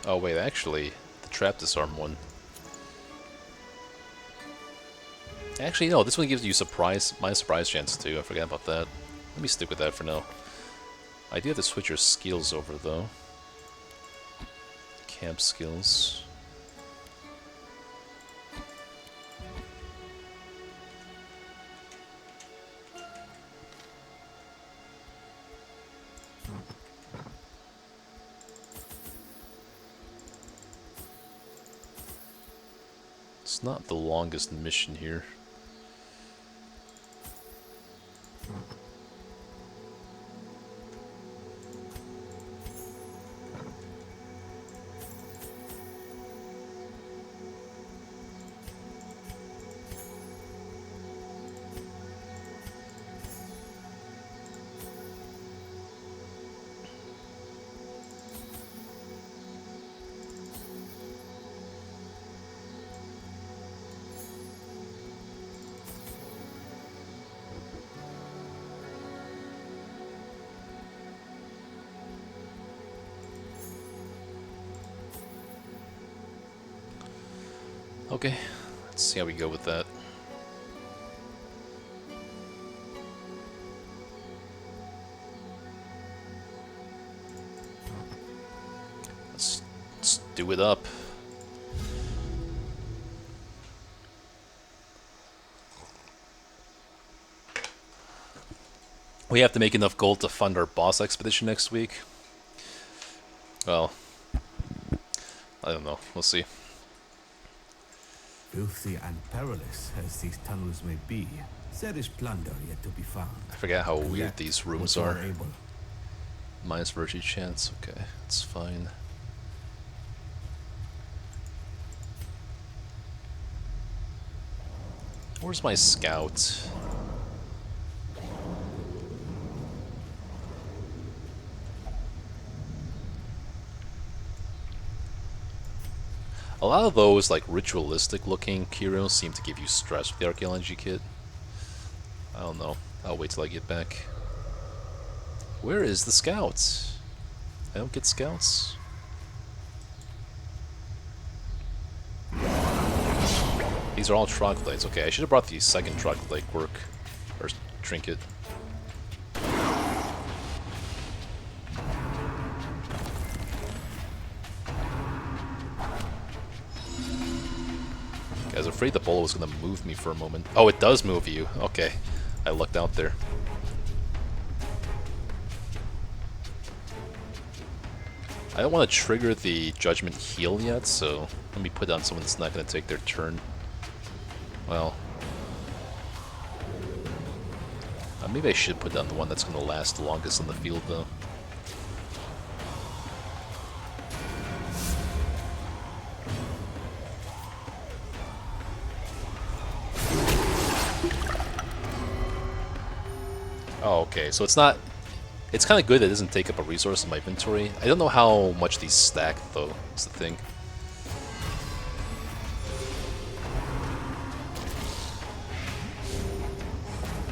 Oh wait, actually, the trap disarm one. Actually, no, this one gives you my surprise chance too. I forgot about that. Let me stick with that for now. I do have to switch your skills over though. Camp skills. It's not the longest mission here. Okay, let's see how we go with that. Let's do it up. We have to make enough gold to fund our boss expedition next week. Well, I don't know. We'll see. Filthy and perilous as these tunnels may be, there is plunder yet to be found. I forget how And weird yet, these rooms what are. you able. Minus virtue chance. Okay, it's fine. Where's my scout? A lot of those like ritualistic looking heroes seem to give you stress with the archaeology kit. I don't know. I'll wait till I get back. Where is the scouts? I don't get scouts. These are all troglodytes. Okay, I should have brought the second troglodyte quirk or trinket. I was afraid the bola was going to move me for a moment. Oh, it does move you. Okay. I lucked out there. I don't want to trigger the judgment heal yet, so let me put on someone that's not going to take their turn. Well. Maybe I should put down the one that's going to last longest in the field, though. Oh, okay, so it's not... It's kind of good that it doesn't take up a resource in my inventory. I don't know how much these stack, though, is the thing.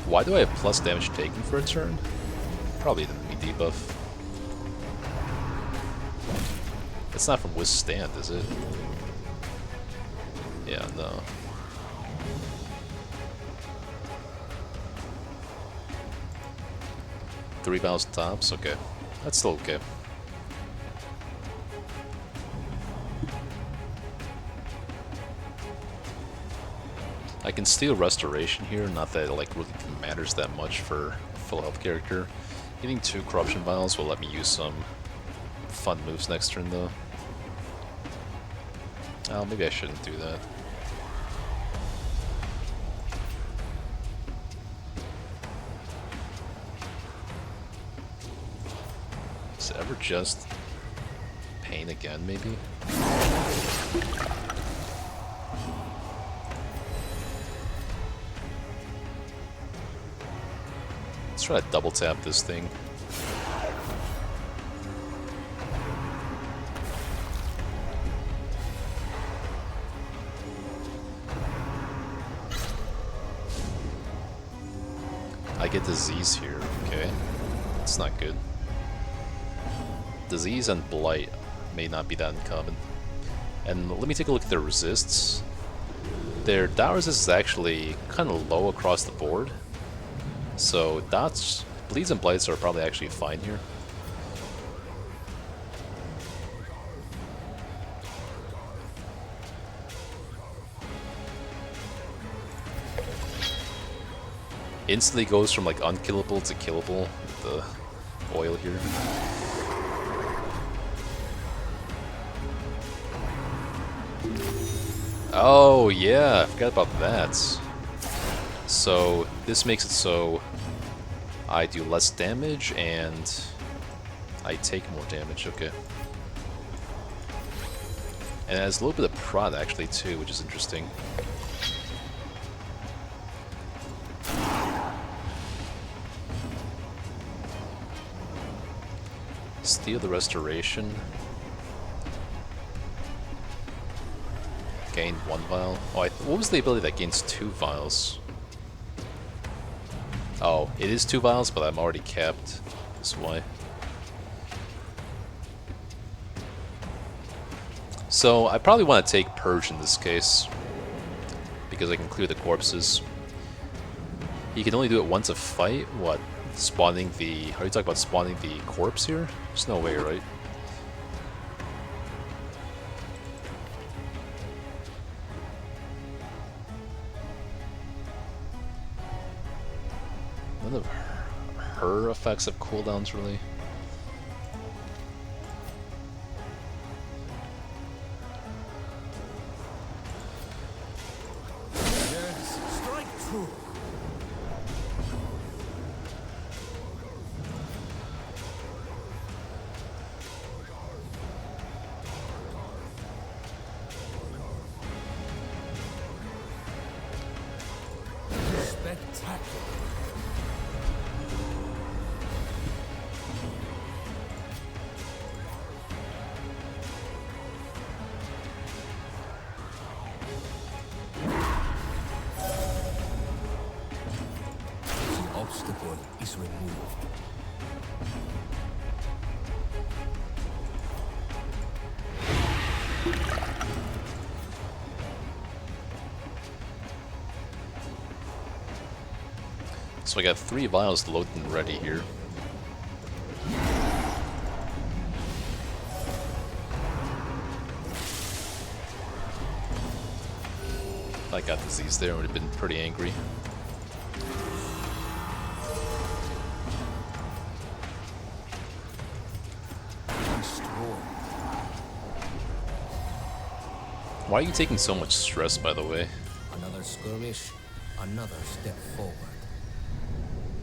Why do I have plus damage taken for a turn? Probably the enemy debuff. It's not from withstand, is it? Yeah, no. Three bounce tops? Okay. That's still okay. I can steal restoration here, not that it like really matters that much for a full health character. Getting 2 corruption vials will let me use some fun moves next turn though. Oh, maybe I shouldn't do that. Is it ever just pain again, maybe? Let's try to double tap this thing. I get disease here, okay. That's not good. Disease and blight may not be that uncommon. And let me take a look at their resists. Their dot resist is actually kind of low across the board. So dots, bleeds and blights are probably actually fine here. Instantly goes from like unkillable to killable with the oil here. Oh, yeah, I forgot about that. So, this makes it so I do less damage and I take more damage, okay. And it has a little bit of prod actually too, which is interesting. Steal the Restoration. Gain 1 vial. Oh, what was the ability that gains 2 vials? Oh, it is 2 vials, but I'm already capped this way. So, I probably want to take Purge in this case, because I can clear the corpses. You can only do it once a fight? What? Spawning the... Are you talking about spawning the corpse here? There's no way, right? None of her effects have cooldowns, really. Yes, strike true. Spectacular. The obstacle is removed. So I got 3 vials loaded and ready here. If I got disease there, I would have been pretty angry. Why are you taking so much stress, by the way? Another skirmish, another step forward.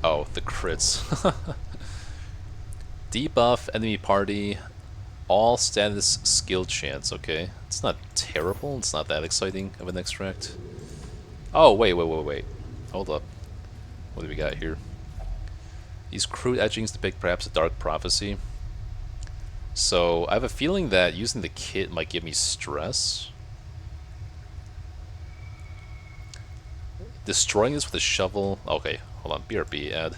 Oh, the crits. Debuff enemy party, all status skill chance, okay. It's not terrible, it's not that exciting of an extract. Oh, wait. Hold up. What do we got here? These crude etchings depict perhaps a dark prophecy. So, I have a feeling that using the kit might give me stress. Destroying this with a shovel... Okay, hold on. BRB add.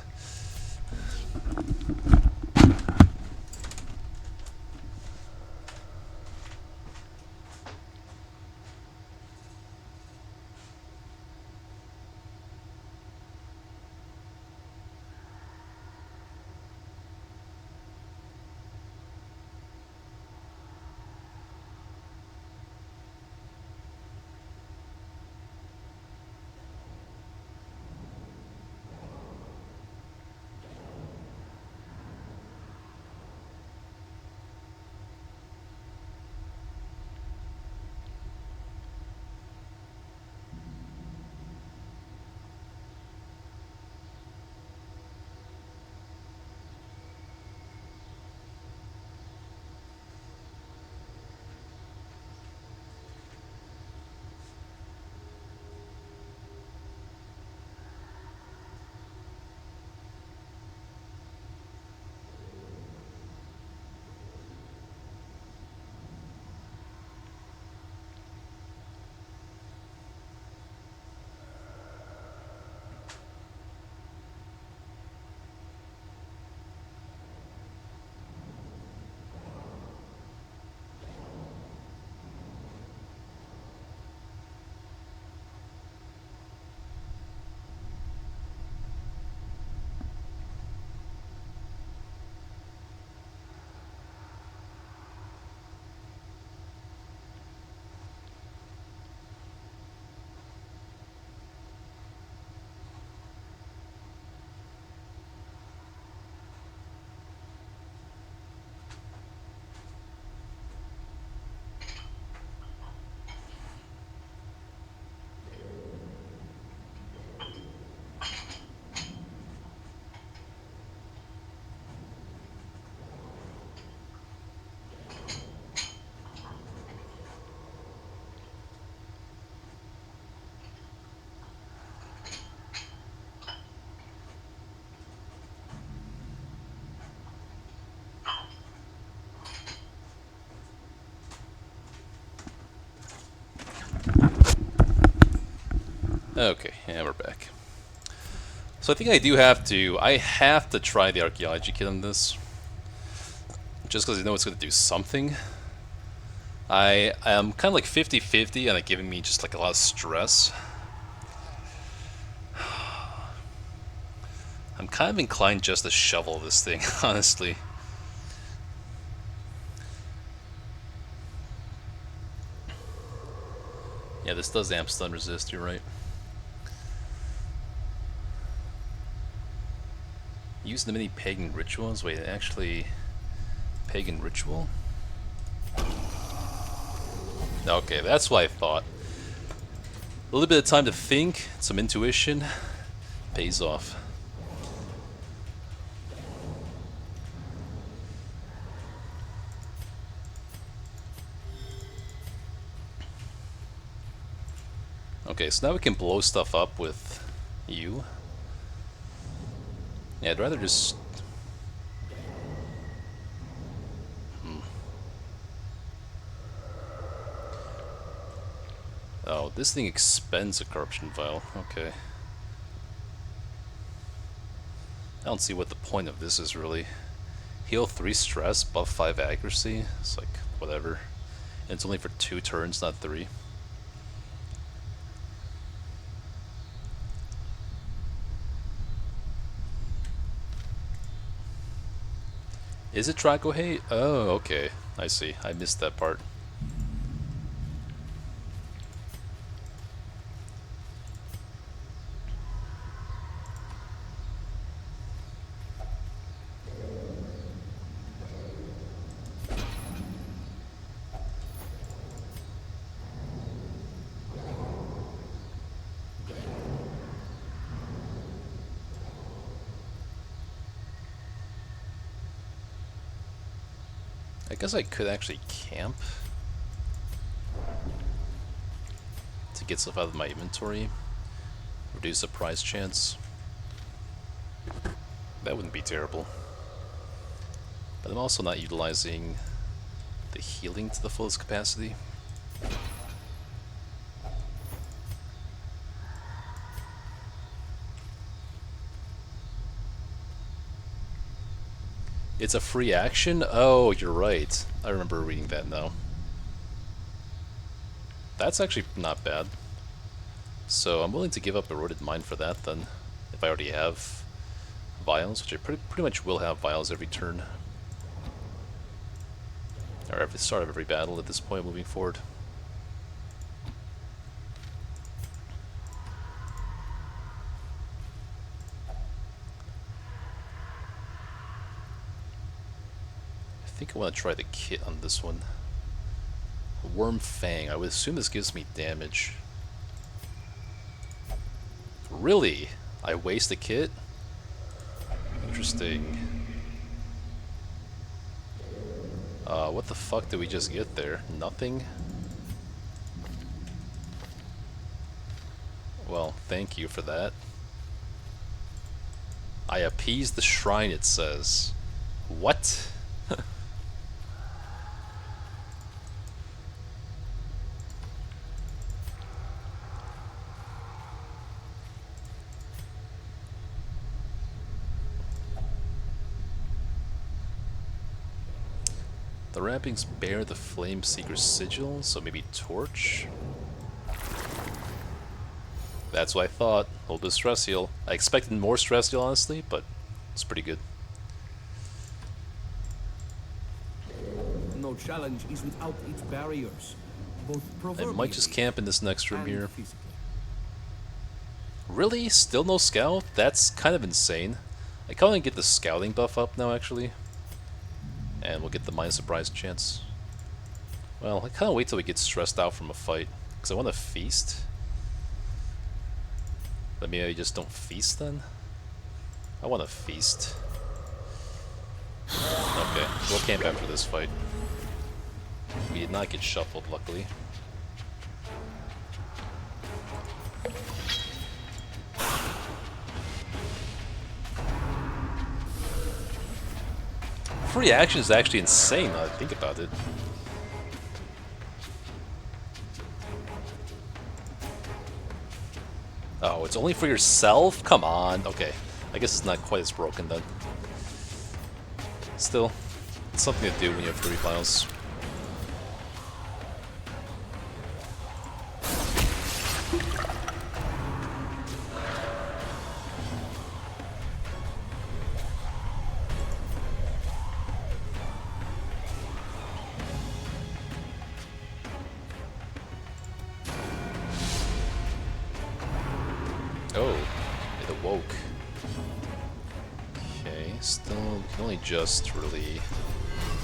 Okay, yeah, we're back. So I think I have to try the archaeology kit on this. Just because I know it's going to do something. I am kind of like 50-50 and it's giving me just like a lot of stress. I'm kind of inclined just to shovel this thing, honestly. Yeah, this does amp stun resist, you're right. Use the mini pagan rituals. Wait, actually, pagan ritual? Okay, that's what I thought. A little bit of time to think, some intuition, pays off. Okay, so now we can blow stuff up with you. Yeah, I'd rather just... Oh, this thing expends a corruption vial. Okay. I don't see what the point of this is really. Heal 3 stress, buff 5 accuracy. It's like, whatever. And it's only for 2 turns, not 3. Is it Draco Hate? Oh, okay. I see. I missed that part. I guess I could actually camp to get stuff out of my inventory. Reduce the prize chance. That wouldn't be terrible. But I'm also not utilizing the healing to the fullest capacity. It's a free action? Oh, you're right. I remember reading that now. That's actually not bad. So I'm willing to give up Eroded Mine for that then, if I already have vials, which I pretty much will have vials every turn. Or every start of every battle at this point moving forward. I think I want to try the kit on this one. Worm Fang. I would assume this gives me damage. Really? I waste a kit? Interesting. What the fuck did we just get there? Nothing? Well, thank you for that. I appeased the shrine, it says. What? The wrappings bear the Flame Seeker's sigil, so maybe Torch? That's what I thought. A little bit of stress heal. I expected more stress heal, honestly, but it's pretty good. No challenge is without its barriers. Both I might just camp in this next room here. physically. Really? Still no scout? That's kind of insane. I kind of get the scouting buff up now, actually. And we'll get the minus surprise chance. Well, I kind of wait till we get stressed out from a fight. Because I want to feast. But maybe I just don't feast then? I want to feast. Okay, we'll camp after this fight. We did not get shuffled, luckily. Free action is actually insane now that I think about it. Oh, it's only for yourself? Come on. Okay. I guess it's not quite as broken then. Still, it's something to do when you have 3 files. Oh, it awoke. Okay, still can only just really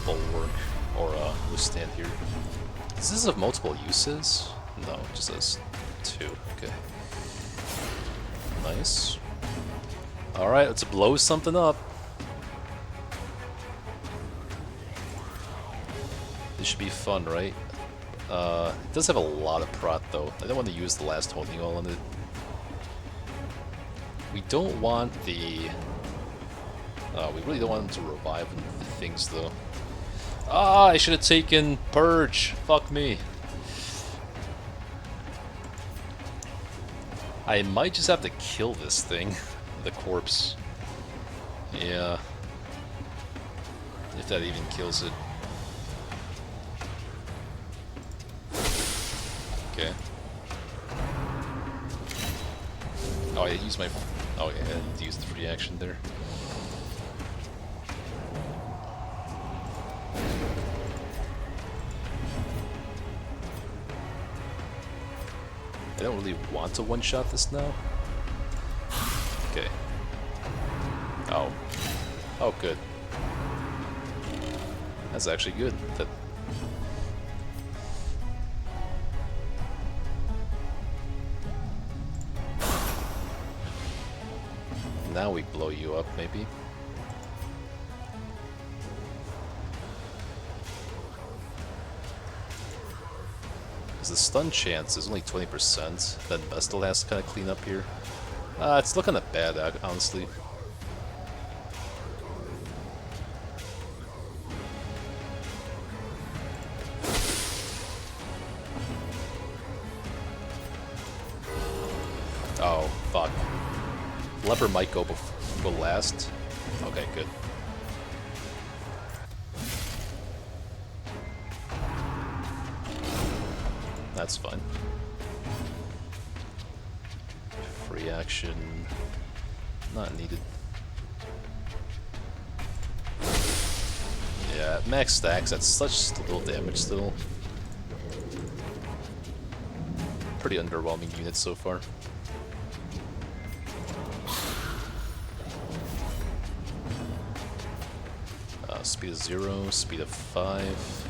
bulwark or withstand here. Does this have multiple uses? No, it just has 2. Okay. Nice. Alright, let's blow something up. This should be fun, right? It does have a lot of prot though. I don't want to use the last holding all on it. We don't want the... we really don't want them to revive things, though. Ah, I should have taken Purge. Fuck me. I might just have to kill this thing. The corpse. Yeah. If that even kills it. Okay. Oh, I used my... Oh yeah, I need to use the free action there. I don't really want to one-shot this now. Okay. Oh. Oh, good. That's actually good. That... Now we blow you up, maybe. Because the stun chance is only 20%, then Vestal has to kind of clean up here. It's looking kind of bad, honestly. Oh, fuck. Leper might go last. Okay, good. That's fine. Free action. Not needed. Yeah, max stacks, that's such little damage still. Pretty underwhelming unit so far. Speed of 0, speed of 5.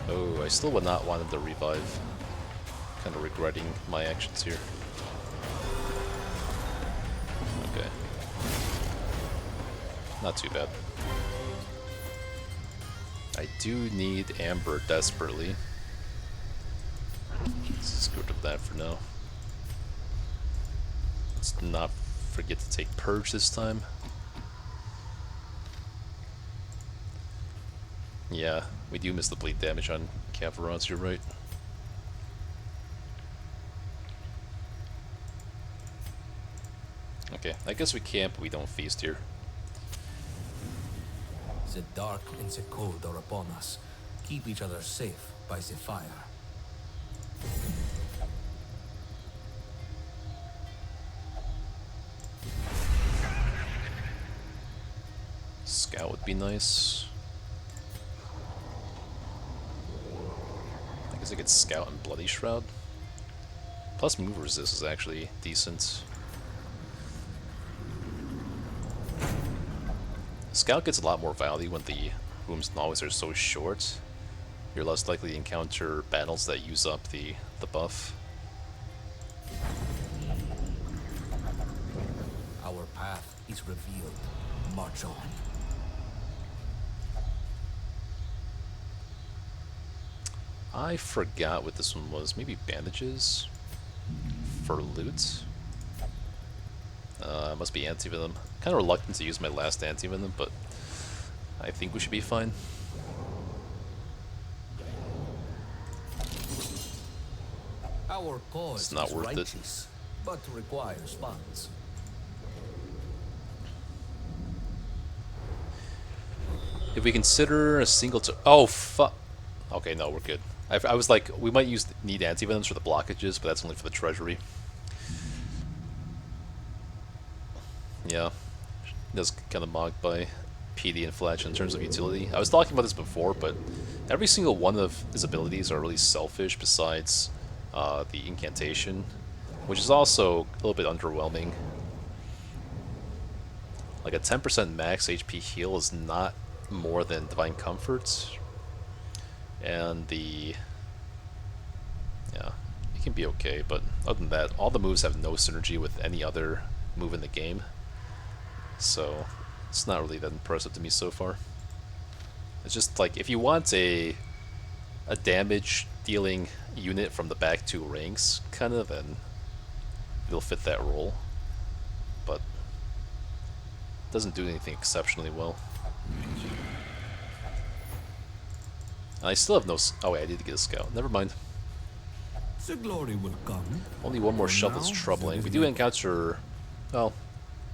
Oh, I still would not want him to revive. Kind of regretting my actions here. Okay. Not too bad. I do need Amber desperately. Let's just get rid of that for now. Let's not forget to take Purge this time. Yeah, we do miss the bleed damage on Cavarons, you're right. Okay, I guess we camp, we don't feast here. The dark and the cold are upon us. Keep each other safe by the fire. Scout would be nice. I guess I could Scout and Bloody Shroud. Plus move resist is actually decent. Scout gets a lot more value when the rooms and always are so short. You're less likely to encounter battles that use up the buff. Our path is revealed. March on. I forgot what this one was. Maybe bandages for loot. Must be anti-venom. Kind of reluctant to use my last anti-venom, but I think we should be fine. Our cause It's not is worth it. righteous. but requires funds. If we consider a single oh fuck. Okay, no, we're good. I was like, we might need anti-venoms for the blockages, but that's only for the treasury. Yeah, that's kind of mocked by PD and Fletch in terms of utility. I was talking about this before, but every single one of his abilities are really selfish besides the incantation, which is also a little bit underwhelming. Like a 10% max HP heal is not more than Divine Comfort, and yeah, it can be okay, but other than that, all the moves have no synergy with any other move in the game, so it's not really that impressive to me so far. It's just like, if you want a damage dealing unit from the back two ranks, kind of, then it'll fit that role, but it doesn't do anything exceptionally well. And I still have no... Oh wait, I need to get a scout. Never mind. The glory will come. Only one more For shovel is now, troubling. there We is do no- encounter... Well,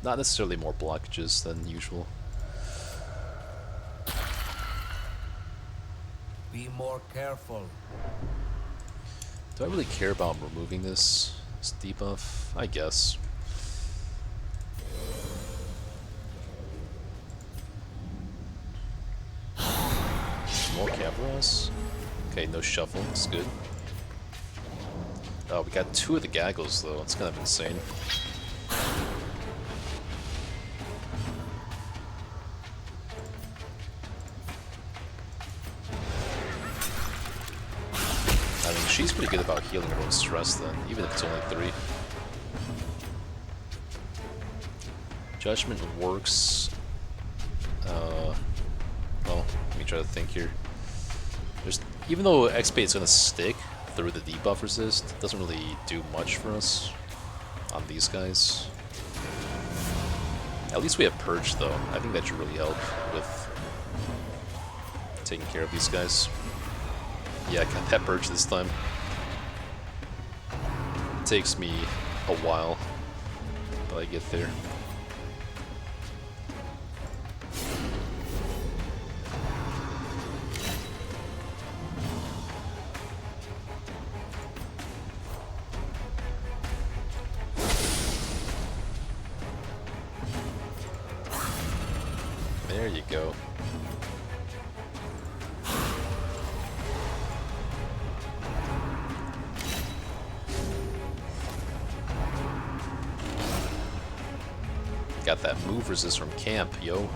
not necessarily more blockages than usual. Be more careful. Do I really care about removing this debuff? I guess. More Cavros? Okay, no shuffle. It's good. Oh, we got 2 of the gaggles, though. It's kind of insane. I mean, she's pretty good about healing her own stress, then, even if it's only 3. Judgment works. Well, let me try to think here. Even though XP is going to stick through the debuff resist, it doesn't really do much for us on these guys. At least we have Purge, though. I think that should really help with taking care of these guys. Yeah, I got that Purge this time. It takes me a while, but I get there. There you go. Got that move resist from camp, yo.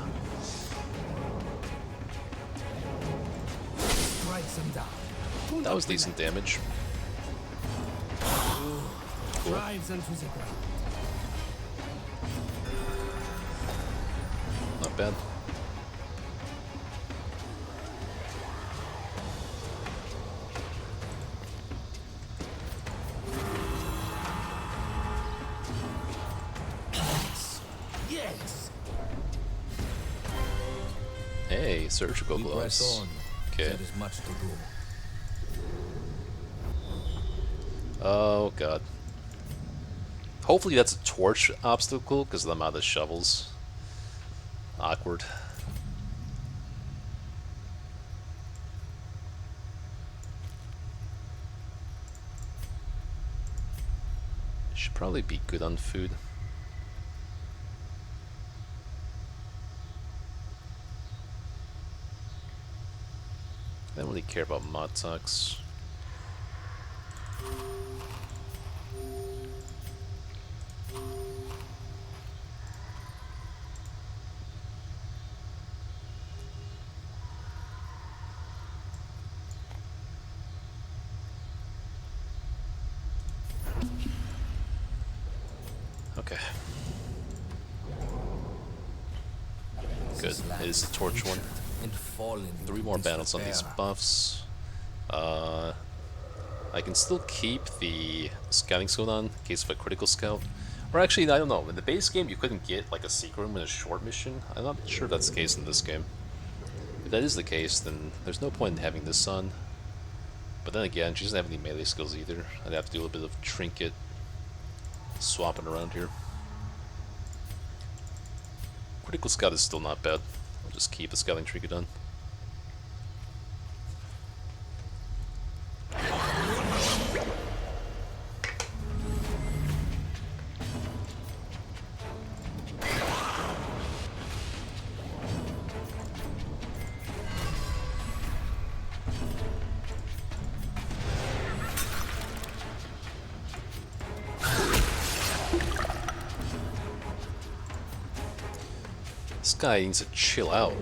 Strikes him down. That was decent damage. Cool. Drives into the ground. Not bad. Yes. Hey, surgical We press gloves. on. Okay. There is much to do. Oh god. Hopefully that's a torch obstacle, because of the amount of shovels. Awkward. Should probably be good on food. I don't really care about mod tucks. Okay. Good. This land It is the torch one. and fallen into 3 more battles on these disrepair. buffs. I can still keep the scouting scout on in case of a critical scout. Or actually, I don't know. In the base game, you couldn't get like a secret room in a short mission. I'm not sure if that's the case in this game. If that is the case, then there's no point in having this on. But then again, she doesn't have any melee skills either. I'd have to do a little bit of trinket swapping around here. Critical Scout is still not bad. I'll just keep the Scouting Trinket on. This guy needs to chill out.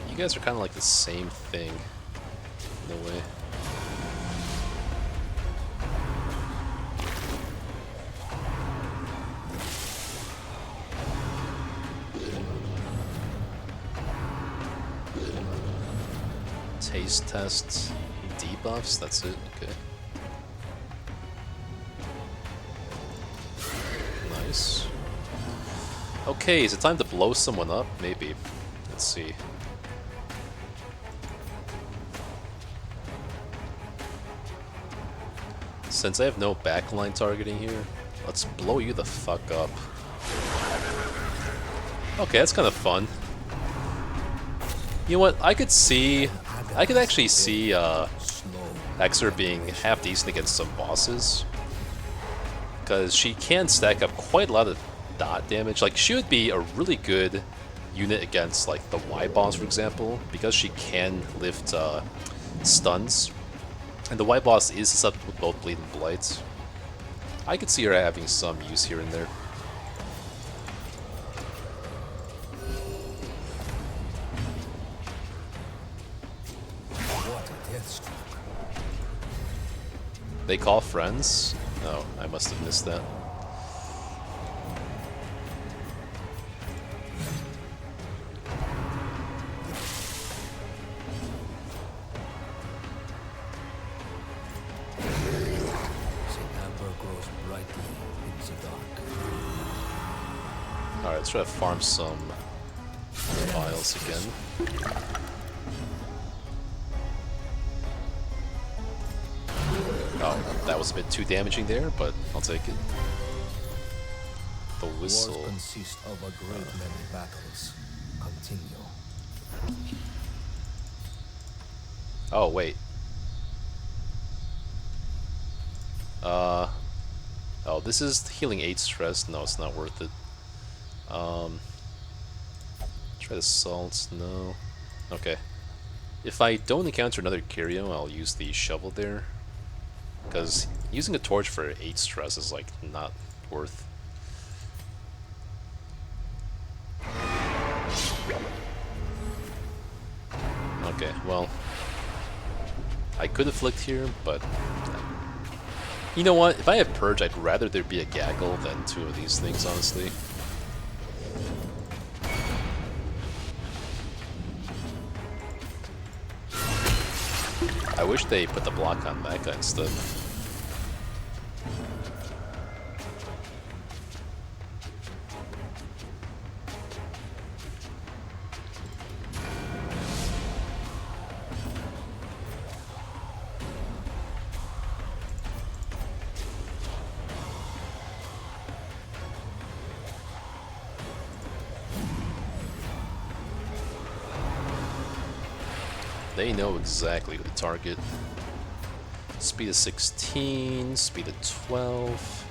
You guys are kind of like the same thing, in a way. Taste tests, debuffs, that's it, okay. Nice. Okay, is it time to blow someone up? Maybe. Let's see. Since I have no backline targeting here, let's blow you the fuck up. Okay, that's kind of fun. You know what, I could actually see Exer being half decent against some bosses. Because she can stack up quite a lot of dot damage. Like, she would be a really good unit against, like, the Y boss, for example, because she can lift stuns. And the Y boss is susceptible to both Bleed and Blight. I could see her having some use here and there. They call friends? Oh, I must have missed that. Alright, let's try to farm some files again. Oh, that was a bit too damaging there, but I'll take it. The whistle. Wars consist of a great many battles. Continue. Oh, wait. Oh, this is healing 8 stress. No, it's not worth it. Try the salts. No. Okay. If I don't encounter another Curio, I'll use the shovel there. Because using a torch for 8 stress is, like, not worth. Okay, well, I could have flicked here, but you know what? If I have Purge, I'd rather there be a Gaggle than 2 of these things, honestly. I wish they put the block on that guy instead. They know exactly who to target. Speed of 16, speed of 12.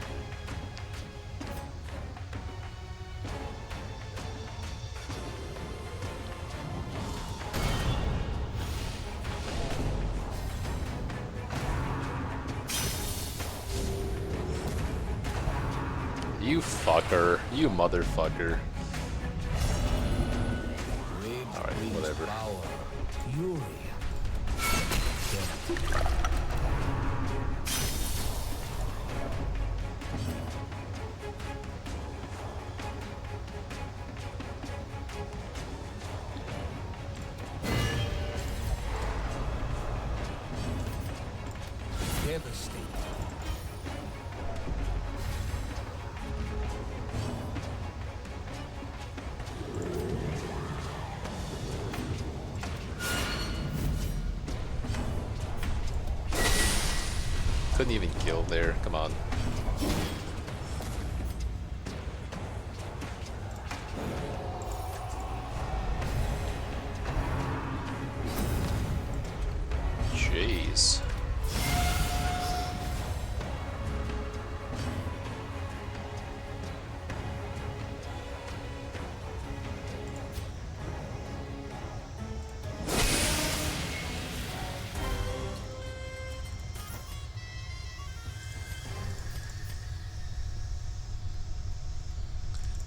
You fucker. You motherfucker. Alright, whatever. Fury. Devastate. couldn't even kill there. Come on. Jeez.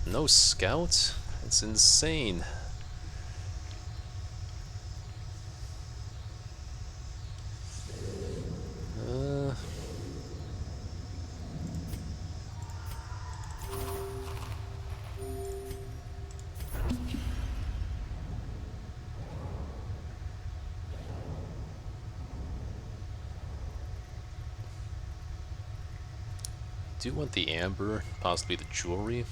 No scout? That's insane. Do want the amber, possibly the jewelry.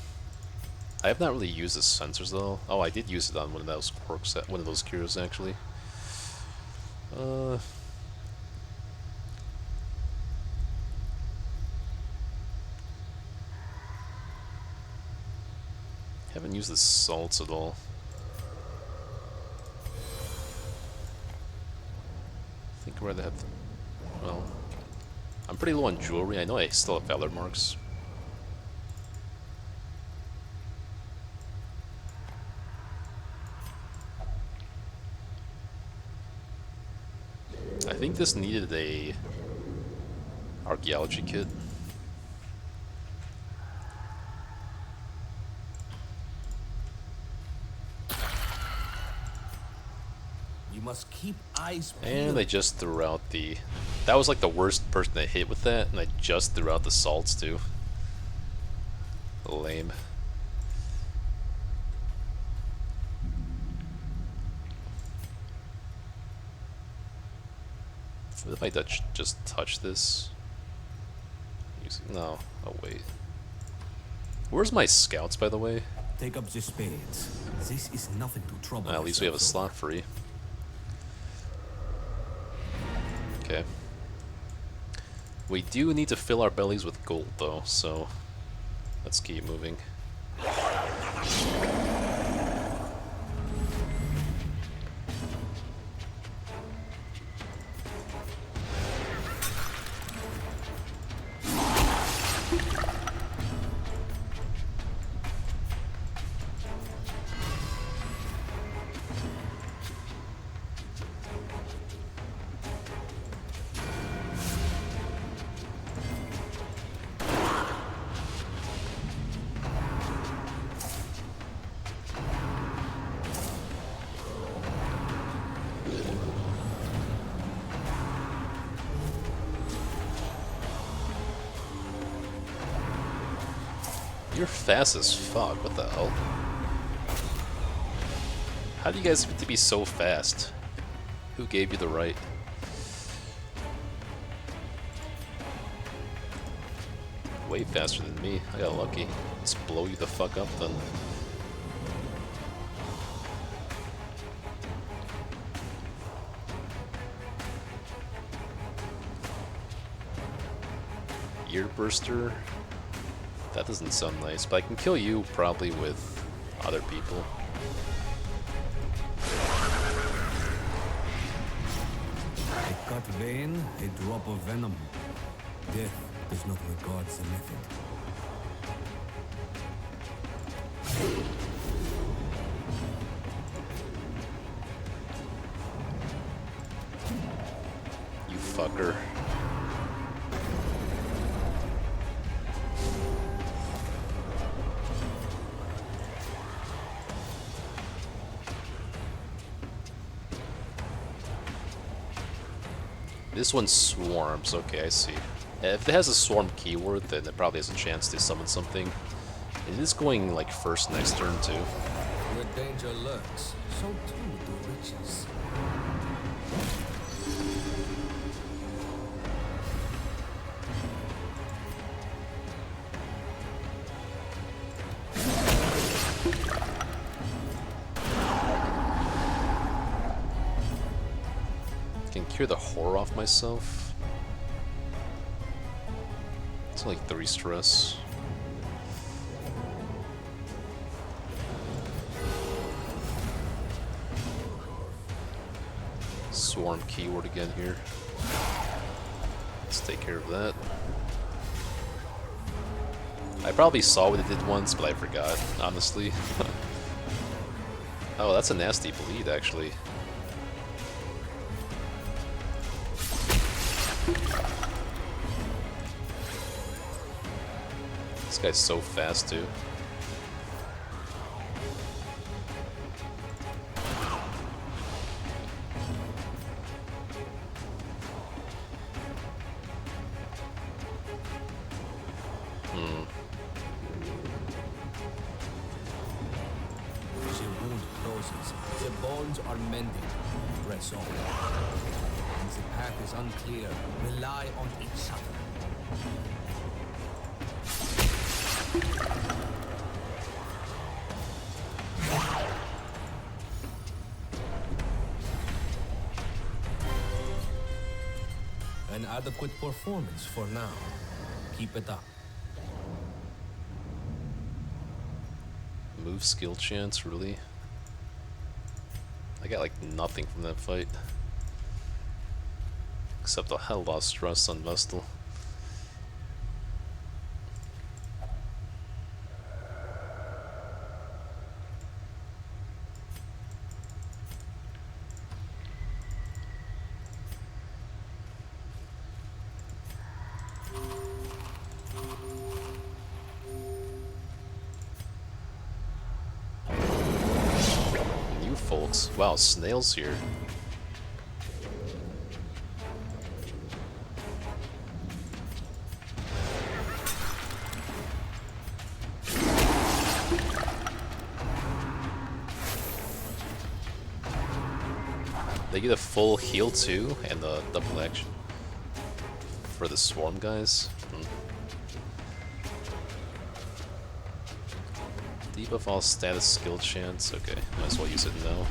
I have not really used the sensors though. Oh, I did use it on one of those quirks, one of those cures actually. Haven't used the salts at all. I think I'd rather have. Well, I'm pretty low on jewelry. I know I still have valor marks. I think this needed a archaeology kit. You must keep eyes And I peeled. just threw out the... That was like the worst person I hit with that, and I just threw out the salts too. Lame. What if I just touch this? No. Oh wait. Where's my scouts, by the way? Take up the spades. This is nothing to trouble. At least we have a yourself slot free. Okay. We do need to fill our bellies with gold, though, so let's keep moving. You're fast as fuck, what the hell? How do you guys get to be so fast? Who gave you the right? Way faster than me, I got lucky. Let's blow you the fuck up then. Earburster? That doesn't sound nice, but I can kill you probably with other people. A cut vein, a drop of venom. Death does not regard the method. You fucker. This one swarms, okay, I see. If it has a swarm keyword, then it probably has a chance to summon something. It is going like first next turn too. Where danger lurks, so too do riches. Can cure the horror off myself. It's only 3 stress. Swarm keyword again here. Let's take care of that. I probably saw what it did once, but I forgot, honestly. Oh, that's a nasty bleed, actually. This guy's so fast, too. The wound closes. The bones are mending. Press on. When the path is unclear, rely on each other. An adequate performance for now. Keep it up. Move skill chance, really? I got like nothing from that fight. Except a hell lot of stress on Vestal. New folks. Wow, Snail's here. They get a full heal too, and the double action for the swarm guys. Debuff all status skill chance. Okay, might as well use it now.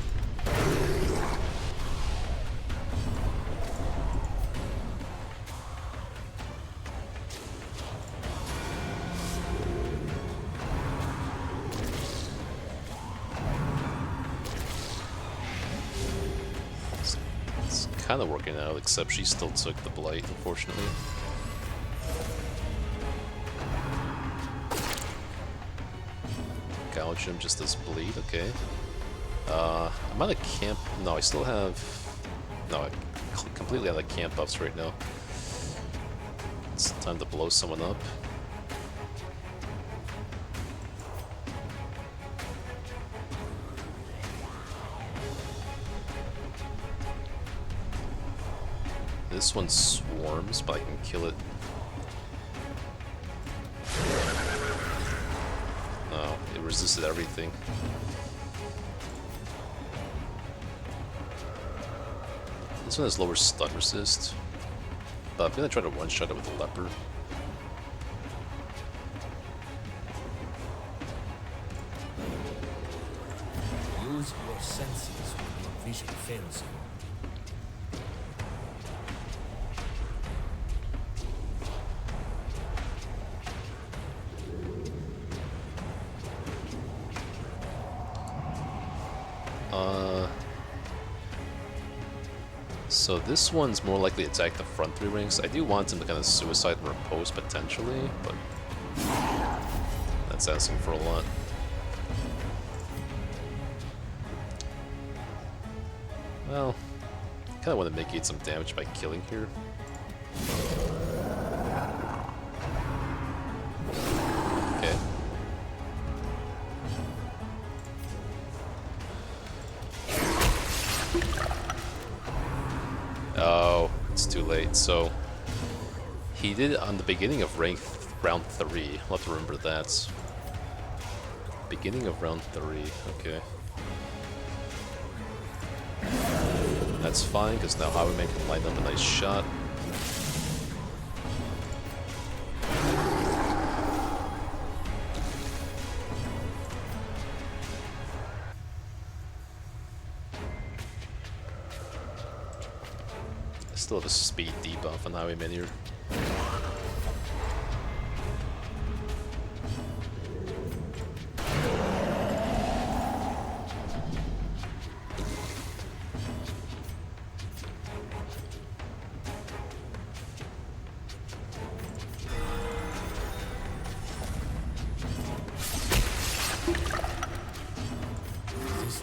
It's kind of working out, except she still took the blight, unfortunately. Gouge him just as bleed, okay. I'm out of camp. No, I still have. No, I'm completely out of camp buffs right now. It's time to blow someone up. This one swarms, but I can kill it. No, it resisted everything. This one has lower stun resist, but I'm gonna try to one-shot it with a leper. Use your senses when your vision fails you. So this one's more likely to attack the front 3 ranks. I do want him to kind of suicide and repose potentially, but that's asking for a lot. Well, I kind of want to mitigate some damage by killing here. Okay. Oh, it's too late. So he did it on the beginning of round 3. I'll have to remember that. Beginning of round 3. Okay. That's fine, because now Highwayman can line up a nice shot. I still have a speed debuff on Highwayman here.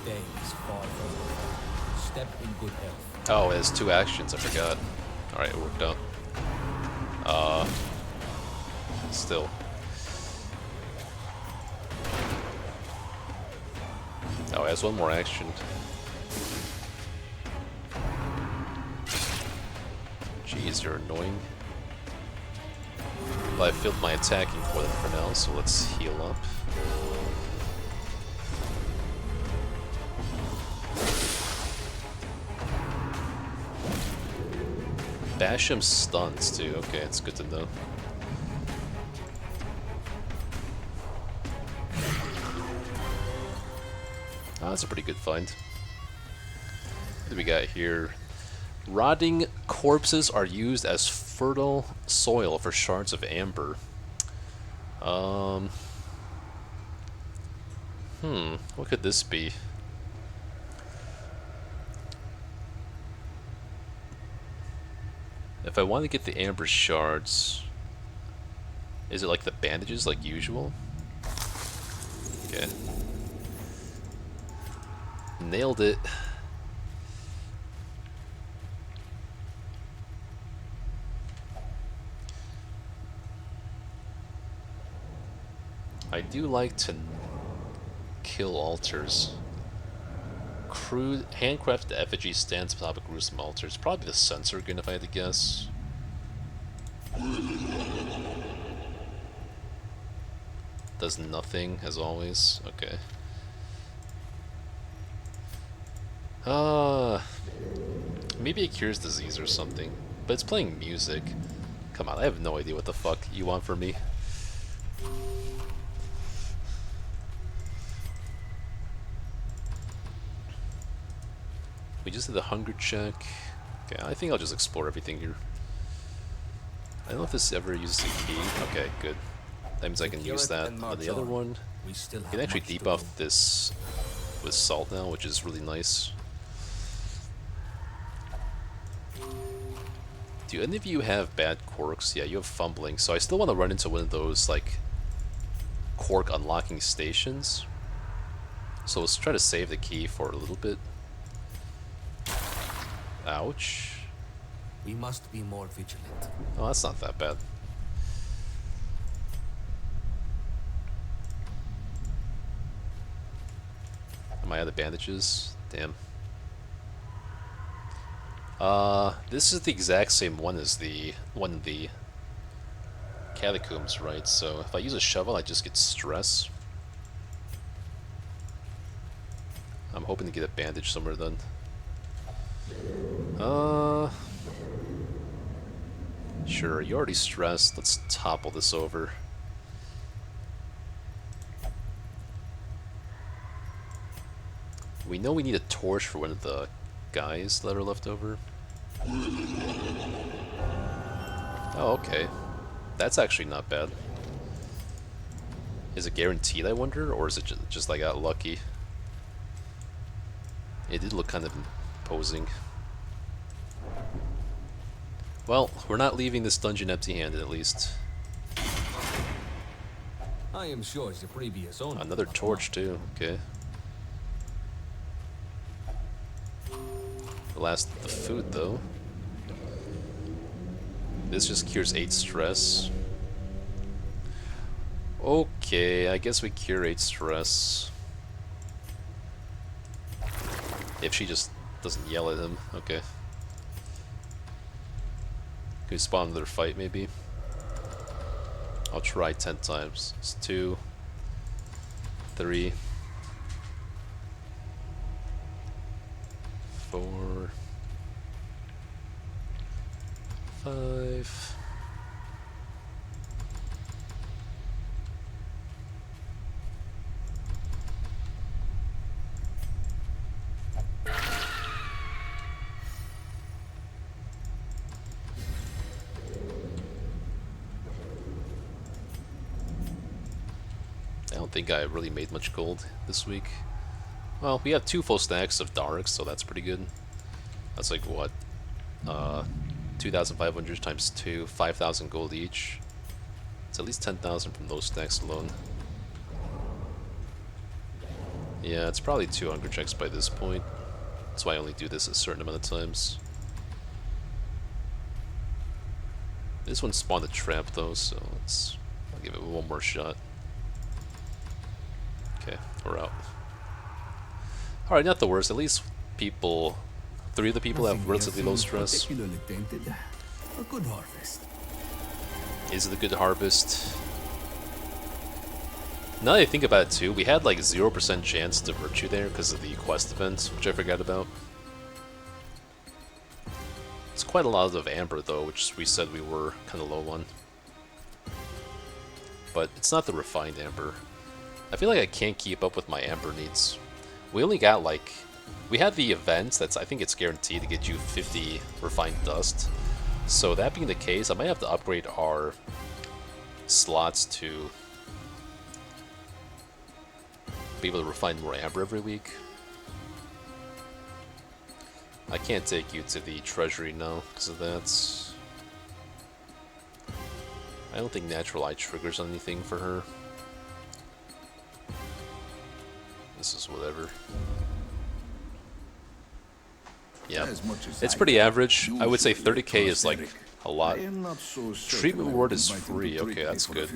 day is far from over. Step in good health. Oh, it has 2 actions, I forgot. Alright, it worked out. Still. Oh, it has 1 more action. Jeez, you're annoying. But I filled my attacking for them for now, so let's heal up. Bash him stuns too, okay, it's good to know. Ah, that's a pretty good find. What do we got here? Rotting corpses are used as fertile soil for shards of amber. What could this be? If I want to get the amber shards, is it like the bandages like usual? Okay. Nailed it. I do like to kill altars. Crude, handcrafted effigy stands on top of gruesome altars. Probably the sensor gun if I had to guess. Does nothing, as always. Okay. Maybe it cures disease or something. But it's playing music. Come on, I have no idea what the fuck you want from me. We just did the hunger check. Okay, I think I'll just explore everything here. I don't know if this ever uses a key. Okay, good. That means I can use that on the other one. I can actually debuff this with salt now, which is really nice. Do any of you have bad quirks? Yeah, you have fumbling, so I still want to run into one of those, like, quirk unlocking stations. So let's try to save the key for a little bit. Ouch. We must be more vigilant. Oh, that's not that bad. Am I out of bandages? Damn. This is the exact same one as the one in the catacombs, right? So if I use a shovel, I just get stress. I'm hoping to get a bandage somewhere then. Sure, you're already stressed. Let's topple this over. We know we need a torch for one of the guys that are left over. Oh, okay. That's actually not bad. Is it guaranteed, I wonder? Or is it just I got lucky? It did look kind of imposing. Well, we're not leaving this dungeon empty-handed, at least. I am sure the previous owner. Another torch, too. Okay. The last of the food, though. This just cures 8 stress. Okay, I guess we cure 8 stress. If she just doesn't yell at him, okay. Can we spawn another fight, maybe? I'll try 10 times. It's 2, 3, 4, 5. I don't think I really made much gold this week. Well, we have 2 full stacks of darks, so that's pretty good. That's like what? 2,500 times 2, 5,000 gold each. It's at least 10,000 from those stacks alone. Yeah, it's probably 2 hunger checks by this point. That's why I only do this a certain amount of times. This one spawned a trap though, so I'll give it one more shot. Okay, we're out. Alright, not the worst. At least 3 of the people have relatively low stress. Particularly tainted. A good harvest. Is it a good harvest? Now that I think about it too, we had like 0% chance to virtue there because of the quest event, which I forgot about. It's quite a lot of amber though, which we said we were kind of low on. But it's not the refined amber. I feel like I can't keep up with my amber needs. We only got like... We had the event I think it's guaranteed to get you 50 refined dust. So that being the case, I might have to upgrade our slots to be able to refine more amber every week. I can't take you to the treasury now because of that. I don't think natural eye triggers anything for her. This is whatever. Yeah, it's pretty average. I would say 30k is like a lot. Treatment reward is free. Okay, that's good.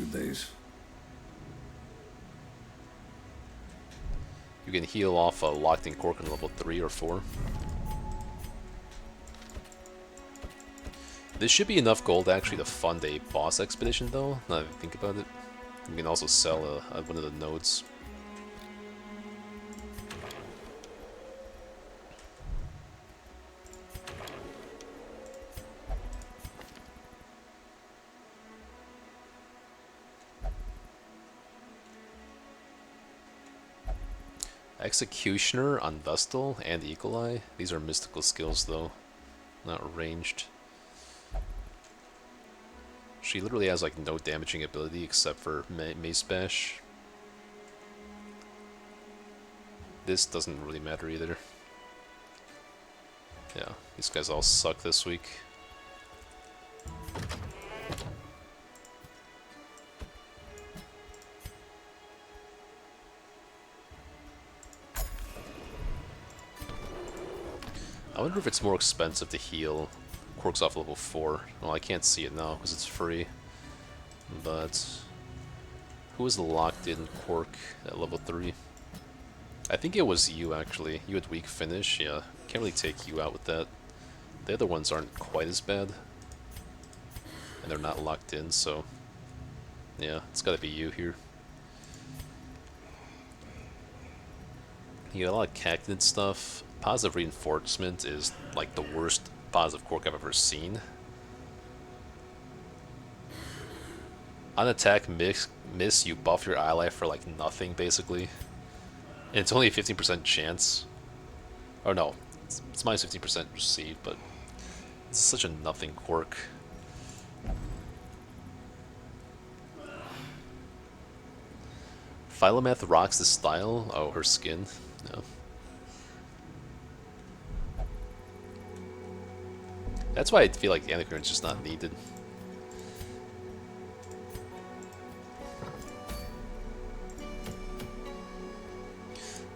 You can heal off a locked-in cork on level 3 or 4. This should be enough gold actually to fund a boss expedition though, now that I think about it. You can also sell one of the nodes. Executioner on Vestal and Eagle Eye. These are mystical skills though, not ranged. She literally has like no damaging ability except for Mace Bash. This doesn't really matter either. Yeah, these guys all suck this week. I wonder if it's more expensive to heal Quirks off level 4. Well, I can't see it now because it's free. But who was the locked-in Quirk at level 3? I think it was you, actually. You had weak finish. Yeah, can't really take you out with that. The other ones aren't quite as bad. And they're not locked in, so... yeah, it's gotta be you here. You got a lot of cactus stuff. Positive reinforcement is like the worst positive quirk I've ever seen. On attack miss, you buff your ally for like nothing basically. And it's only a 15% chance. Oh no, it's minus 15% received, but it's such a nothing quirk. Philomath rocks the style. Oh, her skin. No. That's why I feel like the Anacron is just not needed.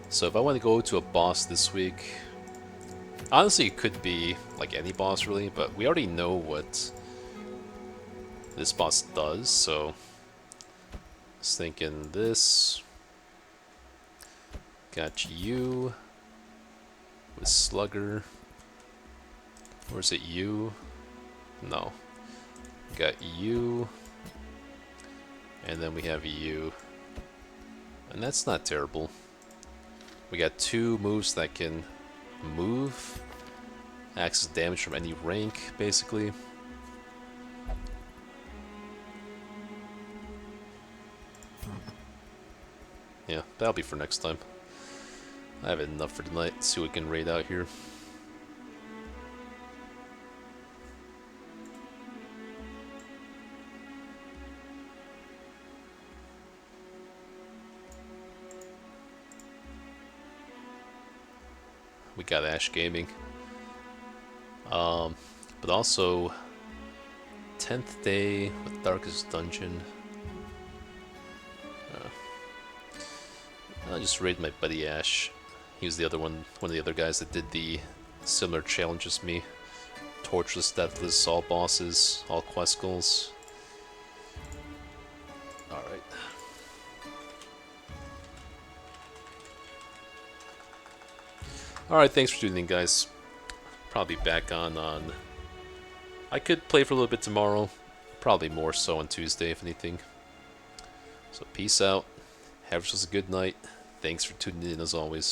So if I want to go to a boss this week, honestly it could be like any boss really, but we already know what this boss does, so I was thinking this. Got you with Slugger. Or is it you? No. Got you. And then we have you. And that's not terrible. We got 2 moves that can move. Access damage from any rank, basically. Yeah, that'll be for next time. I have enough for tonight. Let's see what we can raid out here. We got Ash Gaming. But also 10th day with Darkest Dungeon. I'll just raid my buddy Ash. He was the other one of the other guys that did the similar challenge as me. Torchless, Deathless, all bosses, all quest goals. Alright. Alright, thanks for tuning in, guys. Probably back on... I could play for a little bit tomorrow. Probably more so on Tuesday, if anything. So peace out. Have yourselves a good night. Thanks for tuning in as always.